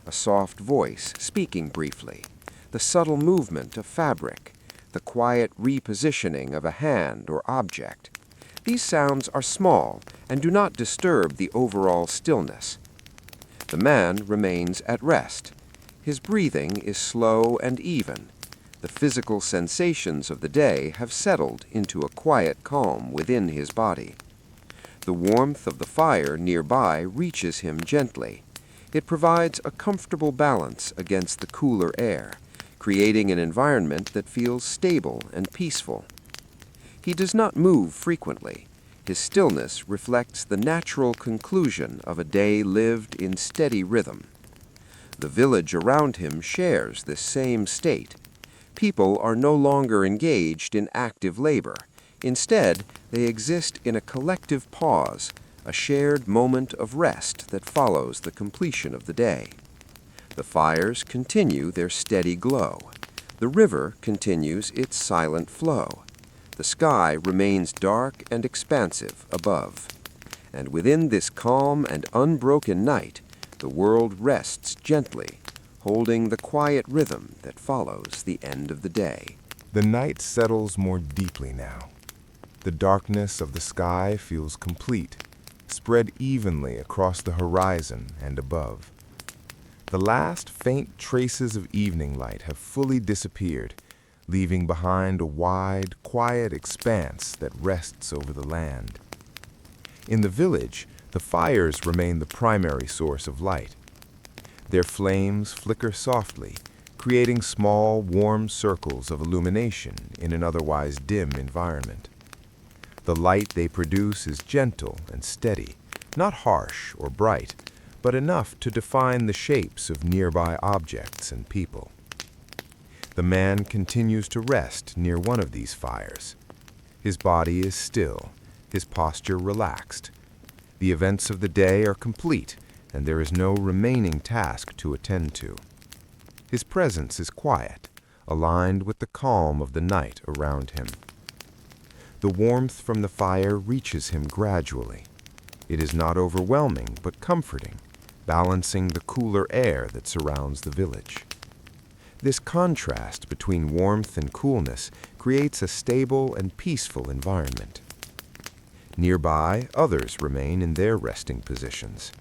A soft voice speaking briefly, the subtle movement of fabric, the quiet repositioning of a hand or object. These sounds are small and do not disturb the overall stillness. The man remains at rest. His breathing is slow and even. The physical sensations of the day have settled into a quiet calm within his body. The warmth of the fire nearby reaches him gently. It provides a comfortable balance against the cooler air, creating an environment that feels stable and peaceful. He does not move frequently. His stillness reflects the natural conclusion of a day lived in steady rhythm. The village around him shares this same state. People are no longer engaged in active labor, Instead, they exist in a collective pause, a shared moment of rest that follows the completion of the day. The fires continue their steady glow. The river continues its silent flow. The sky remains dark and expansive above. And within this calm and unbroken night, the world rests gently, holding the quiet rhythm that follows the end of the day. The night settles more deeply now. The darkness of the sky feels complete, spread evenly across the horizon and above. The last faint traces of evening light have fully disappeared, leaving behind a wide, quiet expanse that rests over the land. In the village, the fires remain the primary source of light. Their flames flicker softly, creating small, warm circles of illumination in an otherwise dim environment. The light they produce is gentle and steady, not harsh or bright, but enough to define the shapes of nearby objects and people. The man continues to rest near one of these fires. His body is still, his posture relaxed. The events of the day are complete, and there is no remaining task to attend to. His presence is quiet, aligned with the calm of the night around him. The warmth from the fire reaches him gradually. It is not overwhelming, but comforting, balancing the cooler air that surrounds the village. This contrast between warmth and coolness creates a stable and peaceful environment. Nearby, others remain in their resting positions.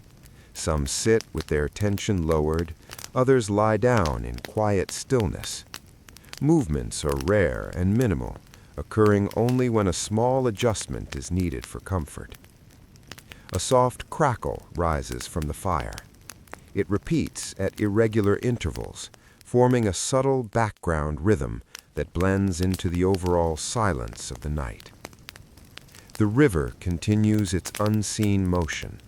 Some sit with their tension lowered, others lie down in quiet stillness. Movements are rare and minimal, occurring only when a small adjustment is needed for comfort. A soft crackle rises from the fire. It repeats at irregular intervals, forming a subtle background rhythm that blends into the overall silence of the night. The river continues its unseen motion.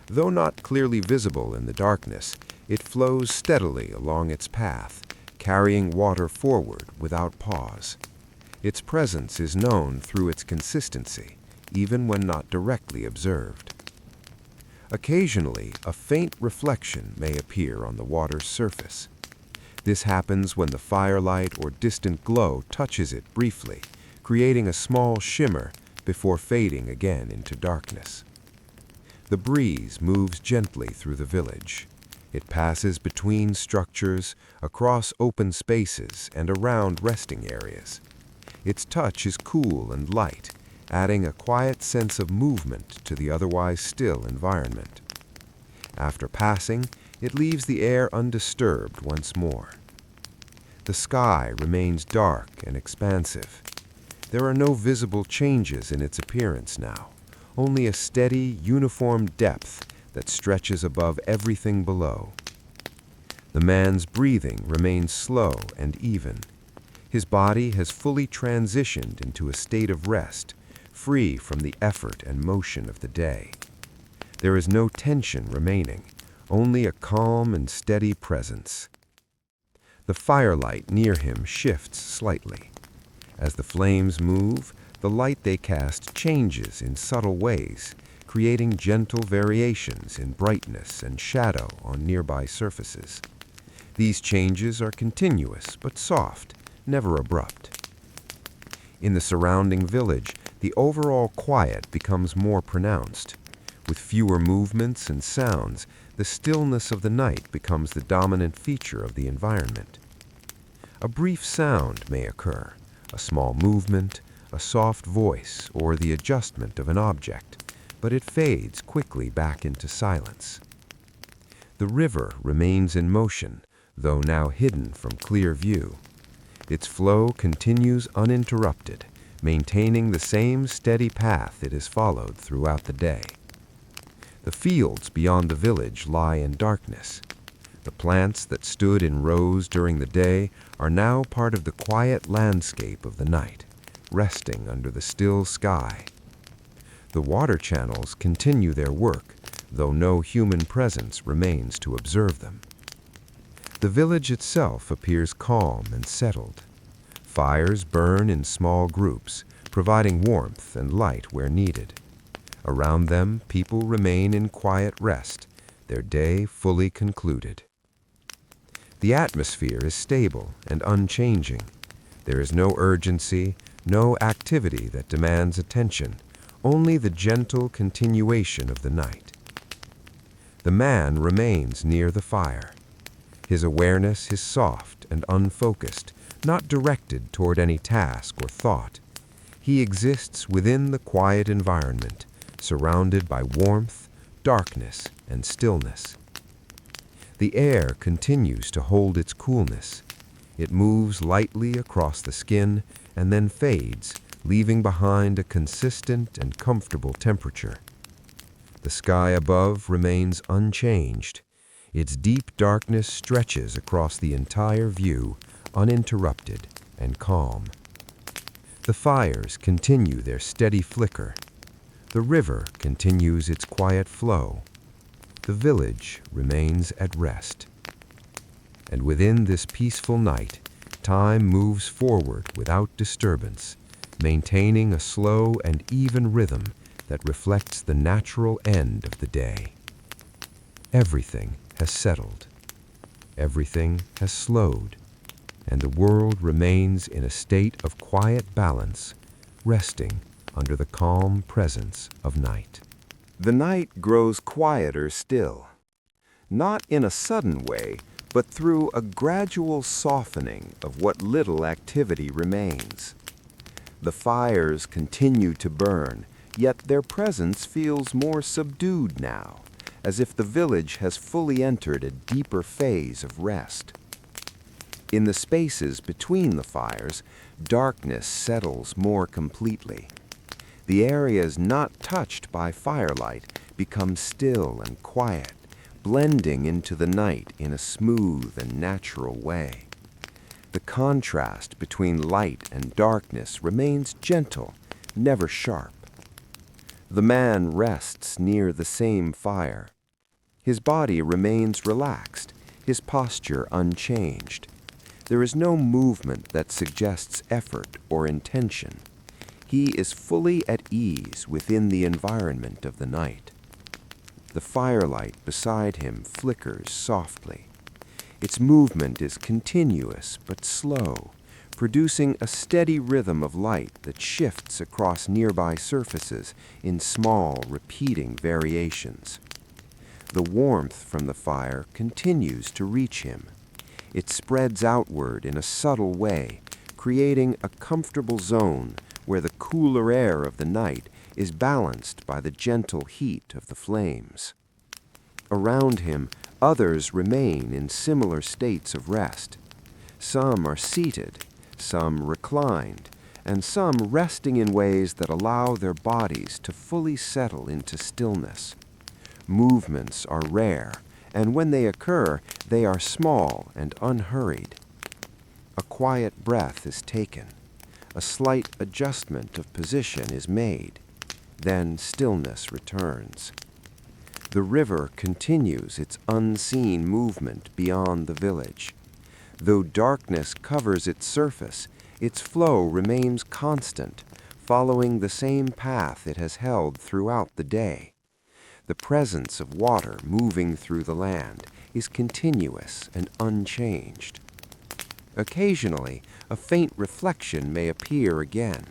Though not clearly visible in the darkness, it flows steadily along its path, carrying water forward without pause. Its presence is known through its consistency, even when not directly observed. Occasionally, a faint reflection may appear on the water's surface. This happens when the firelight or distant glow touches it briefly, creating a small shimmer before fading again into darkness. The breeze moves gently through the village. It passes between structures, across open spaces, and around resting areas. Its touch is cool and light, adding a quiet sense of movement to the otherwise still environment. After passing, it leaves the air undisturbed once more. The sky remains dark and expansive. There are no visible changes in its appearance now, only a steady, uniform depth that stretches above everything below. The man's breathing remains slow and even. His body has fully transitioned into a state of rest, free from the effort and motion of the day. There is no tension remaining, only a calm and steady presence. The firelight near him shifts slightly. As the flames move, the light they cast changes in subtle ways, creating gentle variations in brightness and shadow on nearby surfaces. These changes are continuous but soft, never abrupt. In the surrounding village, the overall quiet becomes more pronounced. With fewer movements and sounds, the stillness of the night becomes the dominant feature of the environment. A brief sound may occur, a small movement, a soft voice, or the adjustment of an object, but it fades quickly back into silence. The river remains in motion, though now hidden from clear view. Its flow continues uninterrupted, maintaining the same steady path it has followed throughout the day. The fields beyond the village lie in darkness. The plants that stood in rows during the day are now part of the quiet landscape of the night, resting under the still sky. The water channels continue their work, though no human presence remains to observe them. The village itself appears calm and settled. Fires burn in small groups, providing warmth and light where needed. Around them, people remain in quiet rest, their day fully concluded. The atmosphere is stable and unchanging. There is no urgency, no activity that demands attention, only the gentle continuation of the night. The man remains near the fire. His awareness is soft and unfocused, not directed toward any task or thought. He exists within the quiet environment, surrounded by warmth, darkness, and stillness. The air continues to hold its coolness. It moves lightly across the skin and then fades, leaving behind a consistent and comfortable temperature. The sky above remains unchanged. Its deep darkness stretches across the entire view, uninterrupted and calm. The fires continue their steady flicker. The river continues its quiet flow. The village remains at rest. And within this peaceful night, time moves forward without disturbance, maintaining a slow and even rhythm that reflects the natural end of the day. Everything has settled. Everything has slowed, and the world remains in a state of quiet balance, resting under the calm presence of night. The night grows quieter still, not in a sudden way, but through a gradual softening of what little activity remains. The fires continue to burn, yet their presence feels more subdued now, as if the village has fully entered a deeper phase of rest. In the spaces between the fires, darkness settles more completely. The areas not touched by firelight become still and quiet, blending into the night in a smooth and natural way. The contrast between light and darkness remains gentle, never sharp. The man rests near the same fire. His body remains relaxed, his posture unchanged. There is no movement that suggests effort or intention. He is fully at ease within the environment of the night. The firelight beside him flickers softly. Its movement is continuous but slow, producing a steady rhythm of light that shifts across nearby surfaces in small, repeating variations. The warmth from the fire continues to reach him. It spreads outward in a subtle way, creating a comfortable zone where the cooler air of the night is balanced by the gentle heat of the flames. Around him, others remain in similar states of rest. Some are seated, some reclined, and some resting in ways that allow their bodies to fully settle into stillness. Movements are rare, and when they occur, they are small and unhurried. A quiet breath is taken. A slight adjustment of position is made. Then stillness returns. The river continues its unseen movement beyond the village. Though darkness covers its surface, its flow remains constant, following the same path it has held throughout the day. The presence of water moving through the land is continuous and unchanged. Occasionally, a faint reflection may appear again.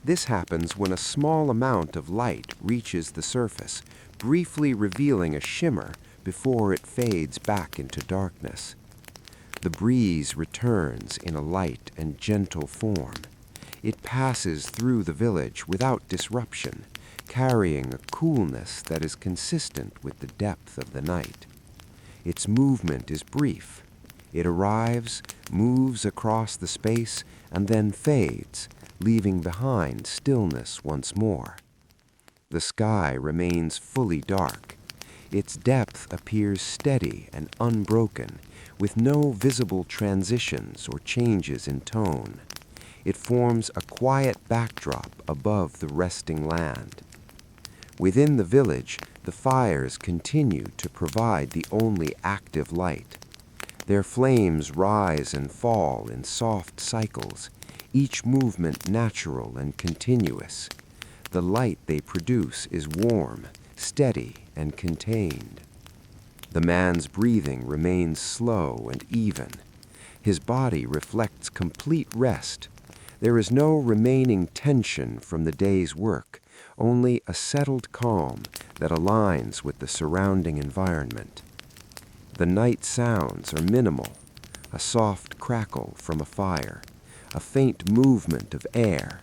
This happens when a small amount of light reaches the surface, briefly revealing a shimmer before it fades back into darkness. The breeze returns in a light and gentle form. It passes through the village without disruption, carrying a coolness that is consistent with the depth of the night. Its movement is brief. It arrives, moves across the space, and then fades, leaving behind stillness once more. The sky remains fully dark. Its depth appears steady and unbroken, with no visible transitions or changes in tone. It forms a quiet backdrop above the resting land. Within the village, the fires continue to provide the only active light. Their flames rise and fall in soft cycles, each movement natural and continuous. The light they produce is warm, steady, and contained. The man's breathing remains slow and even. His body reflects complete rest. There is no remaining tension from the day's work, only a settled calm that aligns with the surrounding environment. The night sounds are minimal: a soft crackle from a fire, a faint movement of air,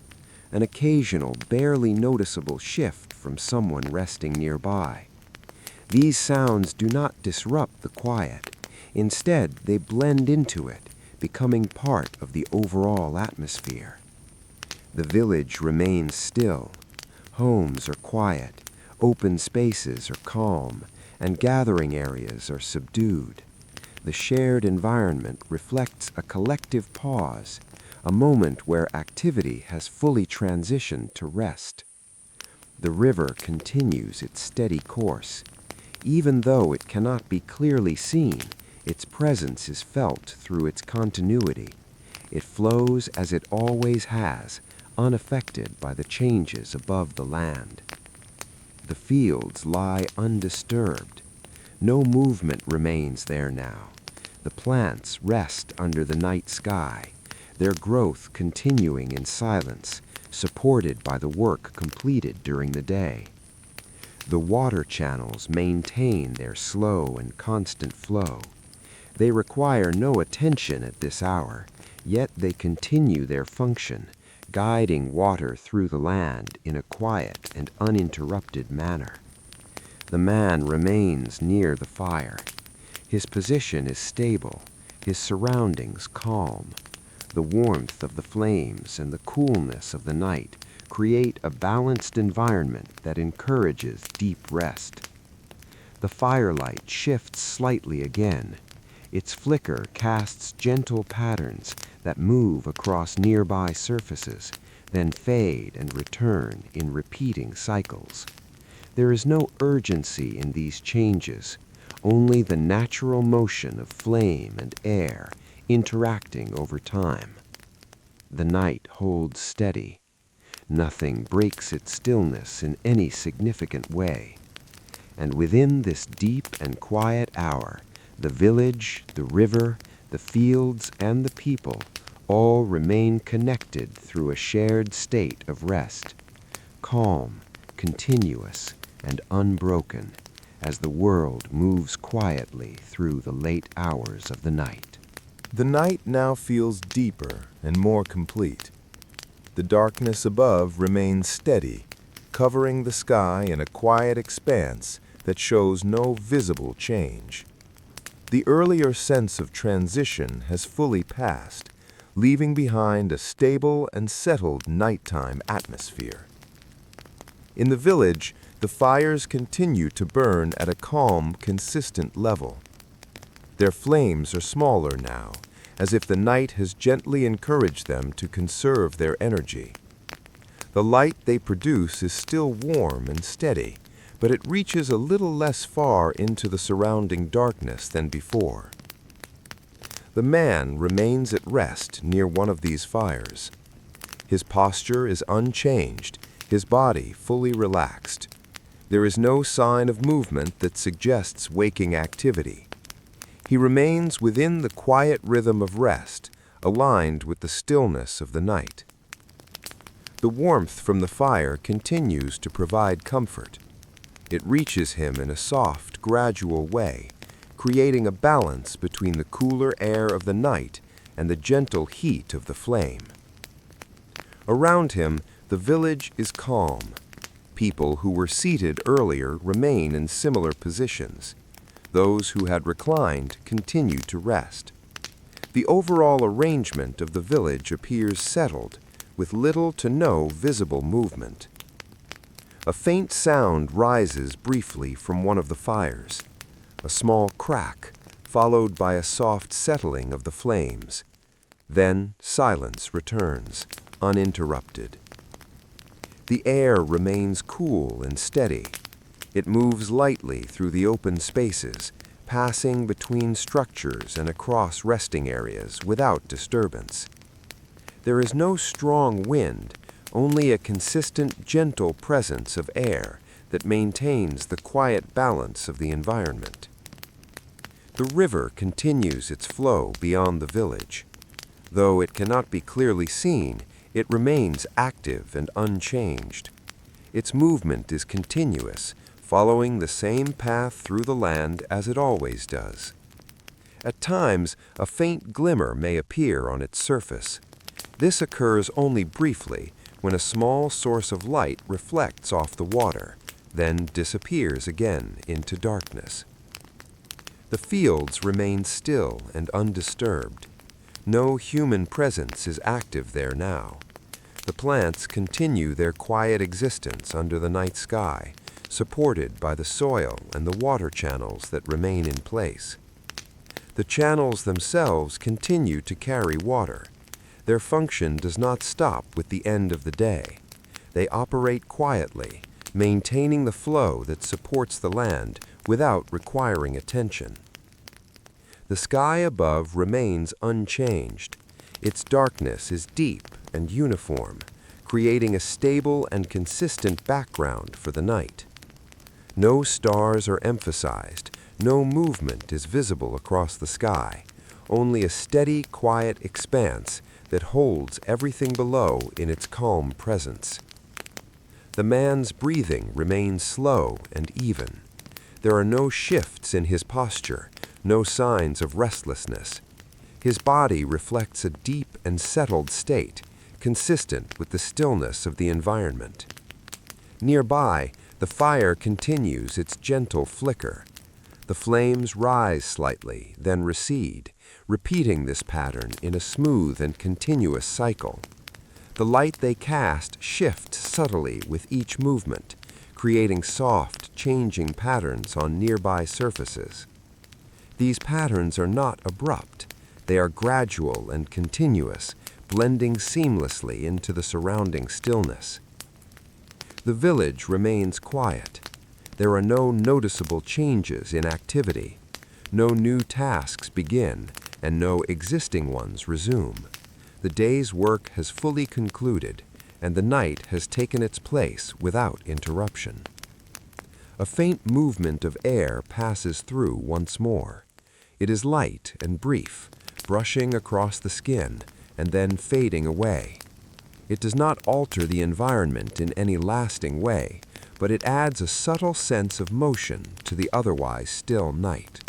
an occasional barely noticeable shift from someone resting nearby. These sounds do not disrupt the quiet. Instead, they blend into it, becoming part of the overall atmosphere. The village remains still. Homes are quiet, open spaces are calm, and gathering areas are subdued. The shared environment reflects a collective pause, a moment where activity has fully transitioned to rest. The river continues its steady course. Even though it cannot be clearly seen, its presence is felt through its continuity. It flows as it always has, unaffected by the changes above the land. The fields lie undisturbed. No movement remains there now. The plants rest under the night sky, their growth continuing in silence, supported by the work completed during the day. The water channels maintain their slow and constant flow. They require no attention at this hour, yet they continue their function, guiding water through the land in a quiet and uninterrupted manner. The man remains near the fire. His position is stable, his surroundings calm. The warmth of the flames and the coolness of the night create a balanced environment that encourages deep rest. The firelight shifts slightly again. Its flicker casts gentle patterns that move across nearby surfaces, then fade and return in repeating cycles. There is no urgency in these changes, only the natural motion of flame and air interacting over time. The night holds steady. Nothing breaks its stillness in any significant way. And within this deep and quiet hour, the village, the river, the fields, and the people all remain connected through a shared state of rest, calm, continuous, and unbroken, as the world moves quietly through the late hours of the night. The night now feels deeper and more complete. The darkness above remains steady, covering the sky in a quiet expanse that shows no visible change. The earlier sense of transition has fully passed, leaving behind a stable and settled nighttime atmosphere. In the village, the fires continue to burn at a calm, consistent level. Their flames are smaller now, as if the night has gently encouraged them to conserve their energy. The light they produce is still warm and steady, but it reaches a little less far into the surrounding darkness than before. The man remains at rest near one of these fires. His posture is unchanged, his body fully relaxed. There is no sign of movement that suggests waking activity. He remains within the quiet rhythm of rest, aligned with the stillness of the night. The warmth from the fire continues to provide comfort. It reaches him in a soft, gradual way, creating a balance between the cooler air of the night and the gentle heat of the flame. Around him, the village is calm. People who were seated earlier remain in similar positions. Those who had reclined continue to rest. The overall arrangement of the village appears settled, with little to no visible movement. A faint sound rises briefly from one of the fires, a small crack, followed by a soft settling of the flames. Then silence returns, uninterrupted. The air remains cool and steady. It moves lightly through the open spaces, passing between structures and across resting areas without disturbance. There is no strong wind, only a consistent, gentle presence of air that maintains the quiet balance of the environment. The river continues its flow beyond the village. Though it cannot be clearly seen, it remains active and unchanged. Its movement is continuous, following the same path through the land as it always does. At times, a faint glimmer may appear on its surface. This occurs only briefly, when a small source of light reflects off the water, then disappears again into darkness. The fields remain still and undisturbed. No human presence is active there now. The plants continue their quiet existence under the night sky, supported by the soil and the water channels that remain in place. The channels themselves continue to carry water. Their function does not stop with the end of the day. They operate quietly, maintaining the flow that supports the land without requiring attention. The sky above remains unchanged. Its darkness is deep and uniform, creating a stable and consistent background for the night. No stars are emphasized, no movement is visible across the sky, only a steady, quiet expanse that holds everything below in its calm presence. The man's breathing remains slow and even. There are no shifts in his posture, no signs of restlessness. His body reflects a deep and settled state, consistent with the stillness of the environment. Nearby, the fire continues its gentle flicker. The flames rise slightly, then recede, repeating this pattern in a smooth and continuous cycle. The light they cast shifts subtly with each movement, creating soft, changing patterns on nearby surfaces. These patterns are not abrupt. They are gradual and continuous, blending seamlessly into the surrounding stillness. The village remains quiet. There are no noticeable changes in activity. No new tasks begin, and no existing ones resume. The day's work has fully concluded, and the night has taken its place without interruption. A faint movement of air passes through once more. It is light and brief, brushing across the skin and then fading away. It does not alter the environment in any lasting way, but it adds a subtle sense of motion to the otherwise still night.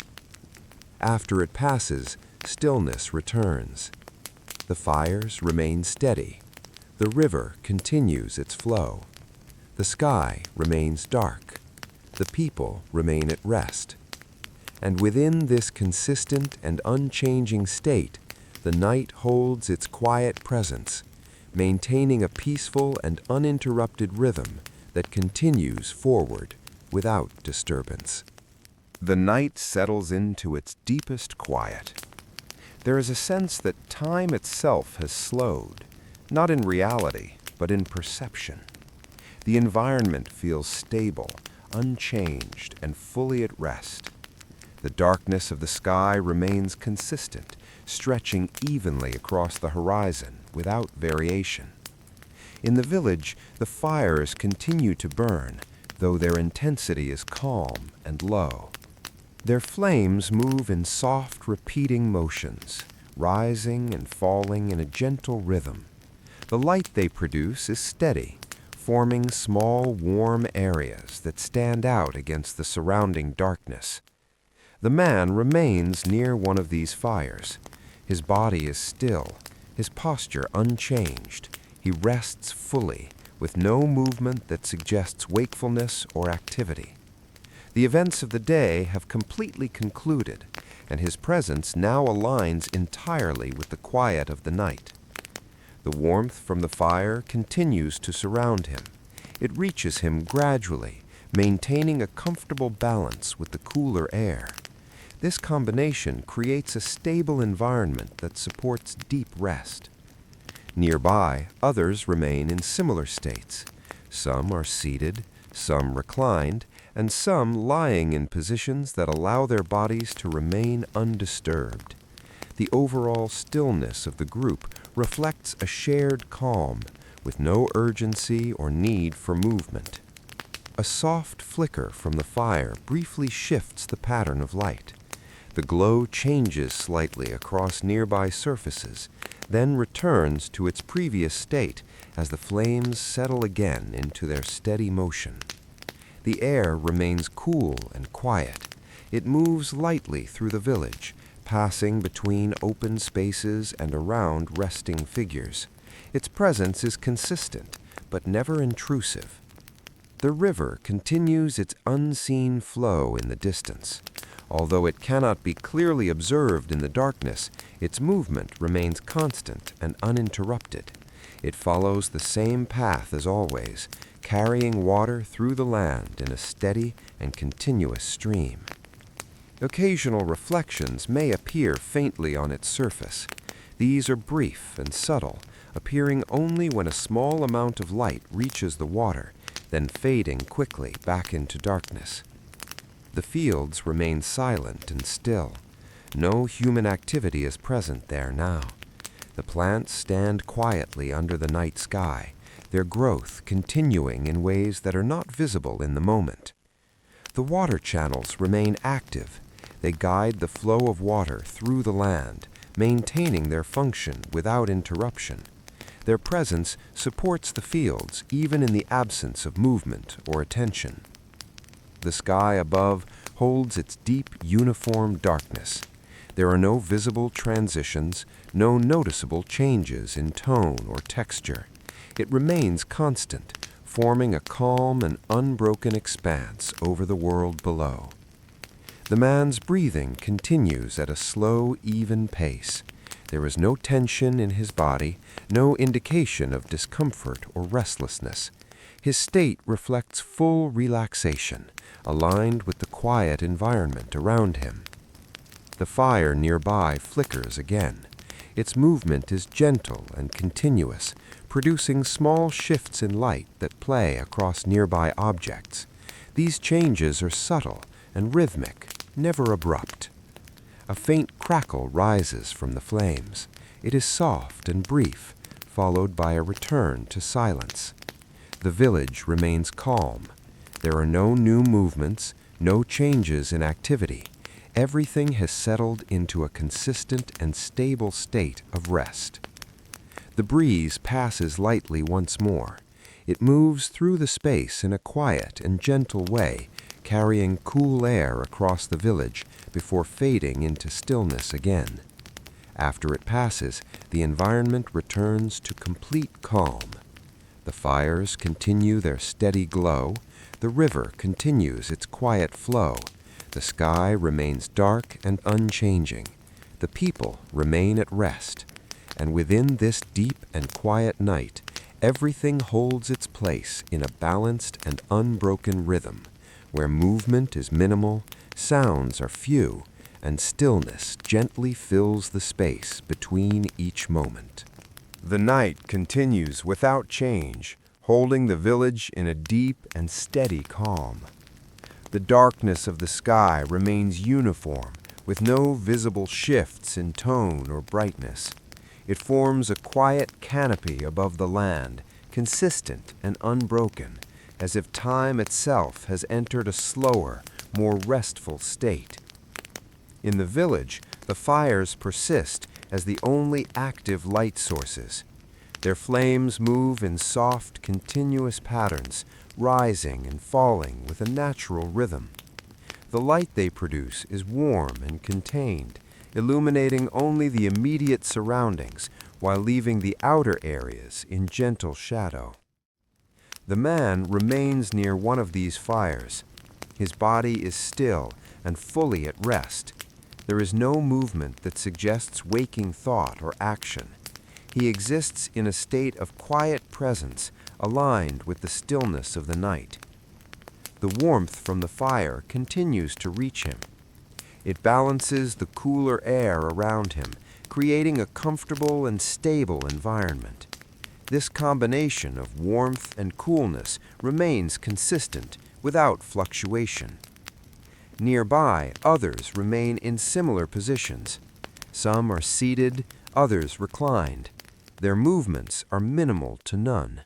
After it passes, stillness returns. The fires remain steady. The river continues its flow. The sky remains dark. The people remain at rest. And within this consistent and unchanging state, the night holds its quiet presence, maintaining a peaceful and uninterrupted rhythm that continues forward without disturbance. The night settles into its deepest quiet. There is a sense that time itself has slowed, not in reality, but in perception. The environment feels stable, unchanged, and fully at rest. The darkness of the sky remains consistent, stretching evenly across the horizon without variation. In the village, the fires continue to burn, though their intensity is calm and low. Their flames move in soft, repeating motions, rising and falling in a gentle rhythm. The light they produce is steady, forming small, warm areas that stand out against the surrounding darkness. The man remains near one of these fires. His body is still, his posture unchanged. He rests fully, with no movement that suggests wakefulness or activity. The events of the day have completely concluded, and his presence now aligns entirely with the quiet of the night. The warmth from the fire continues to surround him. It reaches him gradually, maintaining a comfortable balance with the cooler air. This combination creates a stable environment that supports deep rest. Nearby, others remain in similar states. Some are seated, some reclined, and some lying in positions that allow their bodies to remain undisturbed. The overall stillness of the group reflects a shared calm with no urgency or need for movement. A soft flicker from the fire briefly shifts the pattern of light. The glow changes slightly across nearby surfaces, then returns to its previous state as the flames settle again into their steady motion. The air remains cool and quiet. It moves lightly through the village, passing between open spaces and around resting figures. Its presence is consistent, but never intrusive. The river continues its unseen flow in the distance. Although it cannot be clearly observed in the darkness, its movement remains constant and uninterrupted. It follows the same path as always, carrying water through the land in a steady and continuous stream. Occasional reflections may appear faintly on its surface. These are brief and subtle, appearing only when a small amount of light reaches the water, then fading quickly back into darkness. The fields remain silent and still. No human activity is present there now. The plants stand quietly under the night sky, their growth continuing in ways that are not visible in the moment. The water channels remain active. They guide the flow of water through the land, maintaining their function without interruption. Their presence supports the fields even in the absence of movement or attention. The sky above holds its deep, uniform darkness. There are no visible transitions, no noticeable changes in tone or texture. It remains constant, forming a calm and unbroken expanse over the world below. The man's breathing continues at a slow, even pace. There is no tension in his body, no indication of discomfort or restlessness. His state reflects full relaxation, aligned with the quiet environment around him. The fire nearby flickers again. Its movement is gentle and continuous, producing small shifts in light that play across nearby objects. These changes are subtle and rhythmic, never abrupt. A faint crackle rises from the flames. It is soft and brief, followed by a return to silence. The village remains calm. There are no new movements, no changes in activity. Everything has settled into a consistent and stable state of rest. The breeze passes lightly once more. It moves through the space in a quiet and gentle way, carrying cool air across the village before fading into stillness again. After it passes, the environment returns to complete calm. The fires continue their steady glow. The river continues its quiet flow. The sky remains dark and unchanging. The people remain at rest. And within this deep and quiet night, everything holds its place in a balanced and unbroken rhythm, where movement is minimal, sounds are few, and stillness gently fills the space between each moment. The night continues without change, holding the village in a deep and steady calm. The darkness of the sky remains uniform, with no visible shifts in tone or brightness. It forms a quiet canopy above the land, consistent and unbroken, as if time itself has entered a slower, more restful state. In the village, the fires persist as the only active light sources. Their flames move in soft, continuous patterns, rising and falling with a natural rhythm. The light they produce is warm and contained, illuminating only the immediate surroundings while leaving the outer areas in gentle shadow. The man remains near one of these fires. His body is still and fully at rest. There is no movement that suggests waking thought or action. He exists in a state of quiet presence, aligned with the stillness of the night. The warmth from the fire continues to reach him. It balances the cooler air around him, creating a comfortable and stable environment. This combination of warmth and coolness remains consistent without fluctuation. Nearby, others remain in similar positions. Some are seated, others reclined. Their movements are minimal to none.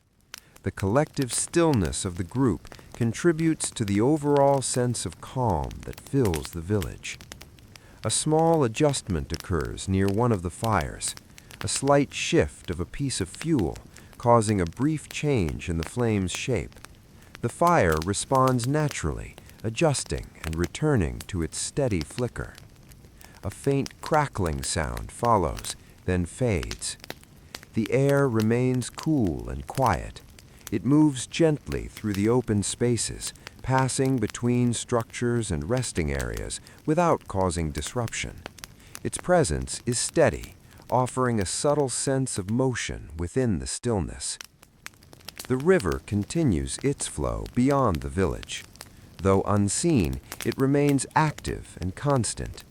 The collective stillness of the group contributes to the overall sense of calm that fills the village. A small adjustment occurs near one of the fires, a slight shift of a piece of fuel, causing a brief change in the flame's shape. The fire responds naturally, adjusting and returning to its steady flicker. A faint crackling sound follows, then fades. The air remains cool and quiet. It moves gently through the open spaces, passing between structures and resting areas without causing disruption. Its presence is steady, offering a subtle sense of motion within the stillness. The river continues its flow beyond the village. Though unseen, it remains active and constant.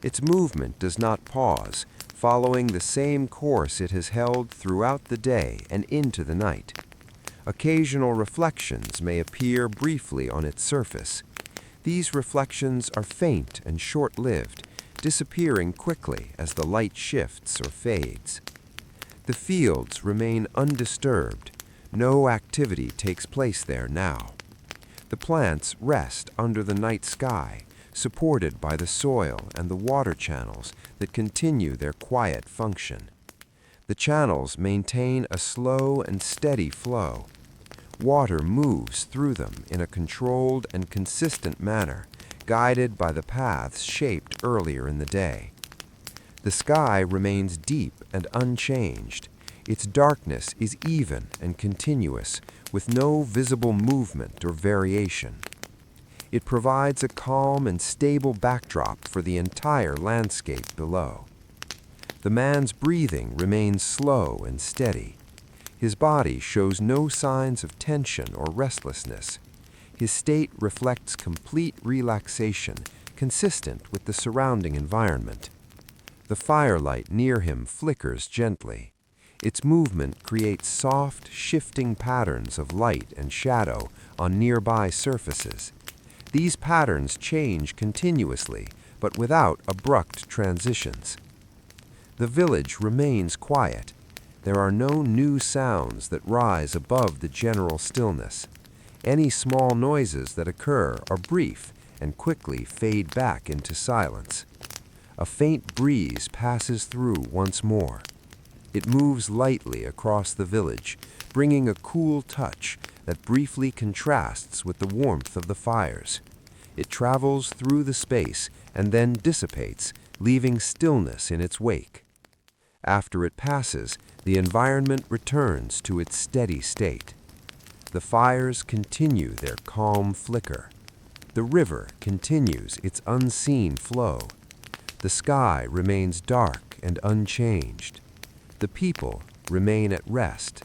Its movement does not pause, following the same course it has held throughout the day and into the night. Occasional reflections may appear briefly on its surface. These reflections are faint and short-lived, disappearing quickly as the light shifts or fades. The fields remain undisturbed. No activity takes place there now. The plants rest under the night sky, supported by the soil and the water channels that continue their quiet function. The channels maintain a slow and steady flow. Water moves through them in a controlled and consistent manner, guided by the paths shaped earlier in the day. The sky remains deep and unchanged. Its darkness is even and continuous, with no visible movement or variation. It provides a calm and stable backdrop for the entire landscape below. The man's breathing remains slow and steady. His body shows no signs of tension or restlessness. His state reflects complete relaxation, consistent with the surrounding environment. The firelight near him flickers gently. Its movement creates soft, shifting patterns of light and shadow on nearby surfaces. These patterns change continuously, but without abrupt transitions. The village remains quiet. There are no new sounds that rise above the general stillness. Any small noises that occur are brief and quickly fade back into silence. A faint breeze passes through once more. It moves lightly across the village, bringing a cool touch that briefly contrasts with the warmth of the fires. It travels through the space and then dissipates, leaving stillness in its wake. After it passes, the environment returns to its steady state. The fires continue their calm flicker. The river continues its unseen flow. The sky remains dark and unchanged. The people remain at rest.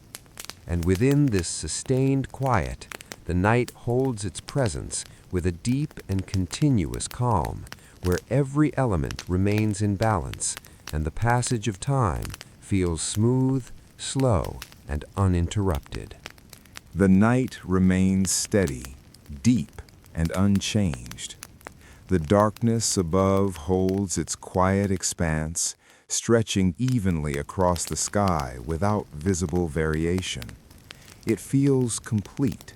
And within this sustained quiet, the night holds its presence with a deep and continuous calm, where every element remains in balance and the passage of time feels smooth, slow, and uninterrupted. The night remains steady, deep, and unchanged. The darkness above holds its quiet expanse, stretching evenly across the sky without visible variation. It feels complete,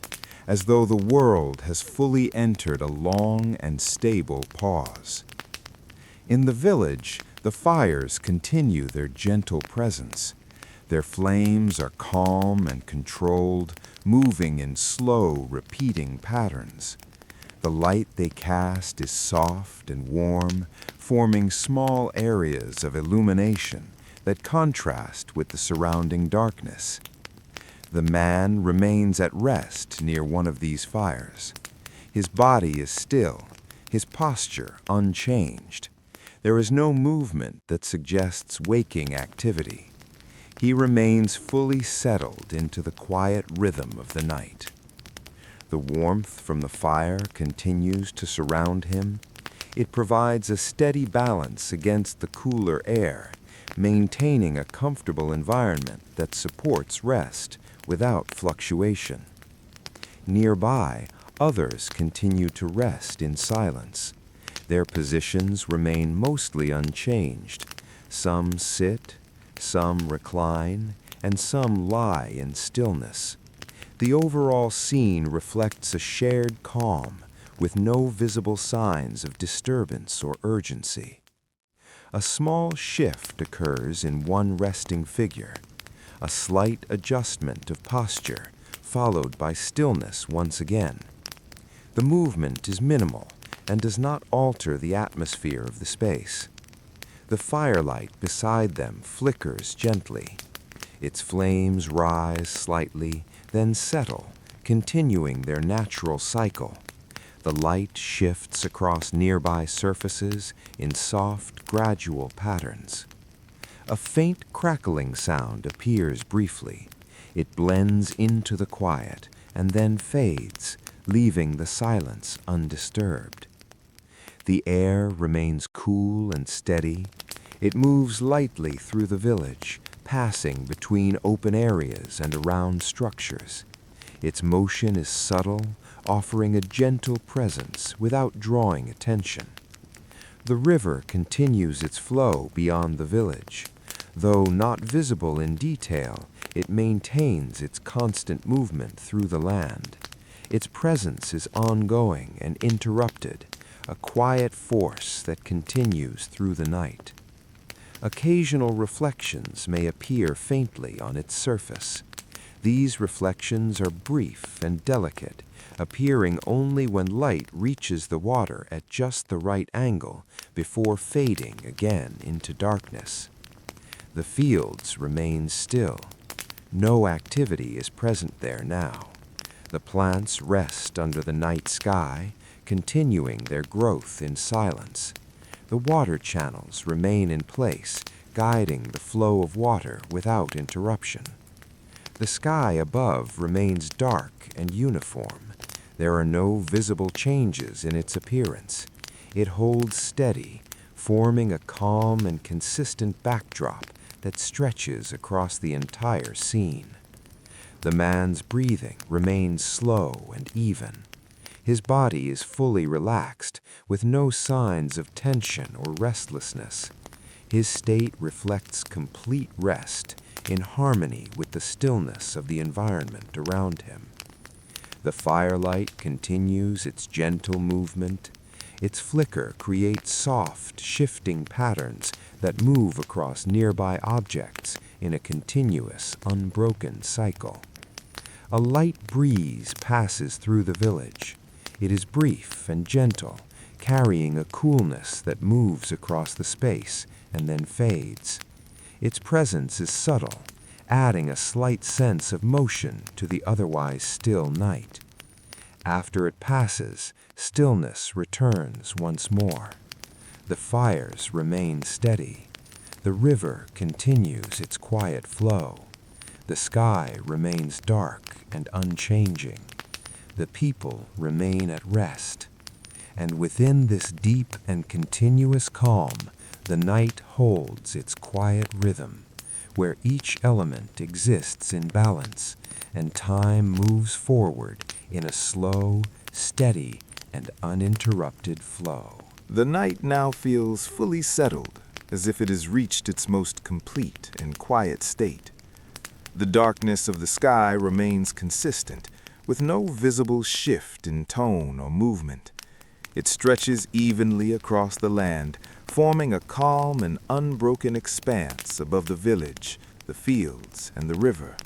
as though the world has fully entered a long and stable pause. In the village, the fires continue their gentle presence. Their flames are calm and controlled, moving in slow, repeating patterns. The light they cast is soft and warm, forming small areas of illumination that contrast with the surrounding darkness. The man remains at rest near one of these fires. His body is still, his posture unchanged. There is no movement that suggests waking activity. He remains fully settled into the quiet rhythm of the night. The warmth from the fire continues to surround him. It provides a steady balance against the cooler air, maintaining a comfortable environment that supports rest without fluctuation. Nearby, others continue to rest in silence. Their positions remain mostly unchanged. Some sit, some recline, and some lie in stillness. The overall scene reflects a shared calm, with no visible signs of disturbance or urgency. A small shift occurs in one resting figure, a slight adjustment of posture, followed by stillness once again. The movement is minimal and does not alter the atmosphere of the space. The firelight beside them flickers gently. Its flames rise slightly, then settle, continuing their natural cycle. The light shifts across nearby surfaces in soft, gradual patterns. A faint crackling sound appears briefly. It blends into the quiet and then fades, leaving the silence undisturbed. The air remains cool and steady. It moves lightly through the village, passing between open areas and around structures. Its motion is subtle, offering a gentle presence without drawing attention. The river continues its flow beyond the village. Though not visible in detail, it maintains its constant movement through the land. Its presence is ongoing and interrupted, a quiet force that continues through the night. Occasional reflections may appear faintly on its surface. These reflections are brief and delicate, appearing only when light reaches the water at just the right angle before fading again into darkness. The fields remain still. No activity is present there now. The plants rest under the night sky, continuing their growth in silence. The water channels remain in place, guiding the flow of water without interruption. The sky above remains dark and uniform. There are no visible changes in its appearance. It holds steady, forming a calm and consistent backdrop that stretches across the entire scene. The man's breathing remains slow and even. His body is fully relaxed, with no signs of tension or restlessness. His state reflects complete rest, in harmony with the stillness of the environment around him. The firelight continues its gentle movement. Its flicker creates soft, shifting patterns that move across nearby objects in a continuous, unbroken cycle. A light breeze passes through the village. It is brief and gentle, carrying a coolness that moves across the space and then fades. Its presence is subtle, adding a slight sense of motion to the otherwise still night. After it passes, stillness returns once more. The fires remain steady. The river continues its quiet flow. The sky remains dark and unchanging. The people remain at rest. And within this deep and continuous calm, the night holds its quiet rhythm, where each element exists in balance, and time moves forward in a slow, steady, and uninterrupted flow. The night now feels fully settled, as if it has reached its most complete and quiet state. The darkness of the sky remains consistent, with no visible shift in tone or movement. It stretches evenly across the land, forming a calm and unbroken expanse above the village, the fields, and the river.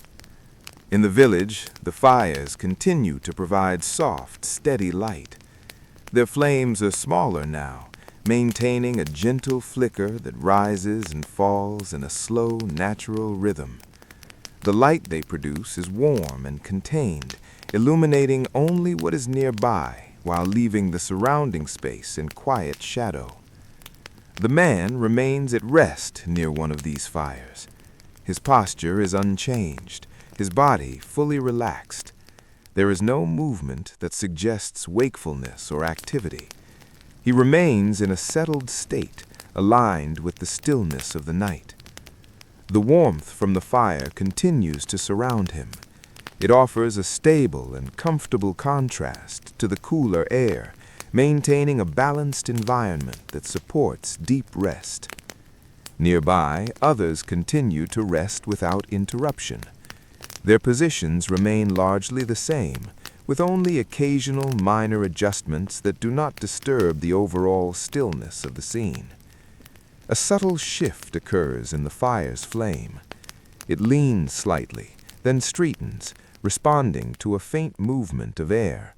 In the village, the fires continue to provide soft, steady light. Their flames are smaller now, maintaining a gentle flicker that rises and falls in a slow, natural rhythm. The light they produce is warm and contained, illuminating only what is nearby while leaving the surrounding space in quiet shadow. The man remains at rest near one of these fires. His posture is unchanged, his body fully relaxed. There is no movement that suggests wakefulness or activity. He remains in a settled state, aligned with the stillness of the night. The warmth from the fire continues to surround him. It offers a stable and comfortable contrast to the cooler air, maintaining a balanced environment that supports deep rest. Nearby, others continue to rest without interruption. Their positions remain largely the same, with only occasional minor adjustments that do not disturb the overall stillness of the scene. A subtle shift occurs in the fire's flame. It leans slightly, then straightens, responding to a faint movement of air.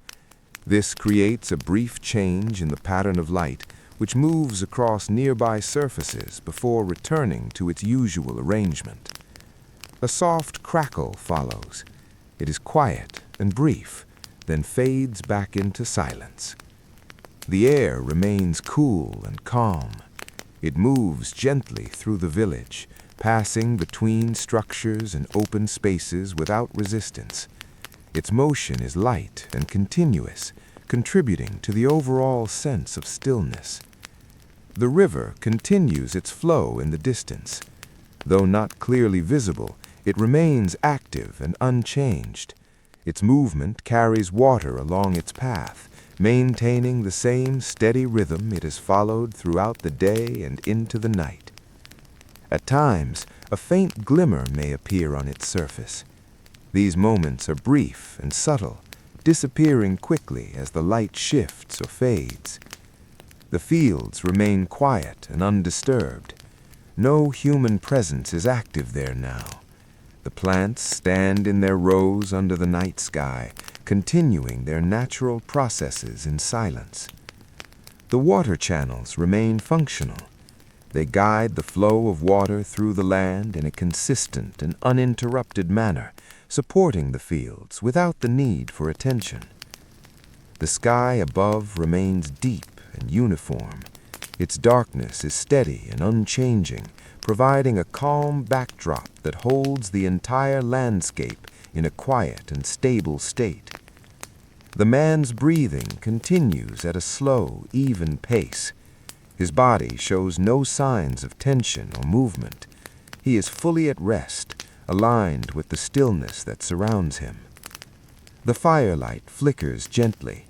This creates a brief change in the pattern of light, which moves across nearby surfaces before returning to its usual arrangement. A soft crackle follows. It is quiet and brief, then fades back into silence. The air remains cool and calm. It moves gently through the village, passing between structures and open spaces without resistance. Its motion is light and continuous, contributing to the overall sense of stillness. The river continues its flow in the distance. Though not clearly visible, it remains active and unchanged. Its movement carries water along its path, maintaining the same steady rhythm it has followed throughout the day and into the night. At times, a faint glimmer may appear on its surface. These moments are brief and subtle, disappearing quickly as the light shifts or fades. The fields remain quiet and undisturbed. No human presence is active there now. The plants stand in their rows under the night sky, continuing their natural processes in silence. The water channels remain functional. They guide the flow of water through the land in a consistent and uninterrupted manner, supporting the fields without the need for attention. The sky above remains deep and uniform. Its darkness is steady and unchanging, providing a calm backdrop that holds the entire landscape in a quiet and stable state. The man's breathing continues at a slow, even pace. His body shows no signs of tension or movement. He is fully at rest, aligned with the stillness that surrounds him. The firelight flickers gently.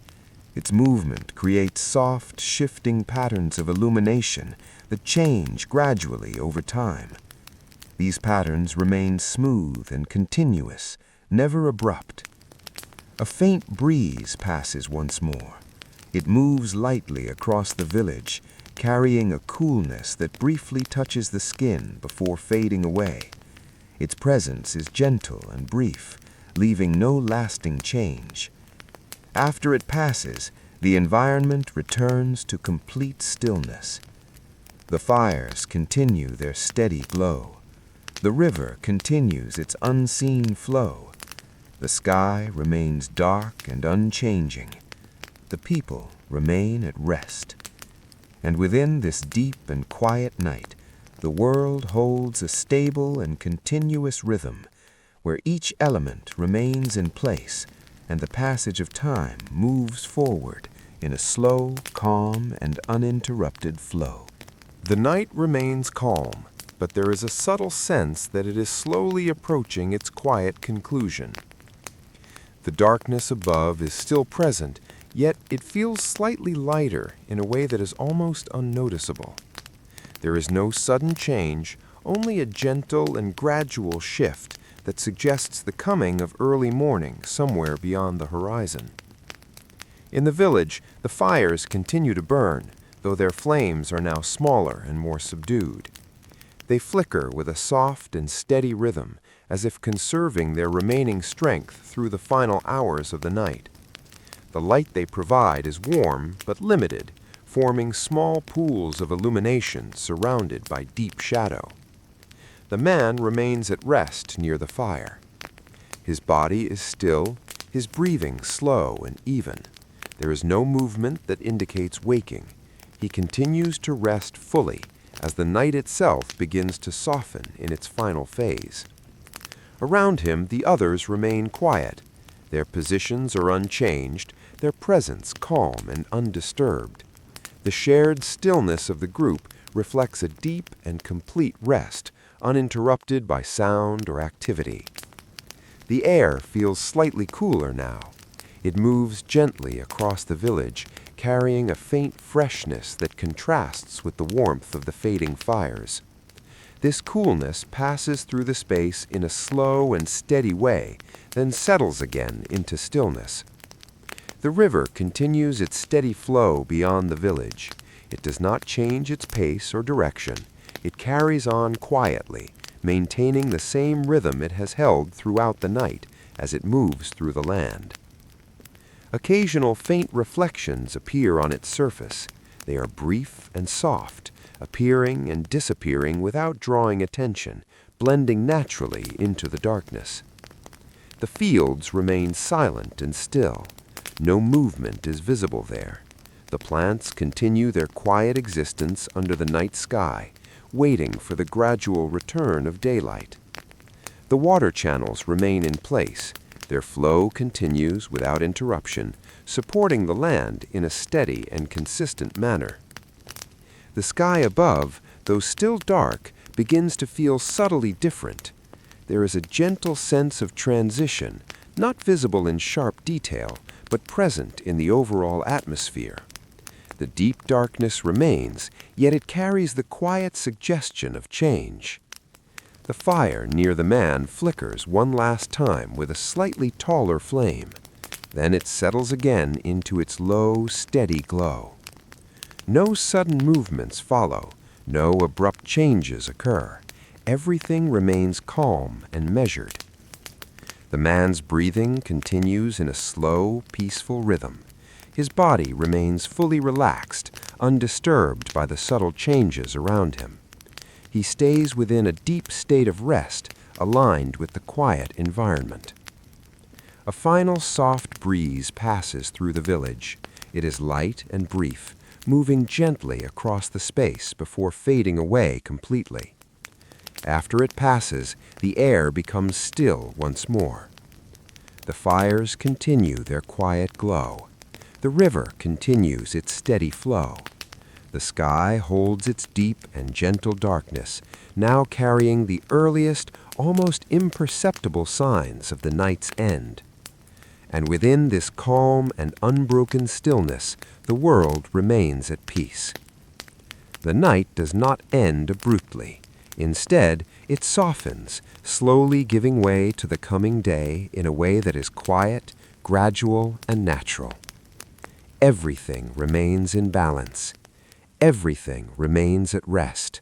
Its movement creates soft, shifting patterns of illumination that change gradually over time. These patterns remain smooth and continuous, never abrupt. A faint breeze passes once more. It moves lightly across the village, carrying a coolness that briefly touches the skin before fading away. Its presence is gentle and brief, leaving no lasting change. After it passes, the environment returns to complete stillness. The fires continue their steady glow. The river continues its unseen flow. The sky remains dark and unchanging. The people remain at rest. And within this deep and quiet night, the world holds a stable and continuous rhythm, where each element remains in place and the passage of time moves forward in a slow, calm, and uninterrupted flow. The night remains calm, but there is a subtle sense that it is slowly approaching its quiet conclusion. The darkness above is still present, yet it feels slightly lighter in a way that is almost unnoticeable. There is no sudden change, only a gentle and gradual shift that suggests the coming of early morning somewhere beyond the horizon. In the village, the fires continue to burn, though their flames are now smaller and more subdued. They flicker with a soft and steady rhythm, as if conserving their remaining strength through the final hours of the night. The light they provide is warm but limited, forming small pools of illumination surrounded by deep shadow. The man remains at rest near the fire. His body is still, his breathing slow and even. There is no movement that indicates waking. He continues to rest fully as the night itself begins to soften in its final phase. Around him, the others remain quiet. Their positions are unchanged, their presence calm and undisturbed. The shared stillness of the group reflects a deep and complete rest, uninterrupted by sound or activity. The air feels slightly cooler now. It moves gently across the village, carrying a faint freshness that contrasts with the warmth of the fading fires. This coolness passes through the space in a slow and steady way, then settles again into stillness. The river continues its steady flow beyond the village. It does not change its pace or direction. It carries on quietly, maintaining the same rhythm it has held throughout the night as it moves through the land. Occasional faint reflections appear on its surface. They are brief and soft, appearing and disappearing without drawing attention, blending naturally into the darkness. The fields remain silent and still. No movement is visible there. The plants continue their quiet existence under the night sky, waiting for the gradual return of daylight. The water channels remain in place. Their flow continues without interruption, supporting the land in a steady and consistent manner. The sky above, though still dark, begins to feel subtly different. There is a gentle sense of transition, not visible in sharp detail, but present in the overall atmosphere. The deep darkness remains, yet it carries the quiet suggestion of change. The fire near the man flickers one last time with a slightly taller flame. Then it settles again into its low, steady glow. No sudden movements follow. No abrupt changes occur. Everything remains calm and measured. The man's breathing continues in a slow, peaceful rhythm. His body remains fully relaxed, undisturbed by the subtle changes around him. He stays within a deep state of rest, aligned with the quiet environment. A final soft breeze passes through the village. It is light and brief, moving gently across the space before fading away completely. After it passes, the air becomes still once more. The fires continue their quiet glow. The river continues its steady flow. The sky holds its deep and gentle darkness, now carrying the earliest, almost imperceptible signs of the night's end. And within this calm and unbroken stillness, the world remains at peace. The night does not end abruptly. Instead, it softens, slowly giving way to the coming day in a way that is quiet, gradual, and natural. Everything remains in balance. Everything remains at rest.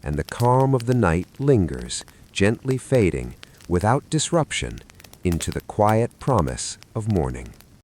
And the calm of the night lingers, gently fading, without disruption, into the quiet promise of morning.